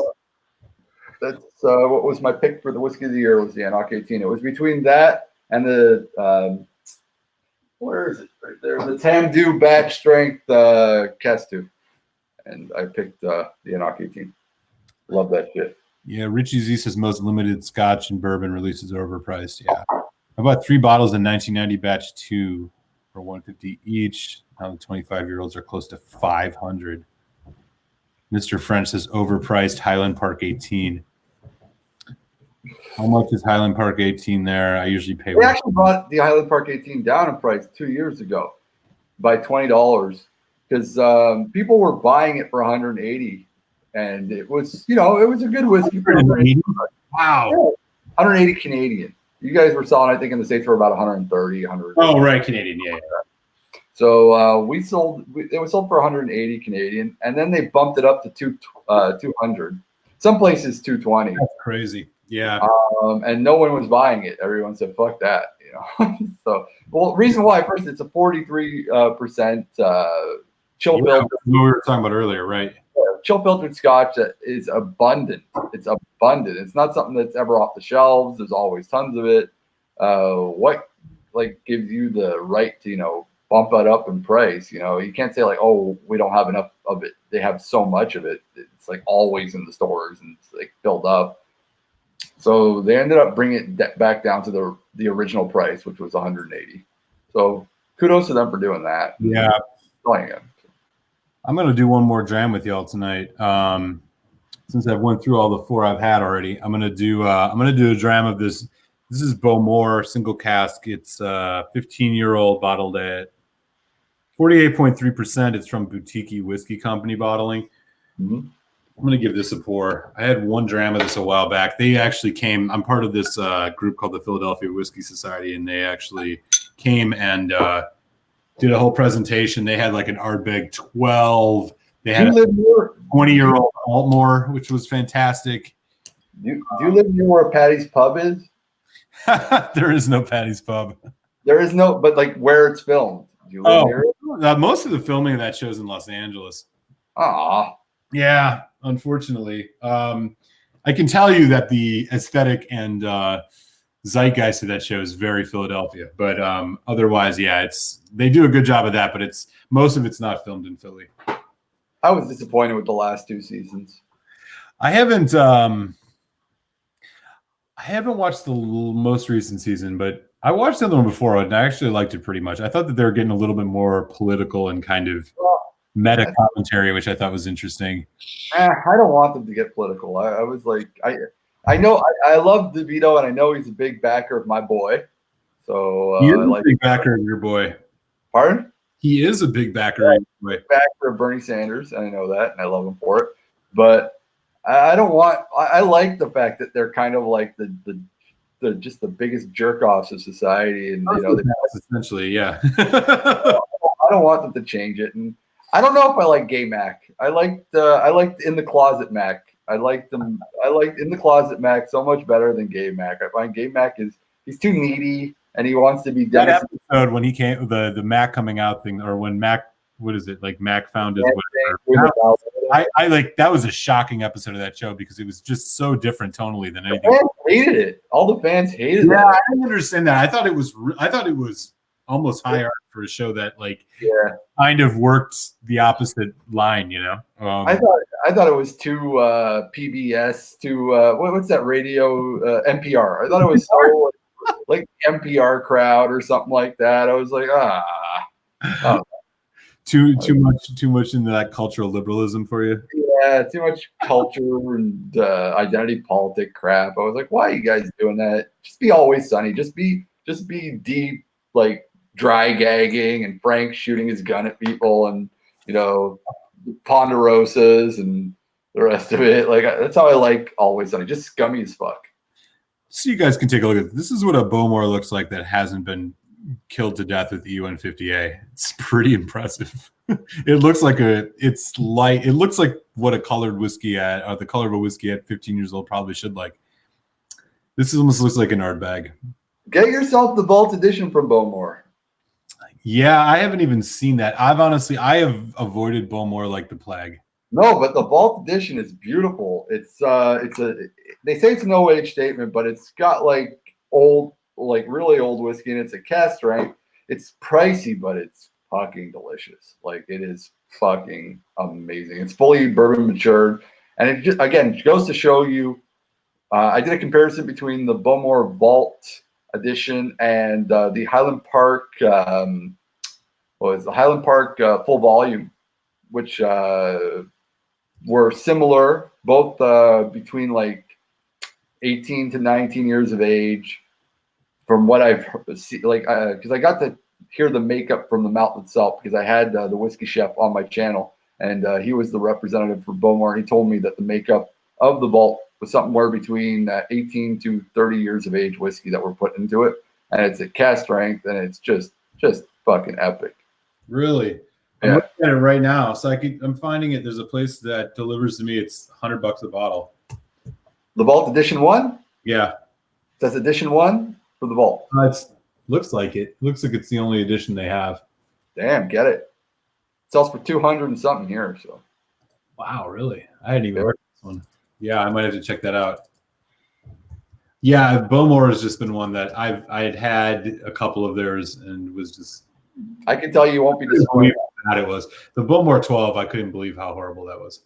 [SPEAKER 2] That's what was my pick for the whiskey of the year, was the Enoch 18. It was between that and the where is it? Right there, the Tamdu batch strength Castu, and I picked the Enoch 18. Love that shit.
[SPEAKER 1] Yeah, Richie Z says most limited Scotch and bourbon releases are overpriced. Yeah. I bought 3 bottles in 1990 batch 2 for $150 each. Now the 25-year-olds are close to $500. Mr. French says overpriced Highland Park 18. How much is Highland Park 18 there? I usually pay.
[SPEAKER 2] They actually brought the Highland Park 18 down in price 2 years ago by $20 because people were buying it for $180, and it was, you know, it was a good whiskey.
[SPEAKER 1] Wow,
[SPEAKER 2] yeah, 180 Canadian. You guys were selling, I think, in the States for about 130, 100.
[SPEAKER 1] Oh, right, Canadian, yeah.
[SPEAKER 2] So it was sold for 180 Canadian, and then they bumped it up to 200. Some places 220.
[SPEAKER 1] That's crazy. Yeah.
[SPEAKER 2] And no one was buying it. Everyone said, "Fuck that," you know. So, well, reason why first, it's a 43% chill filter.
[SPEAKER 1] We were talking about earlier, right?
[SPEAKER 2] Chill filtered Scotch that is abundant. It's abundant. It's not something that's ever off the shelves. There's always tons of it. What like gives you the right to, you know, bump it up in price? You know, you can't say like, oh, we don't have enough of it. They have so much of it. It's like always in the stores and it's like filled up. So they ended up bringing it back down to the original price, which was 180. So kudos to them for doing that.
[SPEAKER 1] Yeah.
[SPEAKER 2] Again.
[SPEAKER 1] I'm going to do one more dram with y'all tonight. Since I've went through all the 4 I've had already, I'm going to do a dram of this. This is Bowmore single cask. It's 15-year-old bottled at 48.3%. It's from Boutique Whiskey Company bottling.
[SPEAKER 2] Mm-hmm.
[SPEAKER 1] I'm going to give this a pour. I had one dram of this a while back. They actually came. I'm part of this group called the Philadelphia Whiskey Society, and they actually came and did a whole presentation. They had like an Ardbeg 12. They had a 20-year-old Altmore, which was fantastic.
[SPEAKER 2] Do you live near where Patty's Pub is?
[SPEAKER 1] There is no Patty's Pub.
[SPEAKER 2] There is no, but like where it's filmed. Do you live near it?
[SPEAKER 1] Most of the filming of that show's in Los Angeles.
[SPEAKER 2] Aw.
[SPEAKER 1] Yeah, unfortunately. I can tell you that the aesthetic and zeitgeist of that show is very Philadelphia, but otherwise, yeah, they do a good job of that, but most of it's not filmed in Philly.
[SPEAKER 2] I was disappointed with the last 2 seasons.
[SPEAKER 1] I haven't watched the most recent season, but I watched the other one before, and I actually liked it pretty much. I thought that they were getting a little bit more political and kind of meta commentary, which I thought was interesting.
[SPEAKER 2] I don't want them to get political. I was like, I know I love DeVito, and I know he's a big backer of my boy. So
[SPEAKER 1] he is a big backer of your boy.
[SPEAKER 2] Pardon?
[SPEAKER 1] He is a big backer of your boy.
[SPEAKER 2] Backer of Bernie Sanders, and I know that, and I love him for it. But I don't want. I like the fact that they're kind of like the just the biggest jerk offs of society, and
[SPEAKER 1] essentially, yeah.
[SPEAKER 2] I don't want them to change it, and I don't know if I like Gay Mac. I liked In the Closet Mac. I liked In the Closet Mac so much better than Gay Mac. I find Gay Mac he's too needy, and he wants to be
[SPEAKER 1] Dennis. That episode when he came, the Mac coming out thing, or when Mac, what is it, like Mac found his whatever. I like, that was a shocking episode of that show because it was just so different tonally than anything.
[SPEAKER 2] The fans hated it. All the fans hated it.
[SPEAKER 1] Yeah, I didn't understand that. I thought it was almost high art for a show that kind of worked the opposite line, you know.
[SPEAKER 2] I thought it was too PBS, too what's that radio, NPR. I thought it was so like NPR crowd or something like that. I was like,
[SPEAKER 1] too much into that cultural liberalism for you.
[SPEAKER 2] Yeah, too much culture and identity politic crap. I was like, why are you guys doing that? Just be Always Sunny. Just be deep, like dry gagging and Frank shooting his gun at people, and Ponderosas and the rest of it. Like, that's how I like Always Sunny. Just scummy as fuck.
[SPEAKER 1] So you guys can take a look at this. Is what a Bowmore looks like that hasn't been killed to death with the UN50A. It's pretty impressive. It looks like it looks like what a colored whiskey the color of a whiskey at 15 years old probably should like. This almost looks like an art bag. Get
[SPEAKER 2] yourself the Vault Edition from Bowmore.
[SPEAKER 1] Yeah, I haven't even seen that. I have avoided Bowmore like the plague.
[SPEAKER 2] No, but the Vault Edition is beautiful. They say it's an OH statement, but it's got like really old whiskey, and it's a cask strength. It's pricey, but it's fucking delicious. Like, it is fucking amazing. It's fully bourbon matured, and it just, again, goes to show you. I did a comparison between the Bowmore Vault Edition and the Highland Park. The Highland Park full volume, which were similar, both between like 18 to 19 years of age. From what I've seen, because I got to hear the makeup from the malt itself, because I had the whiskey chef on my channel, and he was the representative for Bowmore. He told me that the makeup of the vault was somewhere between 18 to 30 years of age whiskey that were put into it, and it's at cask strength, and it's just fucking epic.
[SPEAKER 1] Really? I'm looking at it right now, so I'm finding it. There's a place that delivers to me. It's $100 a bottle.
[SPEAKER 2] The Vault Edition 1?
[SPEAKER 1] Yeah.
[SPEAKER 2] That's Edition 1 for the Vault.
[SPEAKER 1] Looks like it. Looks like it's the only edition they have.
[SPEAKER 2] Damn, get it. It sells for 200 and something here. So.
[SPEAKER 1] Wow, really? I hadn't even heard of this one. Yeah, I might have to check that out. Yeah, Bowmore has just been one that I had a couple of theirs and was just.
[SPEAKER 2] I can tell you won't be disappointed.
[SPEAKER 1] How bad it was. The Bowmore 12, I couldn't believe how horrible that was.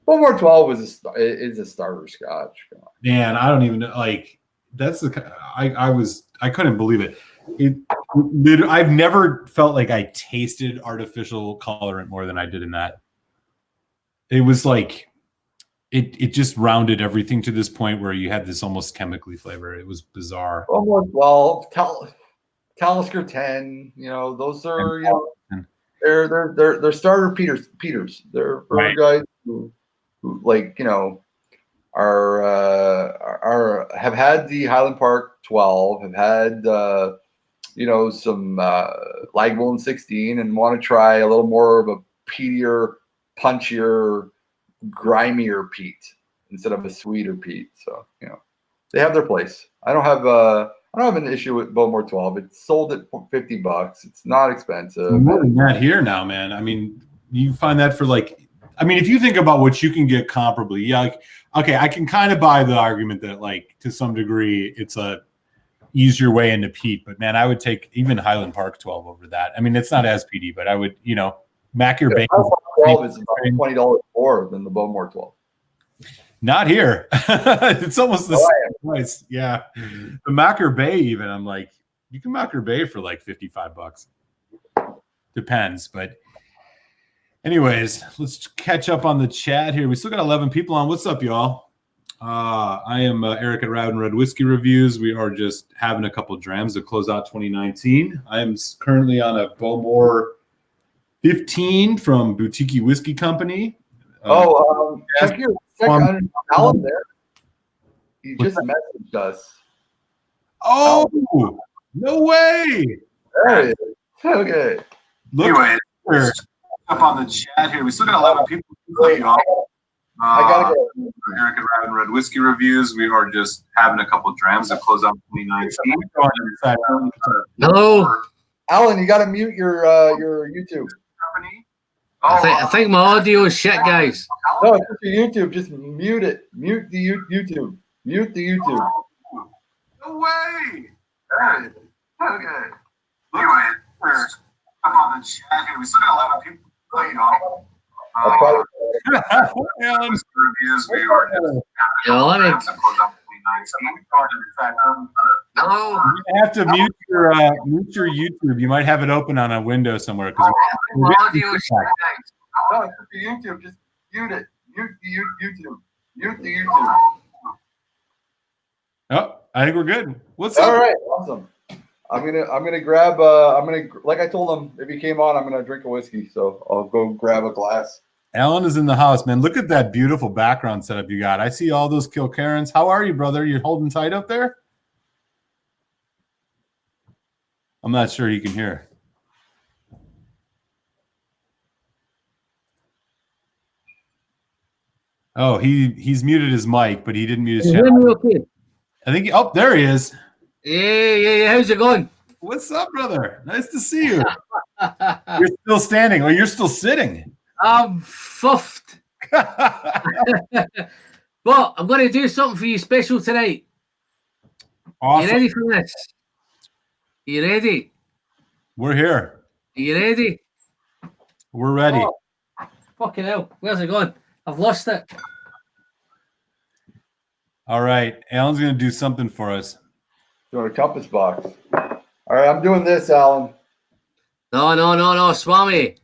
[SPEAKER 2] Bowmore 12 is a starter scotch.
[SPEAKER 1] Man, I don't even know. Like, that's the I couldn't believe it. I've never felt like I tasted artificial colorant more than I did in that. It was like it just rounded everything to this point where you had this almost chemically flavor. It was bizarre.
[SPEAKER 2] Bowmore 12, Talisker 10, those are they're starter Peters. They're for guys who like are have had the Highland Park 12, have had some Lagavulin 16, and want to try a little more of a peatier, punchier, grimier peat instead of a sweeter peat. So They have their place. I don't have an issue with Bowmore 12. It's sold at $50. It's not expensive.
[SPEAKER 1] More than that here now, man. I mean, you find that for like, I mean, if you think about what you can get comparably, yeah, like, okay, I can kind of buy the argument that, like, to some degree, it's a easier way into peat. But man, I would take even Highland Park 12 over that. I mean, it's not as peaty, but I would, Macker Bay.
[SPEAKER 2] Highland Park 12 is about $20 more than the Bowmore 12.
[SPEAKER 1] Not here. It's almost the same price. Yeah. The Macker Bay, even, I'm like, you can Macker Bay for like $55. Depends, but anyways, let's catch up on the chat here. We still got 11 people on. What's up, y'all? I am Eric at Rowden Red Whiskey Reviews. We are just having a couple drams to close out 2019. I am currently on a Bowmore 15 from Boutique Whiskey Company.
[SPEAKER 2] Check on Alan there. He just messaged us.
[SPEAKER 1] Oh, no way.
[SPEAKER 2] There it is. Okay.
[SPEAKER 1] Anyway, we're up on the chat here. We still got 11 people.
[SPEAKER 2] I gotta go.
[SPEAKER 1] Eric and Rowden Red Whiskey Reviews. We are just having a couple drams to close out 2019.
[SPEAKER 3] Hello.
[SPEAKER 2] Alan, you gotta mute your YouTube.
[SPEAKER 3] I think my audio is shit, guys.
[SPEAKER 2] No, it's just your YouTube. Just mute it. Mute the YouTube. Mute the YouTube.
[SPEAKER 1] No way. There it is. Okay. Anyway, we're up on the chat here. We still got 11 people. Reviews. We are just
[SPEAKER 3] Hello.
[SPEAKER 1] You have to mute your YouTube. You might have it open on a window somewhere.
[SPEAKER 3] My audio is shit, guys.
[SPEAKER 2] No, it's just the YouTube. Just mute it. Mute the YouTube. Mute the YouTube.
[SPEAKER 1] Oh, I think we're good. What's up?
[SPEAKER 2] All right, awesome. I'm gonna grab. Like I told him, if he came on, I'm gonna drink a whiskey. So I'll go grab a glass.
[SPEAKER 1] Alan is in the house, man. Look at that beautiful background setup you got. I see all those Kilkerrans. How are you, brother? You're holding tight up there? I'm not sure you can hear. Oh, he's muted his mic, but he didn't mute his chat.
[SPEAKER 3] Okay.
[SPEAKER 1] I think. Oh, there he is.
[SPEAKER 3] Yeah. How's it going?
[SPEAKER 1] What's up, brother? Nice to see you. You're still standing, or you're still sitting.
[SPEAKER 3] I'm fuffed. But I'm going to do something for you special tonight.
[SPEAKER 1] Awesome.
[SPEAKER 3] You ready for this? You ready?
[SPEAKER 1] We're here.
[SPEAKER 3] You ready?
[SPEAKER 1] We're ready.
[SPEAKER 3] Oh, fucking hell. Where's it gone? I've lost it.
[SPEAKER 1] All right. Alan's going to do something for us.
[SPEAKER 2] Doing a compass box. All right, I'm doing this, Alan.
[SPEAKER 3] No, Swami.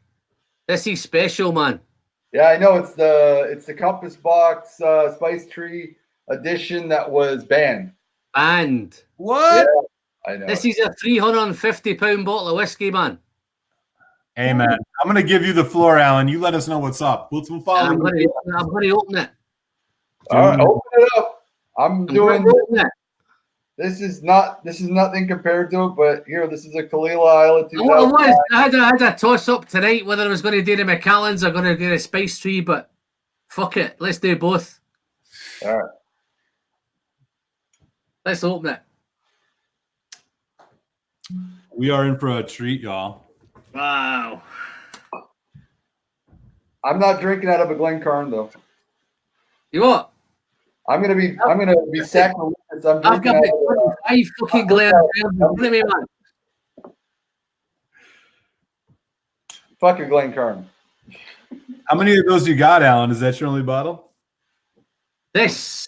[SPEAKER 3] This is special, man.
[SPEAKER 2] Yeah, I know it's the compass box Spice Tree edition that was banned.
[SPEAKER 3] Banned.
[SPEAKER 1] What?
[SPEAKER 2] Yeah, I know.
[SPEAKER 3] This is a 350-pound bottle of whiskey, man.
[SPEAKER 1] Hey, man. I'm going to give you the floor, Alan. You let us know what's up. We'll follow
[SPEAKER 3] I'm
[SPEAKER 1] you.
[SPEAKER 3] going to open it.
[SPEAKER 2] All right, open it up. I'm doing.
[SPEAKER 3] Open it.
[SPEAKER 2] This is nothing compared to it, but here, this is a Kalila Island 2000.
[SPEAKER 3] I had a toss up tonight whether I was going to do the Macallans or going to do the Spice Tree, but fuck it, let's do both.
[SPEAKER 2] All right,
[SPEAKER 3] let's open it.
[SPEAKER 1] We are in for a treat, y'all.
[SPEAKER 3] Wow.
[SPEAKER 2] I'm not drinking out of a Glencairn though.
[SPEAKER 3] You what?
[SPEAKER 2] I'm gonna be sacrilegious.
[SPEAKER 3] I've got 5 fucking Glen. Man.
[SPEAKER 2] Fuck a Glencairn.
[SPEAKER 1] How many of those you got, Alan? Is that your only bottle?
[SPEAKER 3] This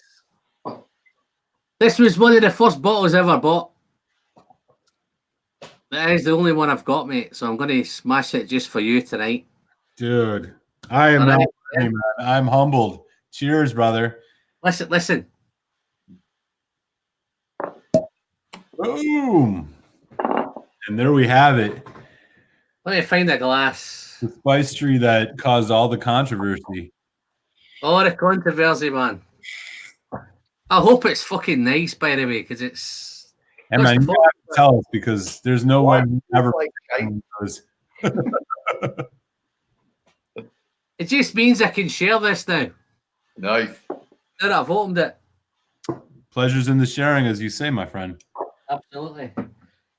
[SPEAKER 3] was one of the first bottles I ever bought. That is the only one I've got, mate. So I'm going to smash it just for you tonight.
[SPEAKER 1] Dude, I am not. Man. I'm humbled. Cheers, brother.
[SPEAKER 3] Listen.
[SPEAKER 1] Boom. And there we have it.
[SPEAKER 3] Let me find a glass.
[SPEAKER 1] The Spice Tree that caused all the controversy.
[SPEAKER 3] Oh, the controversy, man. I hope it's fucking nice, by the way, because it's...
[SPEAKER 1] And man, you have to tell us because there's no way we ever...
[SPEAKER 3] It just means I can share this now.
[SPEAKER 2] Nice.
[SPEAKER 3] Now that I've opened it.
[SPEAKER 1] Pleasure's in the sharing, as you say, my friend.
[SPEAKER 3] Absolutely.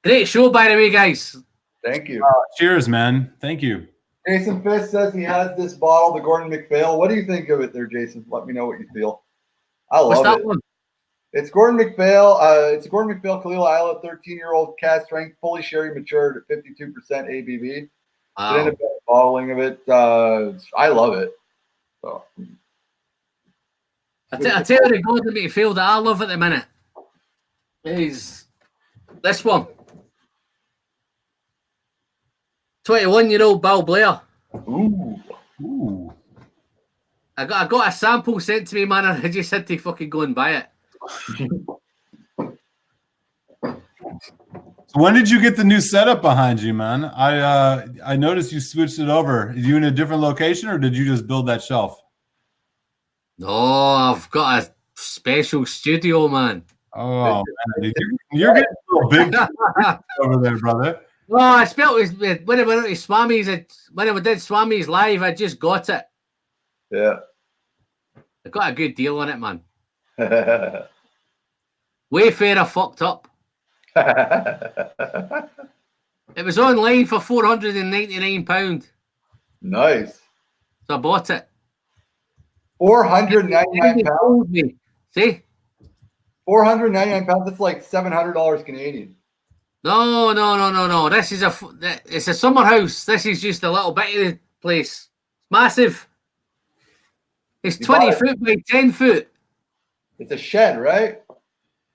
[SPEAKER 3] Great show, by the way, guys.
[SPEAKER 2] Thank you.
[SPEAKER 1] Cheers, man. Thank you.
[SPEAKER 2] Jason Fisk says he has this bottle, the Gordon MacPhail. What do you think of it there, Jason? Let me know what you feel. I
[SPEAKER 3] What's
[SPEAKER 2] love
[SPEAKER 3] that
[SPEAKER 2] it.
[SPEAKER 3] one?
[SPEAKER 2] It's Gordon MacPhail. It's a Gordon MacPhail Kalila Isla 13-year-old cask strength, fully sherry matured at 52% ABV.
[SPEAKER 3] Wow.
[SPEAKER 2] Did a bottling of it. I love it. So
[SPEAKER 3] I tell you the Gordon MacPhail that I love at the minute is this one. 21-year-old Bill Blair.
[SPEAKER 1] Ooh.
[SPEAKER 3] I got a sample sent to me, man. I just had to fucking go and buy it.
[SPEAKER 1] So when did you get the new setup behind you, man? I noticed you switched it over. Are you in a different location, or did you just build that shelf?
[SPEAKER 3] No, I've got a special studio, man.
[SPEAKER 1] Oh man, you're getting a little big over there, brother.
[SPEAKER 3] No, I spelt it when I went to Swami's. When I did Swami's live, I just got it.
[SPEAKER 2] yeah.
[SPEAKER 3] I got a good deal on it, man. Wayfarer fucked up. It was online for £499.
[SPEAKER 2] Nice.
[SPEAKER 3] So I bought it.
[SPEAKER 2] £499.
[SPEAKER 3] See?
[SPEAKER 2] £499. That's like $700 Canadian.
[SPEAKER 3] No. It's a summer house. This is just a little bit of the place. It's massive. It's 20 foot by 10 foot.
[SPEAKER 2] It's a shed, right?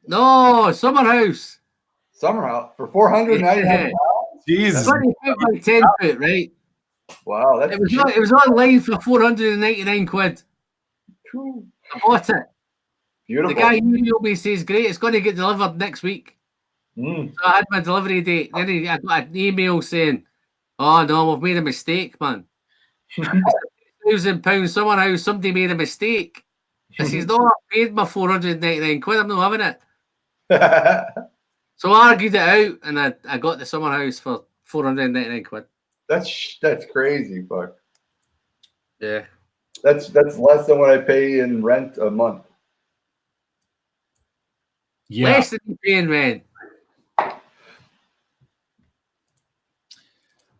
[SPEAKER 3] No, summer house.
[SPEAKER 2] Summer house for $499.
[SPEAKER 1] Jesus.
[SPEAKER 3] 20 foot by 10 foot, right?
[SPEAKER 2] Wow, that's
[SPEAKER 3] it was online for £499.
[SPEAKER 2] cool.
[SPEAKER 3] I bought it.
[SPEAKER 2] Beautiful.
[SPEAKER 3] The guy who emailed me says, great, it's going to get delivered next week. So I had my delivery date. Then I got an email saying, oh no, we've made a mistake, man. £1,000 summer house, somebody made a mistake. I says, no, I paid my £499. I'm not having it. So I argued it out, and I got the summer house for £499.
[SPEAKER 2] That's crazy, fuck.
[SPEAKER 3] Yeah.
[SPEAKER 2] That's less than what I pay in rent a month.
[SPEAKER 1] Yeah.
[SPEAKER 3] Less than you pay in rent.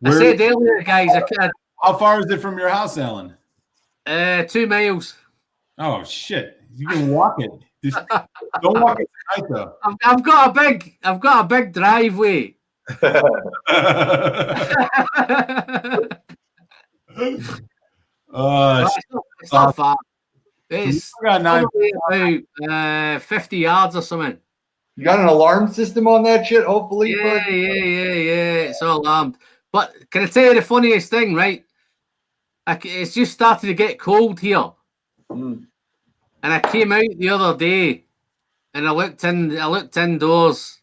[SPEAKER 3] I said earlier, guys,
[SPEAKER 1] How far is it from your house, Alan?
[SPEAKER 3] 2 miles.
[SPEAKER 1] Oh shit! You can walk it. Don't walk it tonight, though.
[SPEAKER 3] I've got a big driveway. It's not far. It's probably about 50 yards or something.
[SPEAKER 2] You got an alarm system on that shit, hopefully?
[SPEAKER 3] Yeah. It's all alarmed. But can I tell you the funniest thing, right? It's just started to get cold here. And I came out the other day and I looked indoors.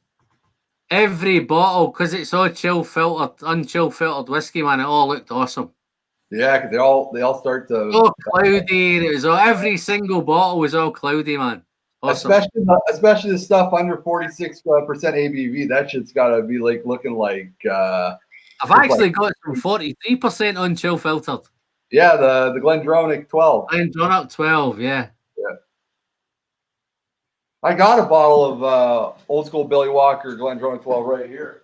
[SPEAKER 3] Every bottle, because it's all unchill filtered whiskey, man, it all looked awesome.
[SPEAKER 2] Yeah, because they all start to
[SPEAKER 3] all cloudy. It was every single bottle was all cloudy, man. Awesome.
[SPEAKER 2] Especially the stuff under 46% ABV. That shit's got to be like looking like.
[SPEAKER 3] I've actually got some 43% unchill filtered.
[SPEAKER 2] Yeah, the Glendronach 12.
[SPEAKER 3] Glendronach 12, yeah.
[SPEAKER 2] I got a bottle of old school Billy Walker Glendronach 12 right here.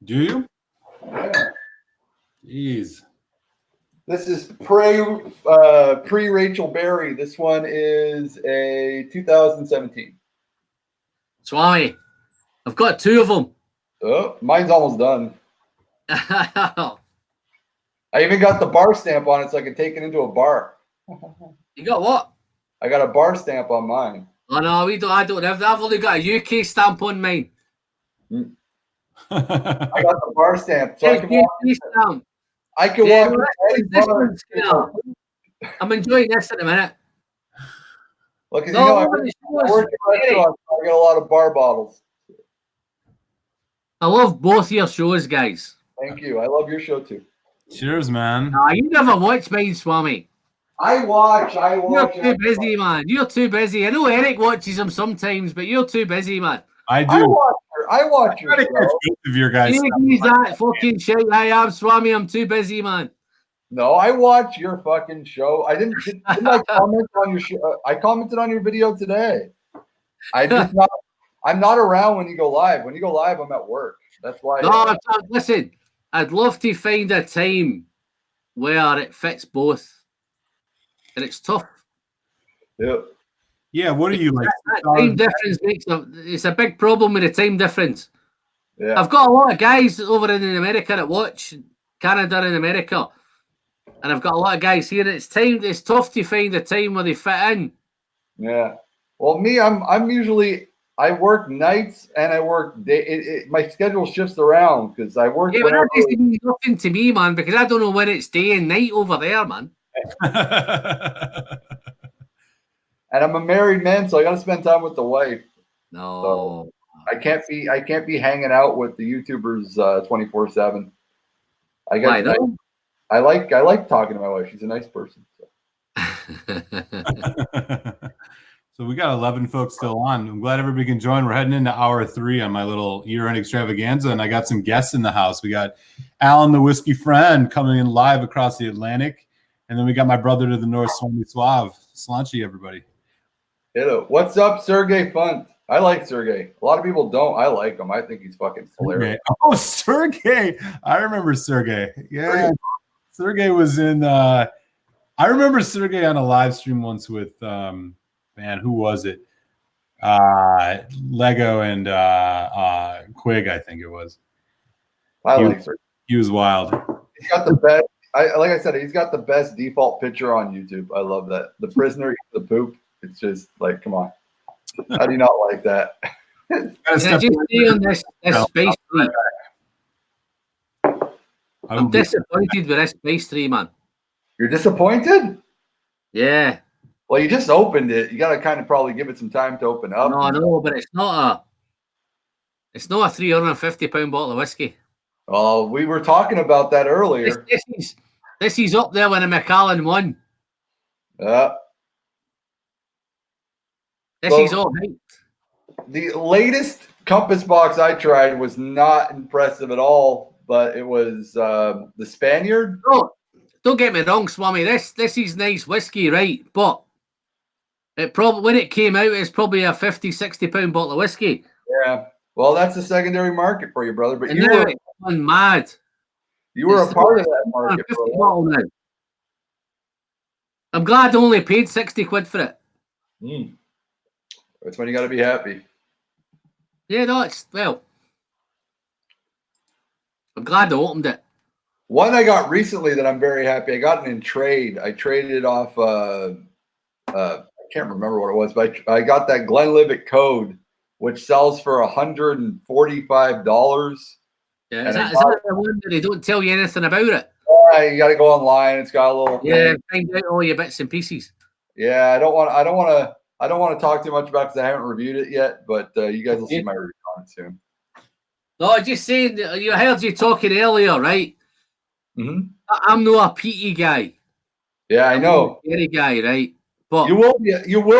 [SPEAKER 1] Do you?
[SPEAKER 2] Yeah.
[SPEAKER 1] Jeez.
[SPEAKER 2] This is pre Rachel Berry. This one is a 2017.
[SPEAKER 3] Swami, I've got 2 of them.
[SPEAKER 2] Oh, mine's almost done.
[SPEAKER 3] You
[SPEAKER 2] I even got the bar stamp on it so I can take it into a bar.
[SPEAKER 3] got what?
[SPEAKER 2] I got a bar stamp on mine.
[SPEAKER 3] Oh no, I don't have that. I've only got a UK stamp on mine.
[SPEAKER 2] I got the bar stamp. So I can walk.
[SPEAKER 3] I'm enjoying this at the minute.
[SPEAKER 2] Look, I work in restaurants. I got a lot of bar bottles.
[SPEAKER 3] I love both your shows, guys.
[SPEAKER 2] Thank you. I love your show too.
[SPEAKER 1] Cheers, man.
[SPEAKER 3] Nah, you never watch mine, Swami.
[SPEAKER 2] I watch.
[SPEAKER 3] You're too busy, man. You're too busy. I know Eric watches them sometimes, but you're too busy, man.
[SPEAKER 1] I do.
[SPEAKER 2] I watch your show.
[SPEAKER 1] Both of your guys.
[SPEAKER 3] He's that fucking shit. I am, Swami. I'm too busy, man.
[SPEAKER 2] No, I watch your fucking show. Didn't I comment on your show? I commented on your video today. I'm not around when you go live. When you go live, I'm at work. That's why.
[SPEAKER 3] No, listen, I'd love to find a time where it fits both. And it's tough.
[SPEAKER 1] Yeah, what are you like?
[SPEAKER 3] That time difference it's a big problem with the time difference.
[SPEAKER 2] Yeah.
[SPEAKER 3] I've got a lot of guys over in America that watch Canada and America. And I've got a lot of guys here. It's tough to find a time where they fit in.
[SPEAKER 2] Yeah. Well, me, I'm usually I work nights and I work day. My schedule shifts around because I work.
[SPEAKER 3] Yeah, but that doesn't mean nothing to me, man, because I don't know when it's day and night over there, man.
[SPEAKER 2] And I'm a married man, so I got to spend time with the wife.
[SPEAKER 3] No,
[SPEAKER 2] so I can't be hanging out with the YouTubers 24/7. I like talking to my wife. She's a nice person. So.
[SPEAKER 1] So we got 11 folks still on. I'm glad everybody can join. We're heading into hour 3 on my little year-end extravaganza, and I got some guests in the house. We got Alan, the whiskey friend, coming in live across the Atlantic, and then we got my brother to the north, Swami Suave. Slanchi, everybody.
[SPEAKER 2] Hello. What's up, Sergey Funt? I like Sergey. A lot of people don't. I like him. I think he's fucking hilarious.
[SPEAKER 1] Oh, Sergey. I remember Sergey. Yeah. Sergey was in I remember Sergey on a live stream once with man, who was it? Lego and Quig, I think it was.
[SPEAKER 2] I like Sergey.
[SPEAKER 1] He was wild.
[SPEAKER 2] He's got the best. Like I said, he's got the best default picture on YouTube. I love that. The prisoner, the poop. It's just like, come on. How do you not like that?
[SPEAKER 3] Can I just stay on this space tree? I'm disappointed with this space tree, man.
[SPEAKER 2] You're disappointed?
[SPEAKER 3] Yeah.
[SPEAKER 2] Well, you just opened it. You got to kind of probably give it some time to open up.
[SPEAKER 3] No, but it's not a 350-pound bottle of whiskey.
[SPEAKER 2] Oh, we were talking about that earlier.
[SPEAKER 3] This is up there when a Macallan won. This is all right.
[SPEAKER 2] The latest compass box I tried was not impressive at all, but it was the Spaniard.
[SPEAKER 3] Oh, don't get me wrong, Swami. This is nice whiskey, right? But it probably when it came out, it's probably a 50-60-pound bottle of whiskey.
[SPEAKER 2] Yeah. Well, that's a secondary market for you, brother. But
[SPEAKER 3] and you were gone mad.
[SPEAKER 2] You were a part of that market.
[SPEAKER 3] I'm glad I only paid 60 quid for it.
[SPEAKER 2] That's when you got to be happy.
[SPEAKER 3] Yeah, no, I'm glad I opened it.
[SPEAKER 2] One I got recently that I'm very happy. I got it in trade. I traded it off. I can't remember what it was, but I got that Glenlivet code, which sells for $145.
[SPEAKER 3] Yeah, is that the one that they don't tell you anything about it?
[SPEAKER 2] You got to go online. It's got a little.
[SPEAKER 3] Find out all your bits and pieces.
[SPEAKER 2] Yeah, I don't want to talk too much about it because I haven't reviewed it yet. But you guys will see my review on it soon.
[SPEAKER 3] No, I just saying. You heard you talking earlier, right?
[SPEAKER 2] Mm-hmm.
[SPEAKER 3] I'm not a peaty guy.
[SPEAKER 2] Yeah, I know.
[SPEAKER 3] I'm a guy, right? But
[SPEAKER 2] you will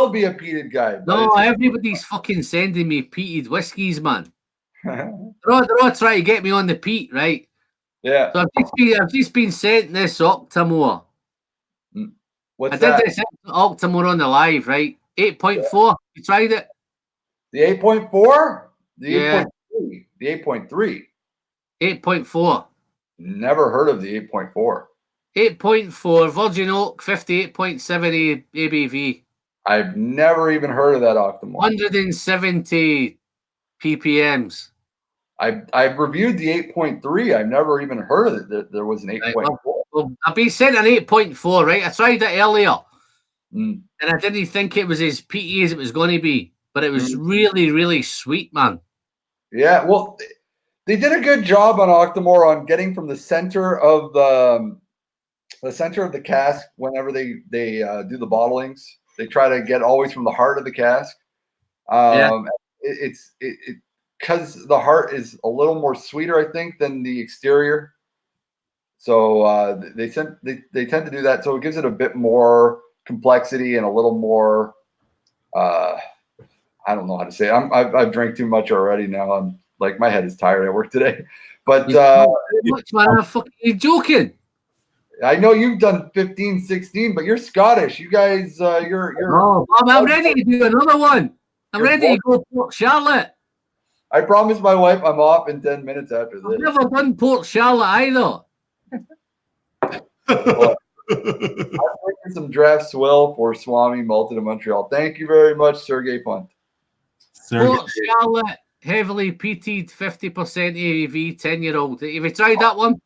[SPEAKER 2] be a peated guy.
[SPEAKER 3] No, everybody's fucking sending me peated whiskies, man. they're all trying to get me on the peat, right?
[SPEAKER 2] Yeah.
[SPEAKER 3] So I've just been sent this Octomore.
[SPEAKER 2] What's that?
[SPEAKER 3] I did this Octomore on the live, right? 8.4. You tried it?
[SPEAKER 2] The 8.4? The
[SPEAKER 3] 8.3.
[SPEAKER 2] The 8.3.
[SPEAKER 3] 8.4.
[SPEAKER 2] Never heard of the 8.4.
[SPEAKER 3] 8.4 Virgin Oak, 58.7 ABV.
[SPEAKER 2] I've never even heard of that Octomore.
[SPEAKER 3] 170 ppms.
[SPEAKER 2] I've reviewed the 8.3. I've never even heard of it. That there was an 8.4.
[SPEAKER 3] Well, I've been sent an 8.4, right? I tried it earlier, and I didn't think it was as peaty as it was going to be, but it was really, really sweet, man.
[SPEAKER 2] Yeah, well, they did a good job on Octomore on getting from the center of the cask whenever they do the bottlings. They try to get always from the heart of the cask. It's because the heart is a little more sweeter, I think, than the exterior. So they tend to do that. So it gives it a bit more complexity and a little more. I don't know how to say it. I've drank too much already now. I'm like, my head is tired at work today. But
[SPEAKER 3] you're joking.
[SPEAKER 2] I know you've done 15, 16, but you're Scottish. You guys, you're.
[SPEAKER 3] Oh, I'm ready to do another one. I'm ready to go Port Charlotte.
[SPEAKER 2] I promised my wife I'm off in 10 minutes after this.
[SPEAKER 3] I've never done Port Charlotte either.
[SPEAKER 2] Well, I'm drinking some draft swill for Swami Malted in Montreal. Thank you very much, Sergey Punt.
[SPEAKER 3] Port Charlotte, heavily peated, 50% AAV, 10-year-old. Have you tried that one?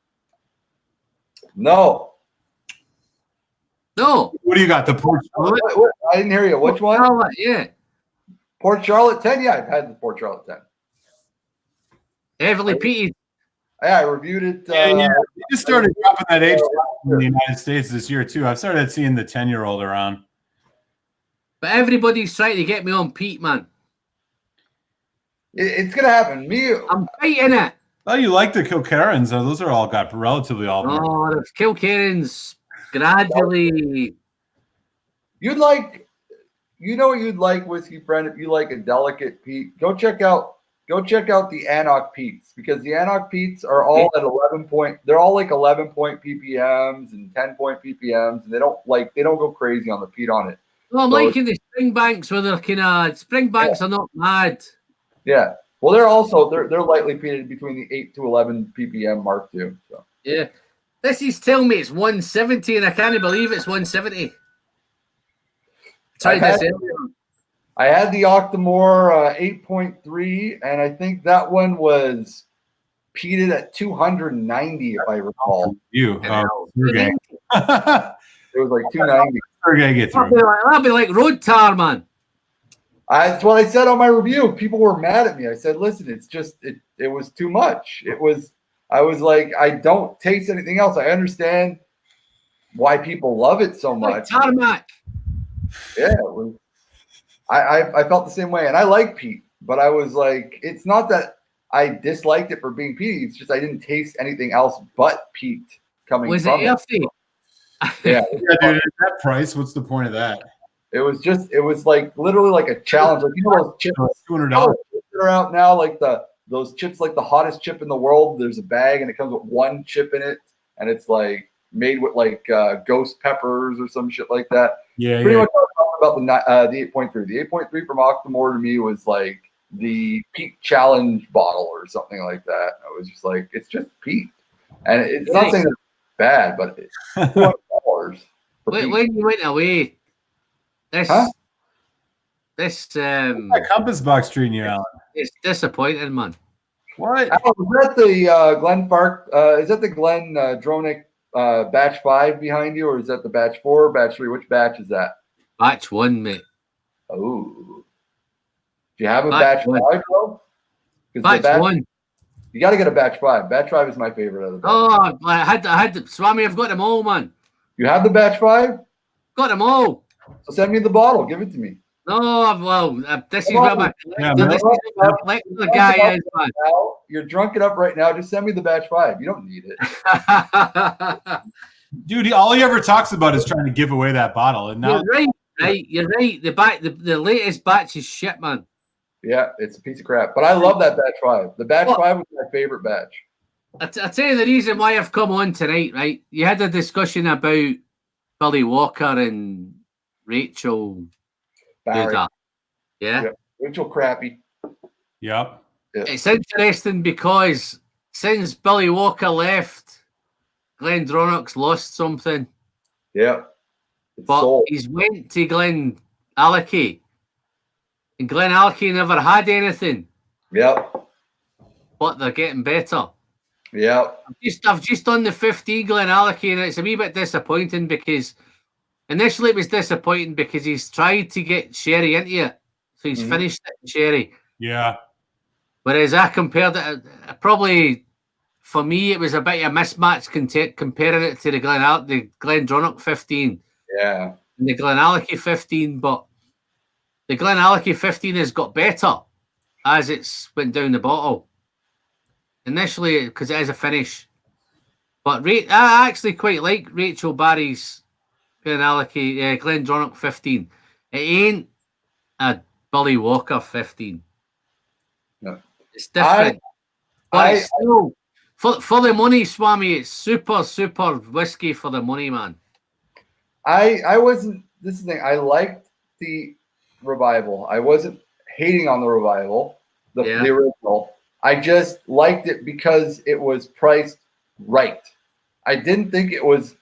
[SPEAKER 2] No.
[SPEAKER 3] No.
[SPEAKER 1] What do you got? The Port Charlotte?
[SPEAKER 2] What? I didn't hear you. Which one?
[SPEAKER 3] Charlotte, yeah.
[SPEAKER 2] Port Charlotte 10? Yeah, I've had the Port Charlotte 10.
[SPEAKER 3] Heavily peated.
[SPEAKER 2] Yeah, I reviewed it.
[SPEAKER 1] Yeah. You just started dropping that age in the United States this year, too. I've started seeing the 10-year-old around.
[SPEAKER 3] But everybody's trying to get me on peat, man.
[SPEAKER 2] It's going to happen.
[SPEAKER 3] I'm fighting it.
[SPEAKER 1] Oh, you like the Kilkerrans, though. Those are all got relatively all.
[SPEAKER 3] Oh, the Kilkerrans gradually.
[SPEAKER 2] You'd like, you know what you'd like, Whiskey Friend, if you like a delicate peat? Go check out the Anok peats, because the Anok peats are all at 11 point. They're all like 11 point ppms and 10 point ppms, and they don't go crazy on the peat on it.
[SPEAKER 3] Well, I'm liking the Springbanks where they're kind of Springbanks are not mad.
[SPEAKER 2] Yeah. Well, they're lightly peated between the 8 to 11 ppm mark too. So
[SPEAKER 3] yeah, this is telling me it's 170, and I can't believe it's 170.
[SPEAKER 2] I had the Octomore 8.3, and I think that one was peated at 290, if I recall.
[SPEAKER 1] You,
[SPEAKER 2] It was like 290.
[SPEAKER 1] Sergey, get through.
[SPEAKER 3] That'd be like road tar, man.
[SPEAKER 2] That's what I said on my review. People were mad at me. I said, listen, it's just it was too much. I was like, I don't taste anything else. I understand why people love it so much.
[SPEAKER 3] Like tarmac.
[SPEAKER 2] Yeah, I felt the same way, and I like peat, but I was like, it's not that I disliked it for being peaty. It's just I didn't taste anything else but peat coming
[SPEAKER 3] was
[SPEAKER 2] from
[SPEAKER 3] it. Healthy?
[SPEAKER 2] Yeah,
[SPEAKER 1] dude, at that price, what's the point of that?
[SPEAKER 2] It was like literally like a challenge. Like, you know those chips,
[SPEAKER 1] $200
[SPEAKER 2] that are out now, like those chips, like the hottest chip in the world. There's a bag and it comes with one chip in it, and it's like made with like ghost peppers or some shit like that.
[SPEAKER 1] Yeah,
[SPEAKER 2] Pretty much about the 8.3. The 8.3 from Octomore to me was like the peat challenge bottle or something like that. I was just like, it's just peat, and it's not saying that it's bad, but it's $200.
[SPEAKER 3] When you went away, this
[SPEAKER 1] that compass box treating you, Alan.
[SPEAKER 3] It's disappointing, man.
[SPEAKER 1] What?
[SPEAKER 2] Alan, is that the Glen Park? Is that the Glen Dronick batch 5 behind you, or is that the batch 4, batch 3? Which batch is that?
[SPEAKER 3] Batch 1, mate.
[SPEAKER 2] Oh, do you have a batch 5, bro?
[SPEAKER 3] Batch 1.
[SPEAKER 2] You got to get a batch 5. Batch 5 is my favorite of the batch.
[SPEAKER 3] Oh, I had Swami. I've got them all, man.
[SPEAKER 2] You have the batch 5?
[SPEAKER 3] Got them all.
[SPEAKER 2] So send me the bottle. Give it to me.
[SPEAKER 3] No, well, this is where my collector guy is, man.
[SPEAKER 2] Now, you're drunk it up right now. Just send me the batch 5. You don't need it.
[SPEAKER 1] Dude, all he ever talks about is trying to give away that bottle. And now
[SPEAKER 3] You're right. The latest batch is shit, man.
[SPEAKER 2] Yeah, it's a piece of crap. But I love that batch 5. The batch 5 was my favorite batch.
[SPEAKER 3] I'll tell you the reason why I've come on tonight, right? You had a discussion about Billy Walker and Rachel
[SPEAKER 2] Barry.
[SPEAKER 3] Yeah.
[SPEAKER 2] Rachel Crappy.
[SPEAKER 1] Yep.
[SPEAKER 2] Yeah.
[SPEAKER 3] It's interesting because since Billy Walker left, Glenn Dronach's lost something.
[SPEAKER 2] Yeah.
[SPEAKER 3] But he's went to Glen Allachie. And Glen Allachie never had anything.
[SPEAKER 2] Yep.
[SPEAKER 3] But they're getting better.
[SPEAKER 2] Yep.
[SPEAKER 3] I've just done the 15 Glen Allachie, and it's a wee bit disappointing because initially it was disappointing because he's tried to get sherry into it. So he's finished it in sherry.
[SPEAKER 1] Yeah.
[SPEAKER 3] Whereas I compared it, probably for me, it was a bit of a mismatch comparing it to the Glen Dronach 15.
[SPEAKER 2] Yeah.
[SPEAKER 3] And the Glen Allachie 15, but the Glen Allachie 15 has got better as it's went down the bottle. Initially, because it is a finish. But I actually quite like Rachel Barry's Glen Dronach 15. It ain't a Billy Walker 15.
[SPEAKER 2] No.
[SPEAKER 3] It's different. But it's still, For the money, Swami, it's super whiskey for the money, man.
[SPEAKER 2] I wasn't. This is the thing. I liked the revival. I wasn't hating on the revival, the original. I just liked it because it was priced right. I didn't think it was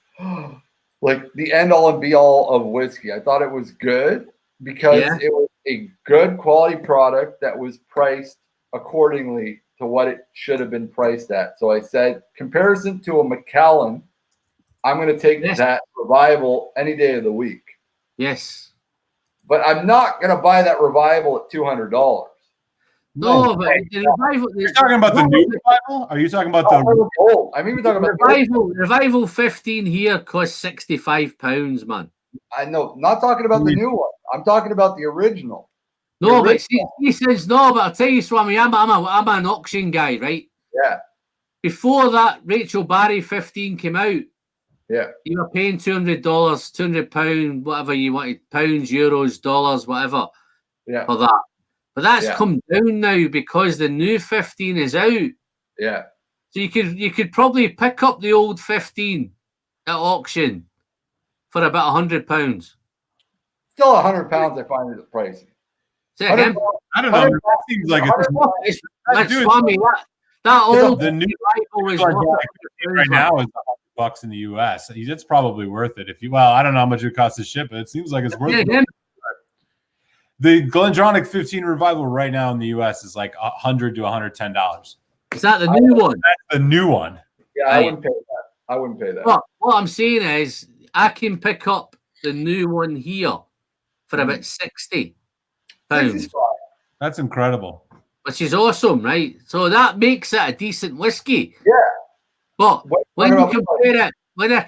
[SPEAKER 2] like the end all and be all of whiskey. I thought it was good because it was a good quality product that was priced accordingly to what it should have been priced at. So I said, comparison to a Macallan, I'm going to take that revival any day of the week.
[SPEAKER 3] Yes.
[SPEAKER 2] But I'm not going to buy that revival at $200.
[SPEAKER 3] No, but the revival.
[SPEAKER 1] You're talking about the new revival? Are you talking about the
[SPEAKER 2] old? I mean, we're talking about
[SPEAKER 3] revival 15 here costs £65, man.
[SPEAKER 2] I know, not talking about the new one. I'm talking about the original.
[SPEAKER 3] No, but he says no. But I'll tell you, Swami, I'm an auction guy, right?
[SPEAKER 2] Yeah.
[SPEAKER 3] Before that, Rachel Barry 15 came out.
[SPEAKER 2] Yeah.
[SPEAKER 3] You were paying $200, £200, whatever you wanted, pounds, euros, dollars, whatever.
[SPEAKER 2] Yeah.
[SPEAKER 3] For that. But that's come down now because the new 15 is out.
[SPEAKER 2] Yeah.
[SPEAKER 3] So you could probably pick up the old 15 at auction for about £100.
[SPEAKER 2] Still £100, I find it pricey.
[SPEAKER 3] I don't
[SPEAKER 1] know. That seems like
[SPEAKER 3] that old
[SPEAKER 1] the new
[SPEAKER 3] revival is
[SPEAKER 1] right now is $100 in the US. It's probably worth it if you. Well, I don't know how much it costs to ship, but it seems like it's worth it. The Glendronach 15 revival right now in the US is like $100 to $110.
[SPEAKER 3] Is that the new one?
[SPEAKER 1] That's the new one.
[SPEAKER 2] Yeah, I wouldn't pay that. I wouldn't pay that.
[SPEAKER 3] What I'm saying is, I can pick up the new one here for about £60.
[SPEAKER 1] That's incredible.
[SPEAKER 3] Which is awesome, right? So that makes it a decent whiskey.
[SPEAKER 2] Yeah.
[SPEAKER 3] But when you compare it,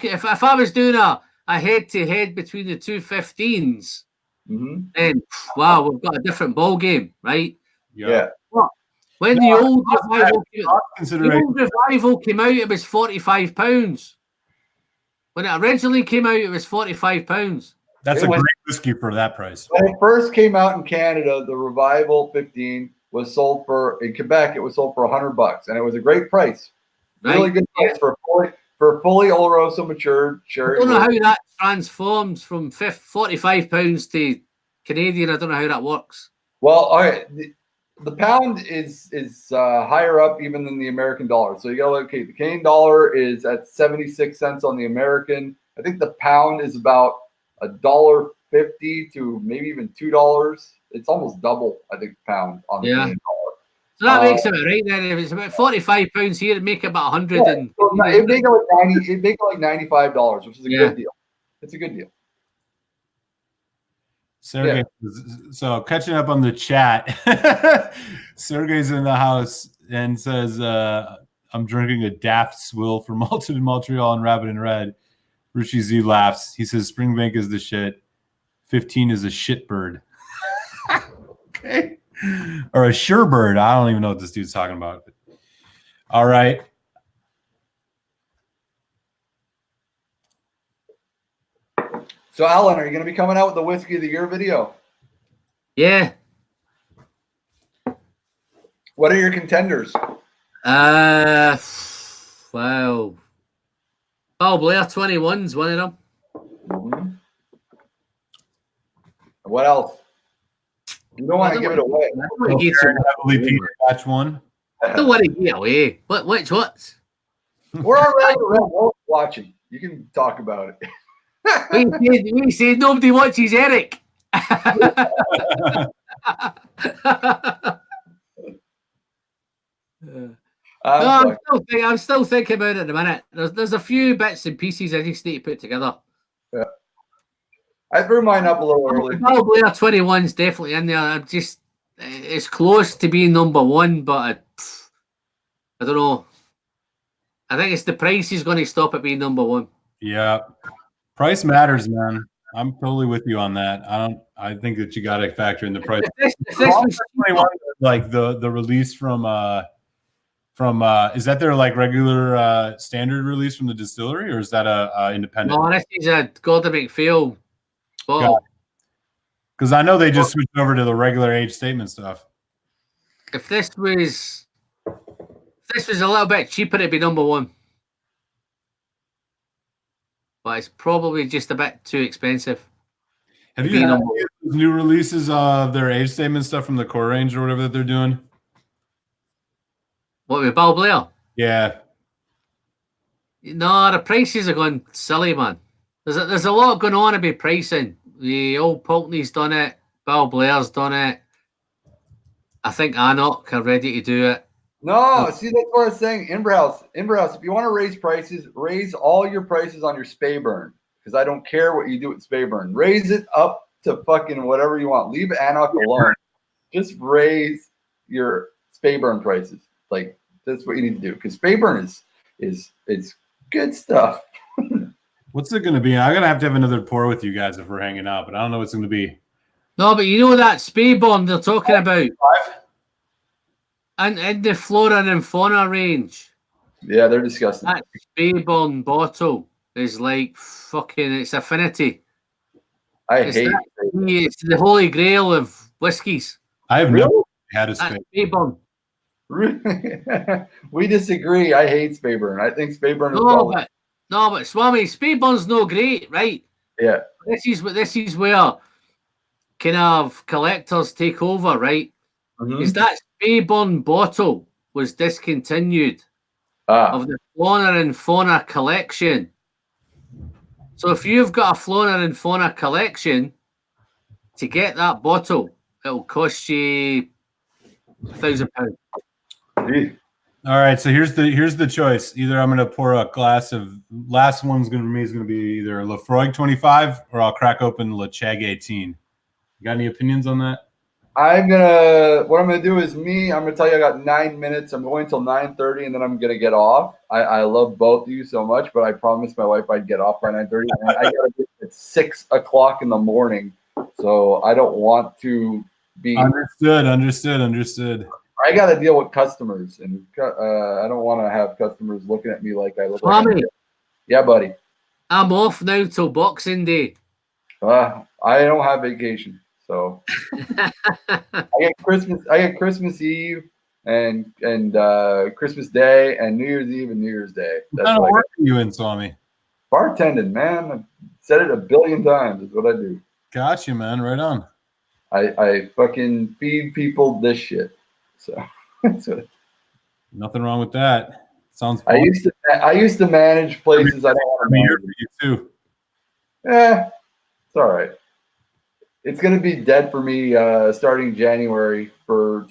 [SPEAKER 3] if I was doing a head-to-head between the two 15s, then wow, we've got a different ball game, right?
[SPEAKER 2] Yeah.
[SPEAKER 3] But when the old revival came out, it was £45. When it originally came out, it was £45.
[SPEAKER 1] That's a great whiskey for that price.
[SPEAKER 2] When it first came out in Canada, the Revival 15 was sold in Quebec. It was sold for $100, and it was a great price. Really good price for a fully Oloroso matured sherry.
[SPEAKER 3] I don't know how that transforms from £45 to Canadian. I don't know how that works.
[SPEAKER 2] Well, all right. The pound is higher up even than the American dollar. So you got to look. Okay, the Canadian dollar is at 76 cents on the American. I think the pound is about $1.50 to maybe even $2. It's almost double, I think, pound on the Canadian dollar.
[SPEAKER 3] So that makes it right then. If it's about £45 here, it'd make it about 100.
[SPEAKER 2] Yeah, so it'd make it like 90. It'd make it like $95, which is a good deal. It's a good deal.
[SPEAKER 1] Sergey, so catching up on the chat, Sergey's in the house and says, I'm drinking a Daft Swill from Malted in Montreal and Rabbit and Red. Richie Z laughs. He says Springbank is the shit. 15 is a shit bird. Okay. Or a sure bird. I don't even know what this dude's talking about. All right.
[SPEAKER 2] So, Alan, are you going to be coming out with the Whiskey of the Year video?
[SPEAKER 3] Yeah.
[SPEAKER 2] What are your contenders?
[SPEAKER 3] Wow. Oh, Blair 21's one of them.
[SPEAKER 2] What else? You don't want to give it away.
[SPEAKER 3] I don't want to give
[SPEAKER 1] Batch one.
[SPEAKER 3] I don't want to give it away. What?
[SPEAKER 2] We're already watching. You can talk about it.
[SPEAKER 3] We said nobody watches Eric. I'm still thinking about it at the minute. There's a few bits and pieces I just need to put together.
[SPEAKER 2] Yeah. I threw mine up a little early.
[SPEAKER 3] Probably 21's definitely in there. It's close to being number one, but I don't know. I think it's the price is going to stop it being number one.
[SPEAKER 1] Yeah. Price matters, man. I'm totally with you on that. I think that you got to factor in the price. Like the release from is that their like regular standard release from the distillery, or is that a independent?
[SPEAKER 3] No, this is a Gordon McPhail bottle.
[SPEAKER 1] Because I know they just switched over to the regular age statement stuff.
[SPEAKER 3] If this this was a little bit cheaper, it'd be number one. But it's probably just a bit too expensive.
[SPEAKER 1] Have you had any of those new releases of their age statement stuff from the core range or whatever that they're doing?
[SPEAKER 3] What, with Bill Blair?
[SPEAKER 1] Yeah.
[SPEAKER 3] No, the prices are going silly, man. There's a lot going on about pricing. The old Pulteney's done it. Bill Blair's done it. I think Anok are ready to do it.
[SPEAKER 2] No, see, that's what I was saying. Inverhouse, if you want to raise prices, raise all your prices on your Spayburn. Because I don't care what you do with Spayburn. Raise it up to fucking whatever you want. Leave Anok alone. Just raise your Spayburn prices. Like, that's what you need to do. Because Spayburn is good stuff.
[SPEAKER 1] What's it going to be? I'm going to have another pour with you guys if we're hanging out, but I don't know what it's going to be.
[SPEAKER 3] No, but you know that Spayburn they're talking about? And in the flora and fauna range.
[SPEAKER 2] Yeah, they're disgusting.
[SPEAKER 3] That Spayburn bottle is like fucking, it's affinity. It's the holy grail of whiskies.
[SPEAKER 1] I have never had a
[SPEAKER 3] Spayburn.
[SPEAKER 2] We disagree. I hate Spayburn. I think Spayburn is
[SPEAKER 3] No, but Swami, Spayburn's no great, right?
[SPEAKER 2] Yeah.
[SPEAKER 3] This is where kind of collectors take over, right? Is that Spayburn bottle was discontinued of the Flora and Fauna collection. So if you've got a Flora and Fauna collection, to get that bottle, it'll cost you £1,000.
[SPEAKER 1] All right, so here's the choice. Either I'm going to pour a glass of last one's going to be either a Lafroig 25 or I'll crack open Le Chag 18. You got any opinions on that?
[SPEAKER 2] What I'm gonna do is I'm gonna tell you I got 9 minutes. I'm going till 9:30 and then I'm gonna get off. I love both of you so much, but I promised my wife I'd get off by 9:30 and I gotta get at 6 o'clock in the morning. So I don't want to be
[SPEAKER 1] understood.
[SPEAKER 2] I got to deal with customers, and I don't want to have customers looking at me like I look like. Yeah, buddy.
[SPEAKER 3] I'm off now till Boxing Day.
[SPEAKER 2] I don't have vacation, so I get Christmas Eve and Christmas Day and New Year's Eve and New Year's Day.
[SPEAKER 1] That's what work are you in, Swami?
[SPEAKER 2] Bartending, man. I've said it a billion times. Is what I do.
[SPEAKER 1] Gotcha, man. Right on.
[SPEAKER 2] I fucking feed people this shit. So
[SPEAKER 1] nothing wrong with that. Sounds fun.
[SPEAKER 2] I used to manage places I don't want to manage.
[SPEAKER 1] You too.
[SPEAKER 2] It's all right. It's gonna be dead for me starting January it's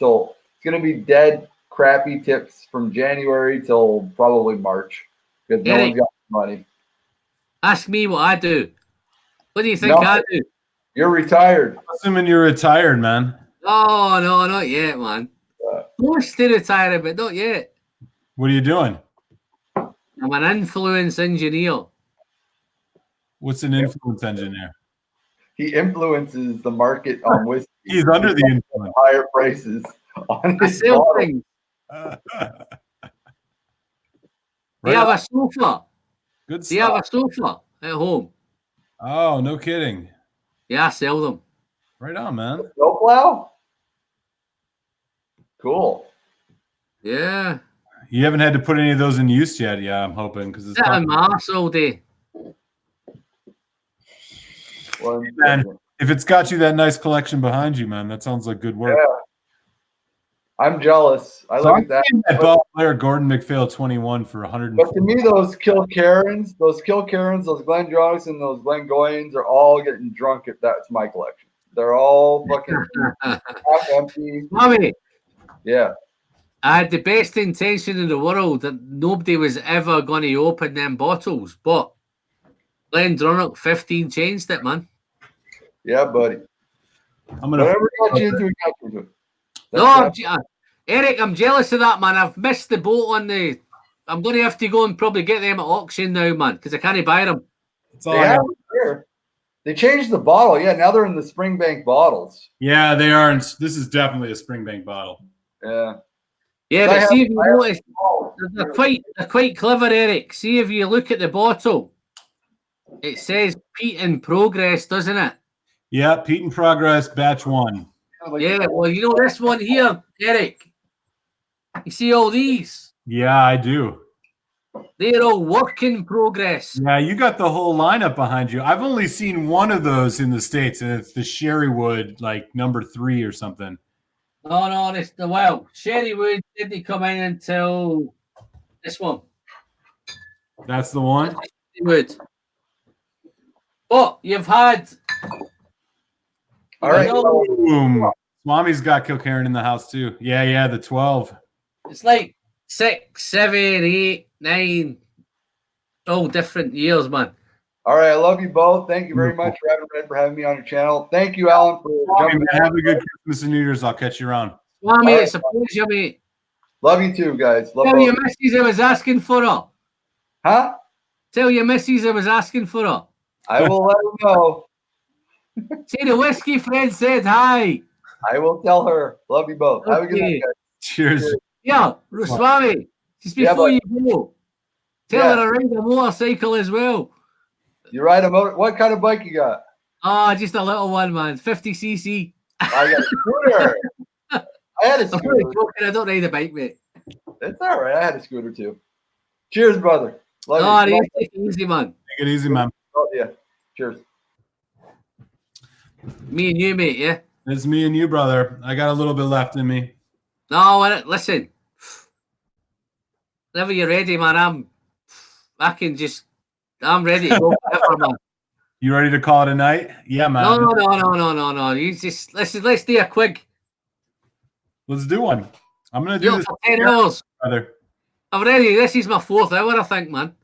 [SPEAKER 2] gonna be dead crappy tips from January till probably March because no one's got money.
[SPEAKER 3] Ask me what I do. What do you think I do?
[SPEAKER 2] You're retired.
[SPEAKER 1] I'm assuming you're retired, man.
[SPEAKER 3] Oh no, not yet, man. Close to retired, but not yet.
[SPEAKER 1] What are you doing?
[SPEAKER 3] I'm an influence engineer.
[SPEAKER 1] What's an influence engineer?
[SPEAKER 2] He influences the market on whiskey.
[SPEAKER 1] He's under the influence.
[SPEAKER 2] Higher prices on his
[SPEAKER 3] things. Do you have a sofa?
[SPEAKER 1] Good stuff.
[SPEAKER 3] Do you have a sofa at home?
[SPEAKER 1] Oh, no kidding.
[SPEAKER 3] Yeah, I sell them.
[SPEAKER 2] Right on, man. Snowplow? Cool.
[SPEAKER 3] Yeah.
[SPEAKER 1] You haven't had to put any of those in use yet, yeah, I'm hoping. Because it's
[SPEAKER 3] on Mars all day.
[SPEAKER 1] Well, man, if it's got you that nice collection behind you, man, that sounds like good work.
[SPEAKER 2] Yeah. I'm jealous. I look at that.
[SPEAKER 1] Ball player Gordon McPhail 21 for 100.
[SPEAKER 2] But to me, those Kilkerrans, those Glendronachs, and those Glengoynes are all getting drunk. If that's my collection, they're all fucking half empty.
[SPEAKER 3] Mommy.
[SPEAKER 2] Yeah.
[SPEAKER 3] I had the best intention in the world that nobody was ever going to open them bottles, but Glendronach 15 changed it, man.
[SPEAKER 2] Yeah, buddy. Whatever got you into it, got you into it.
[SPEAKER 3] No, Eric, I'm jealous of that, man. I've missed the boat on the. I'm going to have to go and probably get them at auction now, man, because I can't buy them.
[SPEAKER 2] They changed the bottle. Yeah, now they're in the Springbank bottles.
[SPEAKER 1] Yeah, they are. This is definitely a Springbank bottle.
[SPEAKER 2] Yeah.
[SPEAKER 3] Yeah, but see if you notice, they're quite clever, Eric. See if you look at the bottle, it says Peat in Progress, doesn't it?
[SPEAKER 1] Yeah, Peat in Progress, batch 1.
[SPEAKER 3] Yeah, well, you know this one here, Eric. You see all these?
[SPEAKER 1] Yeah, I do.
[SPEAKER 3] They're all work in progress.
[SPEAKER 1] Yeah, you got the whole lineup behind you. I've only seen one of those in the States, and it's the Sherrywood, like number 3 or something.
[SPEAKER 3] No, it's the Sherrywood didn't come in until this one.
[SPEAKER 1] That's the one?
[SPEAKER 3] Sherrywood. But you've had.
[SPEAKER 2] All right.
[SPEAKER 1] Boom. Swami's got Kilkerran in the house too. Yeah, the 12.
[SPEAKER 3] It's like 6, 7, 8, 9, all different years, man.
[SPEAKER 2] All right, I love you both. Thank you very much, for having me on your channel. Thank you, Alan, for jumping in.
[SPEAKER 1] Have a good Christmas and New Year's. I'll catch you around.
[SPEAKER 3] Swami, it's a pleasure, mate.
[SPEAKER 2] Love you too, guys. Love
[SPEAKER 3] Tell
[SPEAKER 2] both.
[SPEAKER 3] your missus I was asking for her.
[SPEAKER 2] Huh?
[SPEAKER 3] Tell your missus I was asking for her.
[SPEAKER 2] I will let her know.
[SPEAKER 3] See, the whiskey friend said hi.
[SPEAKER 2] I will tell her. Love you both. Have a good night, guys.
[SPEAKER 1] Cheers.
[SPEAKER 3] Yeah, Swami, just before you go, tell her I ride a motorcycle as well.
[SPEAKER 2] You ride a motor? What kind of bike you got?
[SPEAKER 3] Oh, just a little one, man. 50cc.
[SPEAKER 2] I got a scooter. I had a scooter.
[SPEAKER 3] I don't ride a bike, mate.
[SPEAKER 2] It's all right. I had a scooter too. Cheers, brother.
[SPEAKER 3] Love you. Take it easy, man.
[SPEAKER 1] Take it easy, man.
[SPEAKER 2] Oh, yeah. Cheers.
[SPEAKER 3] Me and you, mate, yeah?
[SPEAKER 1] It's me and you, brother. I got a little bit left in me.
[SPEAKER 3] No, listen. Whenever you're ready, man, I'm ready to go forever, man.
[SPEAKER 1] You ready to call it a night? Yeah, man.
[SPEAKER 3] No. You just let's do a quick.
[SPEAKER 1] Let's do one. I'm gonna do this
[SPEAKER 3] for 10 hours.
[SPEAKER 1] Brother.
[SPEAKER 3] Already, this is my 4th hour, I think, man.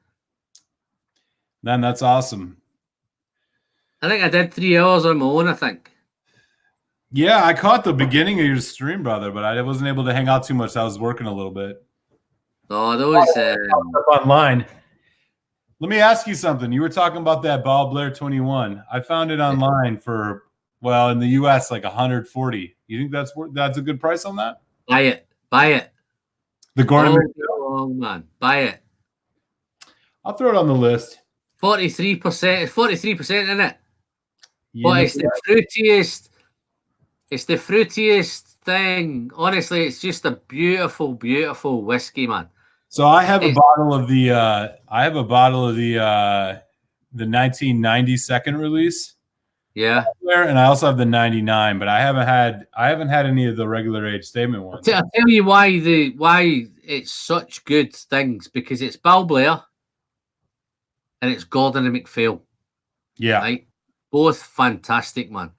[SPEAKER 1] Man, that's awesome.
[SPEAKER 3] I think I did 3 hours on my own, I think.
[SPEAKER 1] Yeah, I caught the beginning of your stream, brother, but I wasn't able to hang out too much. I was working a little bit.
[SPEAKER 3] Oh, those
[SPEAKER 1] online. Let me ask you something. You were talking about that Ball Blair 21. I found it online for, well, in the US, like 140. You think that's a good price on that?
[SPEAKER 3] Buy it.
[SPEAKER 1] The Gordon.
[SPEAKER 3] Oh man, buy it.
[SPEAKER 1] I'll throw it on the list.
[SPEAKER 3] 43%, 43% in it. But it's the fruitiest. It's the fruitiest thing. Honestly, it's just a beautiful, beautiful whiskey, man.
[SPEAKER 1] So I have a bottle of the 1990 second release.
[SPEAKER 3] Yeah.
[SPEAKER 1] And I also have the 99, but I haven't had any of the regular age statement ones.
[SPEAKER 3] I'll tell you why it's such good things, because it's Ball Blair and it's Gordon and MacPhail.
[SPEAKER 1] Yeah.
[SPEAKER 3] Right? Both fantastic, man.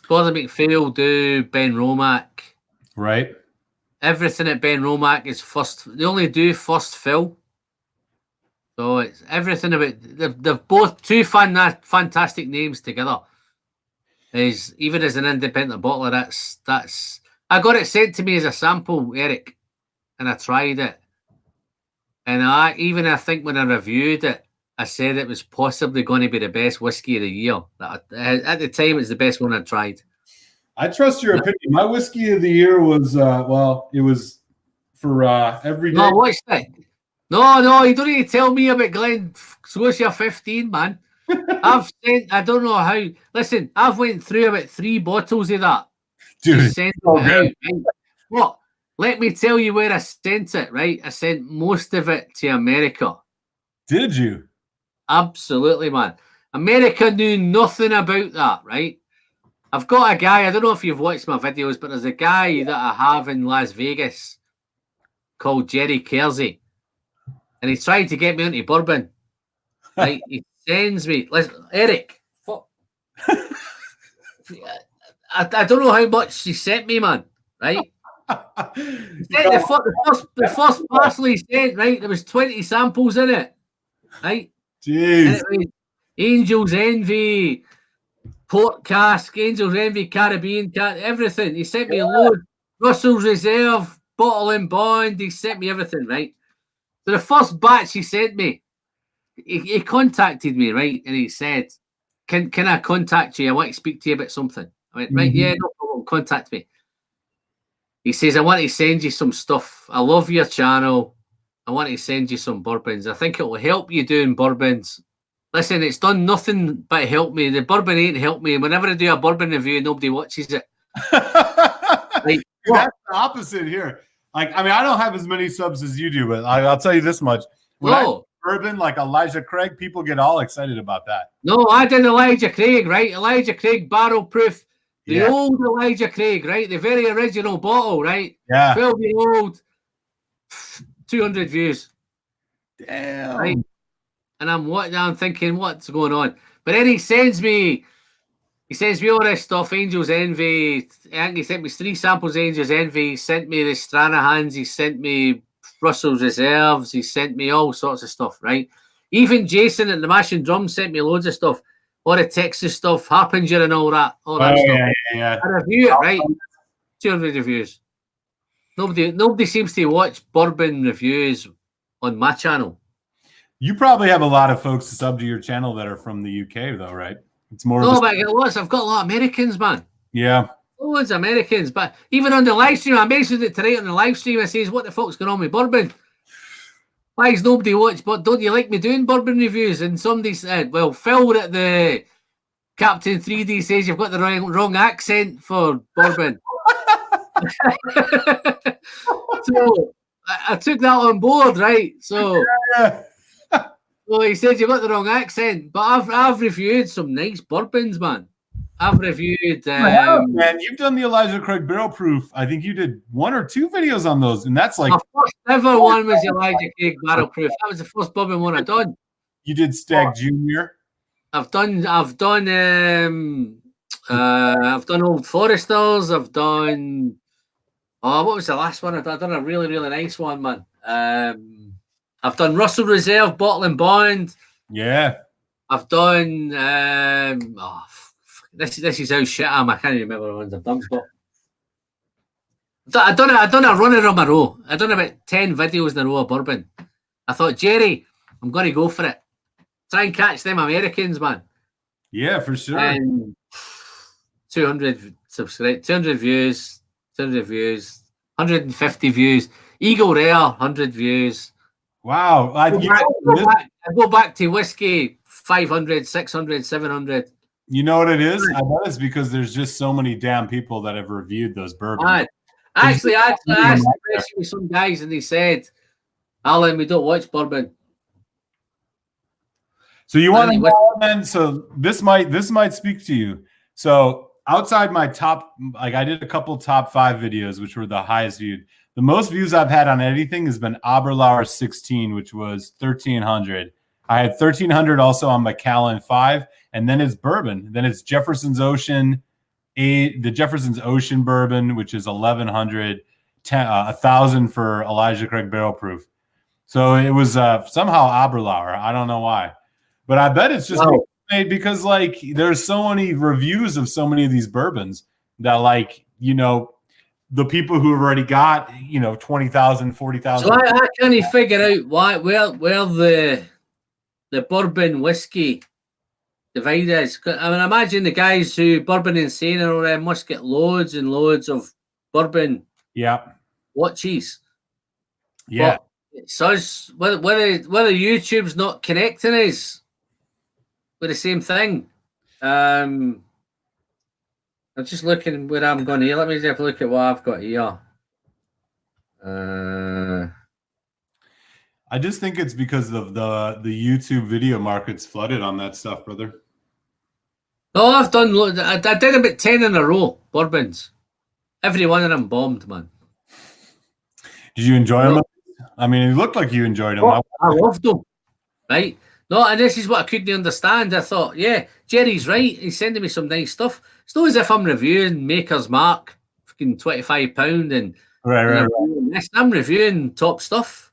[SPEAKER 3] Gordon MacPhail do Ben Romack.
[SPEAKER 1] Right.
[SPEAKER 3] Everything at Ben Romack is first. They only do first fill. So it's everything about. They've both two fantastic names together. Even as an independent bottler, that's. I got it sent to me as a sample, Eric, and I tried it. And I think when I reviewed it, I said it was possibly going to be the best whiskey of the year. At the time, it's the best one I tried.
[SPEAKER 1] I trust your opinion. My whiskey of the year was, it was for every day.
[SPEAKER 3] No, what's that? No, you don't need to tell me about Glen Scotia 15, man. I don't know how. Listen, I've went through about 3 bottles of that.
[SPEAKER 1] Dude.
[SPEAKER 3] Sent it out, right? What? Let me tell you where I sent it, right? I sent most of it to America.
[SPEAKER 1] Did you?
[SPEAKER 3] Absolutely, man. America knew nothing about that, right? I've got a guy, I don't know if you've watched my videos, but there's a guy that I have in Las Vegas called Jerry Kersey. And he tried to get me into bourbon. Right? He sends me, listen, Eric, fuck. I don't know how much he sent me, man. Right? The first parcel he sent, right? There was 20 samples in it. Right?
[SPEAKER 1] Jeez.
[SPEAKER 3] Angel's Envy, Port Cask, Angel's Envy, Caribbean, everything. He sent me a load. Russell's Reserve, Bottle and Bond. He sent me everything, right? So the first batch he sent me, he contacted me, right? And he said, can I contact you? I want to speak to you about something. I went, right, yeah, no problem. Contact me. He says, I want to send you some stuff. I love your channel. I want to send you some bourbons. I think it will help you doing bourbons. Listen, it's done nothing but help me. The bourbon ain't helped me. Whenever I do a bourbon review, nobody watches it.
[SPEAKER 1] Like, that's the opposite here. Like, I mean, I don't have as many subs as you do, but I'll tell you this much. When I bourbon like Elijah Craig, people get all excited about that.
[SPEAKER 3] No, I did Elijah Craig, right? Elijah Craig barrel proof. The old Elijah Craig, right? The very original bottle, right?
[SPEAKER 1] Yeah.
[SPEAKER 3] 12-year-old, 200 views.
[SPEAKER 1] Damn.
[SPEAKER 3] Right? And I'm thinking, what's going on? But then he sends me all this stuff, Angel's Envy. I think he sent me 3 samples of Angel's Envy. He sent me the Stranahans. He sent me Russell's Reserves. He sent me all sorts of stuff, right? Even Jason at the Mashing Drums sent me loads of stuff. All the Texas stuff, Harpinger and all that stuff.
[SPEAKER 1] Yeah.
[SPEAKER 3] I review it, right? 200 reviews. Nobody seems to watch bourbon reviews on my channel.
[SPEAKER 1] You probably have a lot of folks sub to your channel that are from the UK, though, right? It's more.
[SPEAKER 3] No, but I've got a lot of Americans, man.
[SPEAKER 1] Yeah.
[SPEAKER 3] Loads of Americans. But even on the live stream, I mentioned it tonight on the live stream. I says, what the fuck's going on with bourbon? Why is nobody watched? But don't you like me doing bourbon reviews? And somebody said, well, Phil at the Captain 3D says you've got the wrong accent for bourbon. So I took that on board, right? So, so he said you've got the wrong accent. But I've reviewed some nice bourbons, man. I've reviewed.
[SPEAKER 1] Man, you've done the Elijah Craig barrel proof. I think you did 1 or 2 videos on those, and that's like
[SPEAKER 3] my first ever one was Elijah Craig barrel proof. That was the first bourbon one I've done.
[SPEAKER 1] You did Stag Junior.
[SPEAKER 3] I've done Old Foresters. I've done. Oh, what was the last one? I've done a really, really nice one, man. I've done Russell Reserve Bottle and Bond.
[SPEAKER 1] Yeah.
[SPEAKER 3] I've done. This is how shit I am. I can't even remember the ones I've done. But I done a runner on my row. I done about 10 videos in a row of bourbon. I thought, Jerry, I'm going to go for it. Try and catch them Americans, man.
[SPEAKER 1] Yeah, for sure.
[SPEAKER 3] And 200 subscribers, 200 views, 150 views. Eagle Rare, 100 views.
[SPEAKER 1] Wow.
[SPEAKER 3] I go back to whiskey, 500, 600, 700.
[SPEAKER 1] You know what it is? I bet it's because there's just so many damn people that have reviewed those bourbons.
[SPEAKER 3] Actually, I asked with some guys and they said, Alan, we don't watch bourbon.
[SPEAKER 1] So you want to know, then? So this might speak to you. So outside my top, like I did a couple top 5 videos, which were the highest viewed. The most views I've had on anything has been Aberlour 16, which was 1,300. I had 1,300 also on Macallan 5, and then it's bourbon. Then it's Jefferson's Ocean 8, the Jefferson's Ocean bourbon, which is 1,100, 1,000 for Elijah Craig barrel proof. So it was somehow Aberlour. I don't know why, but I bet it's just made because like there's so many reviews of so many of these bourbons that like the people who have already got 20,000, 40,000.
[SPEAKER 3] So I can't figure out where the bourbon whiskey divide is. I mean, imagine the guys who Bourbon Insane and all them must get loads and loads of bourbon.
[SPEAKER 1] Yeah.
[SPEAKER 3] Watches.
[SPEAKER 1] Yeah.
[SPEAKER 3] But it's us, whether YouTube's not connecting us with the same thing. I'm just looking where I'm going here. Let me have a look at what I've got here.
[SPEAKER 1] I just think it's because of the YouTube video market's flooded on that stuff, brother.
[SPEAKER 3] No, I've done loads. I did about 10 in a row, bourbons. Every one of them bombed, man.
[SPEAKER 1] Did you enjoy them? I mean, it looked like you enjoyed them.
[SPEAKER 3] I loved them, right? No, and this is what I couldn't understand. I thought, yeah, Jerry's right. He's sending me some nice stuff. It's not as if I'm reviewing Maker's Mark, fucking £25, and
[SPEAKER 1] right.
[SPEAKER 3] I'm reviewing top stuff.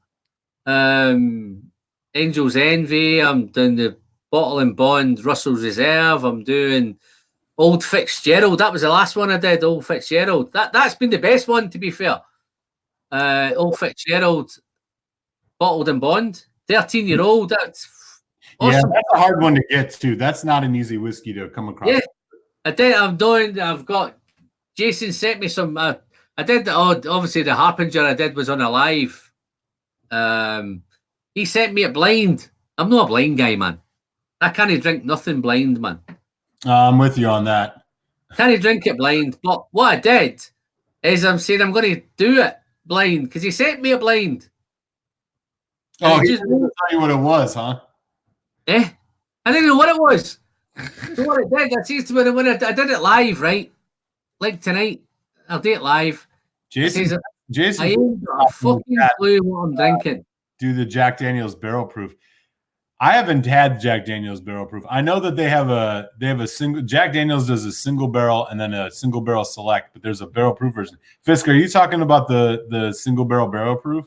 [SPEAKER 3] Angel's Envy. I'm doing the Bottle and Bond, Russell's Reserve. I'm doing Old Fitzgerald. That was the last one I did. Old Fitzgerald. That's been the best one, to be fair. Old Fitzgerald, Bottled and Bond. 13-year-old. That's awesome.
[SPEAKER 1] Yeah, that's a hard one to get to. That's not an easy whiskey to come across.
[SPEAKER 3] Yeah, I did. I've got. Jason sent me some. I did. Obviously, the Harpinger I did was on a live. He sent me it blind. I'm not a blind guy, man. I can't drink nothing blind, man.
[SPEAKER 1] I'm with you on that.
[SPEAKER 3] Can't drink it blind. But what I did is I'm saying I'm going to do it blind because he sent me a blind.
[SPEAKER 1] Oh,
[SPEAKER 3] And
[SPEAKER 1] he
[SPEAKER 3] just
[SPEAKER 1] didn't tell you what it was, huh?
[SPEAKER 3] I didn't know what it was. So what it did, I sees to when I did it live, right? Like tonight, I'll do it live.
[SPEAKER 1] Jason,
[SPEAKER 3] I ain't got a fucking clue what I'm drinking.
[SPEAKER 1] Do the Jack Daniel's barrel proof. I haven't had Jack Daniel's barrel proof. I know that they have a single. Jack Daniel's does a single barrel and then a single barrel select, but there's a barrel proof version. Fisk, are you talking about the single barrel proof?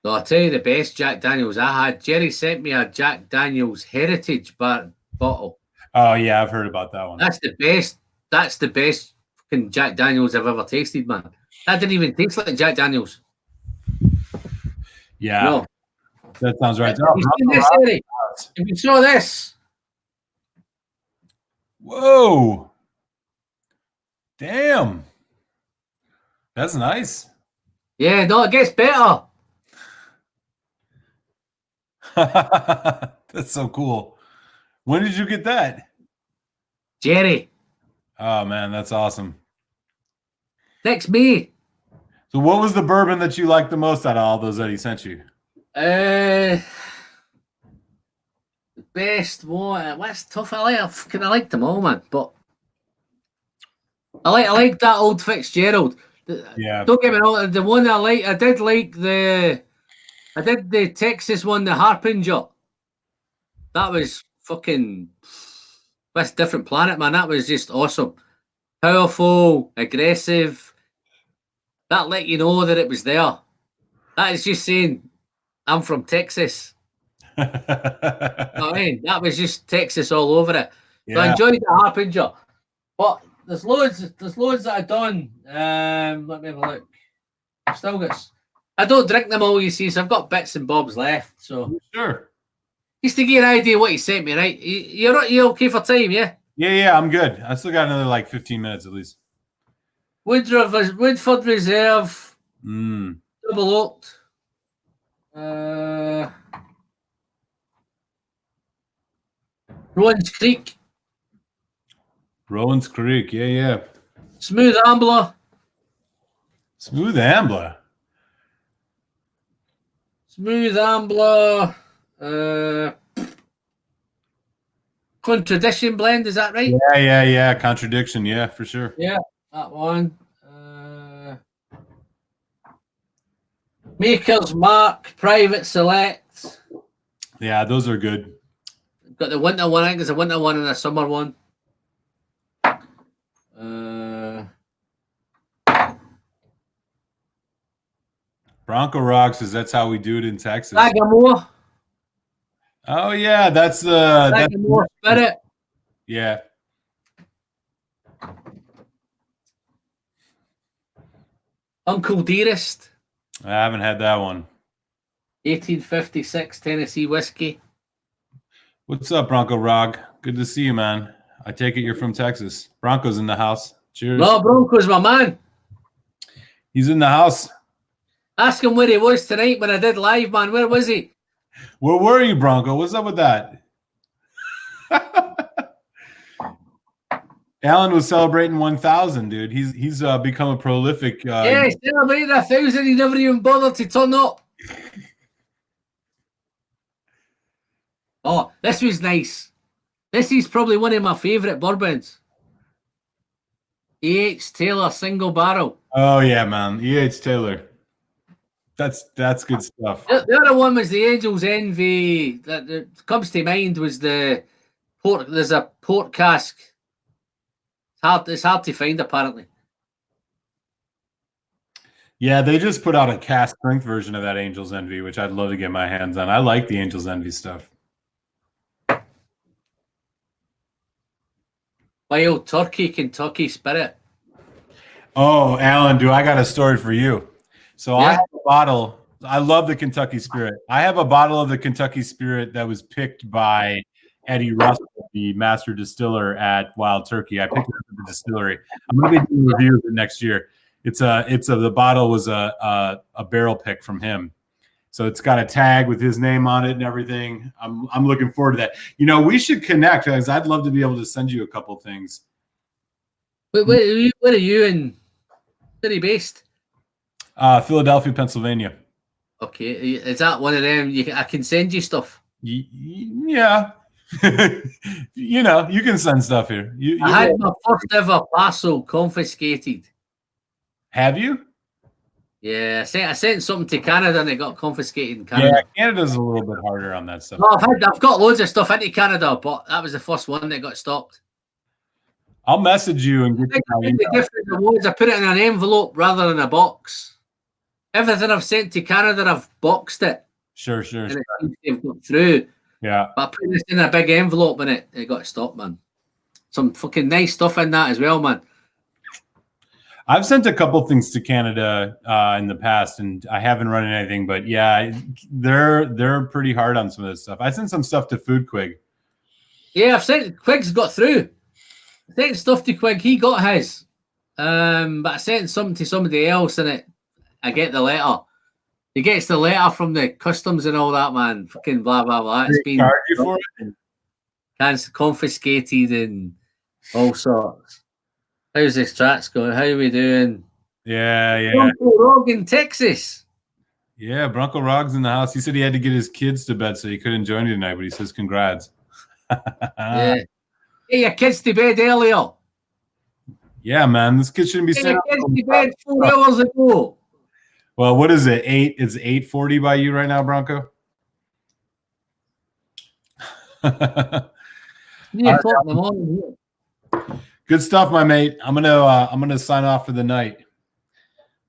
[SPEAKER 3] No, I'll tell you the best Jack Daniels I had. Jerry sent me a Jack Daniels Heritage bottle.
[SPEAKER 1] Oh yeah, I've heard about that one.
[SPEAKER 3] That's the best. That's the best fucking Jack Daniels I've ever tasted, man. That didn't even taste like Jack Daniels.
[SPEAKER 1] Yeah,
[SPEAKER 3] no.
[SPEAKER 1] That sounds right.
[SPEAKER 3] If you saw this.
[SPEAKER 1] Whoa. Damn. That's nice.
[SPEAKER 3] Yeah, no, it gets better.
[SPEAKER 1] That's so cool. When did you get that?
[SPEAKER 3] Jerry.
[SPEAKER 1] Oh, man, that's awesome.
[SPEAKER 3] Next May.
[SPEAKER 1] So what was the bourbon that you liked the most out of all those that he sent you?
[SPEAKER 3] The best one. What's tough? I like them all, man. But I like that old Fitzgerald.
[SPEAKER 1] Yeah.
[SPEAKER 3] Don't get me wrong. The one I did like the Texas one, the Harbinger. That was fucking. That's a different planet, man. That was just awesome. Powerful, aggressive. That let you know that it was there. That is just saying, I'm from Texas. I mean, that was just Texas all over it.
[SPEAKER 1] Yeah.
[SPEAKER 3] So I enjoyed the Harbinger. But there's loads that I've done. Let me have a look. I've still got. I don't drink them all, you see, so I've got bits and bobs left. So
[SPEAKER 1] sure.
[SPEAKER 3] Just to get an idea what he sent me, right? You're okay for time, yeah?
[SPEAKER 1] Yeah, I'm good. I still got another like 15 minutes at least.
[SPEAKER 3] Woodford Reserve.
[SPEAKER 1] Double
[SPEAKER 3] oaked. Rowan's Creek.
[SPEAKER 1] Rowan's Creek, yeah.
[SPEAKER 3] Smooth Ambler.
[SPEAKER 1] Smooth Ambler.
[SPEAKER 3] Contradiction blend, is that right?
[SPEAKER 1] Yeah. Contradiction, yeah, for sure.
[SPEAKER 3] Yeah, that one. Maker's Mark, Private Select.
[SPEAKER 1] Yeah, those are good.
[SPEAKER 3] Got the winter one. I think there's a winter one and a summer one.
[SPEAKER 1] Bronco Rock says that's how we do it in Texas.
[SPEAKER 3] Sagamore.
[SPEAKER 1] Oh yeah, that's
[SPEAKER 3] Sagamore Spirit.
[SPEAKER 1] Yeah.
[SPEAKER 3] Uncle Dearest.
[SPEAKER 1] I haven't had that one.
[SPEAKER 3] 1856 Tennessee whiskey.
[SPEAKER 1] What's up, Bronco Rog? Good to see you, man. I take it you're from Texas. Bronco's in the house. Cheers.
[SPEAKER 3] No, Bronco's my man.
[SPEAKER 1] He's in the house.
[SPEAKER 3] Ask him where he was tonight when I did live, man. Where was he?
[SPEAKER 1] Where were you, Bronco? What's up with that? Alan was celebrating 1,000, dude. He's become a prolific.
[SPEAKER 3] Yeah, celebrating 1,000. He never even bothered to turn up. Oh, this was nice. This is probably one of my favourite bourbons. E.H. Taylor single barrel.
[SPEAKER 1] Oh yeah, man. E.H. Taylor. That's good stuff.
[SPEAKER 3] The other one was the Angel's Envy. That comes to mind was the port. There's a port cask. It's hard to find apparently.
[SPEAKER 1] Yeah, they just put out a cask strength version of that Angel's Envy, which I'd love to get my hands on. I like the Angel's Envy stuff.
[SPEAKER 3] Wild Turkey, Kentucky Spirit.
[SPEAKER 1] Oh, Alan, I got a story for you. So
[SPEAKER 3] Yeah.
[SPEAKER 1] I have a bottle. I love the Kentucky Spirit. I have a bottle of the Kentucky Spirit that was picked by Eddie Russell, the master distiller at Wild Turkey. I picked it up at the distillery. I'm going to be doing a review of it next year. The bottle was a barrel pick from him. So it's got a tag with his name on it and everything. I'm looking forward to that. We should connect because I'd love to be able to send you a couple things.
[SPEAKER 3] Where are you in? Where are you based?
[SPEAKER 1] Philadelphia, Pennsylvania.
[SPEAKER 3] Okay, is that one of them? I can send you stuff.
[SPEAKER 1] Yeah. You know, you can send stuff here.
[SPEAKER 3] I had my first ever parcel confiscated.
[SPEAKER 1] Have you?
[SPEAKER 3] Yeah, I sent something to Canada and it got confiscated in Canada.
[SPEAKER 1] Yeah, Canada's a little bit harder on that stuff.
[SPEAKER 3] No, I've got loads of stuff into Canada, but that was the first one that got stopped.
[SPEAKER 1] I'll message you and get
[SPEAKER 3] The difference was I put it in an envelope rather than a box. Everything I've sent to Canada, I've boxed it.
[SPEAKER 1] Sure.
[SPEAKER 3] And it seems to have got through.
[SPEAKER 1] Yeah.
[SPEAKER 3] But I put this in a big envelope and it got stopped, man. Some fucking nice stuff in that as well, man.
[SPEAKER 1] I've sent a couple things to Canada in the past, and I haven't run into anything. But yeah, they're pretty hard on some of this stuff. I sent some stuff to Food Quig.
[SPEAKER 3] Yeah, I've sent Quig's got through. I sent stuff to Quig, he got his. But I sent something to somebody else, and I get the letter. He gets the letter from the customs and all that, man. Fucking blah blah blah. It's been
[SPEAKER 1] Charge you for it?
[SPEAKER 3] Confiscated and all sorts. How's this tracks going? How are we doing?
[SPEAKER 1] Yeah.
[SPEAKER 3] Bronco Rog in Texas.
[SPEAKER 1] Yeah, Bronco Rog's in the house. He said he had to get his kids to bed, so he couldn't join you tonight, but he says congrats.
[SPEAKER 3] Yeah. Get your kids to bed earlier.
[SPEAKER 1] Yeah, man. This kid shouldn't be
[SPEAKER 3] Get
[SPEAKER 1] staying
[SPEAKER 3] your
[SPEAKER 1] up.
[SPEAKER 3] kids to bed 4 hours ago.
[SPEAKER 1] Well, what is it? It's 8:40 by you right now, Bronco?
[SPEAKER 3] Yeah, o'clock in the morning.
[SPEAKER 1] Good stuff, my mate. I'm gonna sign off for the night.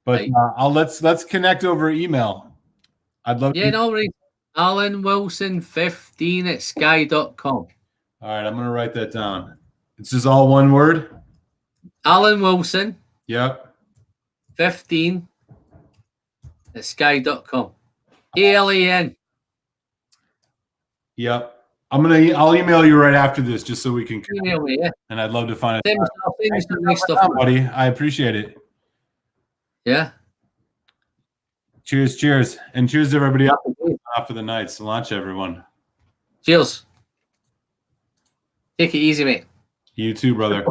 [SPEAKER 1] But let's connect over email. I'd love to.
[SPEAKER 3] No worries. Alan Wilson 15 at sky.com.
[SPEAKER 1] All right, I'm gonna write that down. It's just all one word.
[SPEAKER 3] Alan Wilson.
[SPEAKER 1] Yep.
[SPEAKER 3] 15 at sky.com. ALAN.
[SPEAKER 1] Yep. I'll email you right after this just so we can connect.
[SPEAKER 3] Email me, yeah.
[SPEAKER 1] And I'd love to find
[SPEAKER 3] Send me some nice stuff,
[SPEAKER 1] buddy. I appreciate it.
[SPEAKER 3] Yeah.
[SPEAKER 1] Cheers. And cheers to everybody else for the night. Salancha, everyone.
[SPEAKER 3] Cheers. Take it easy, mate.
[SPEAKER 1] You too, brother.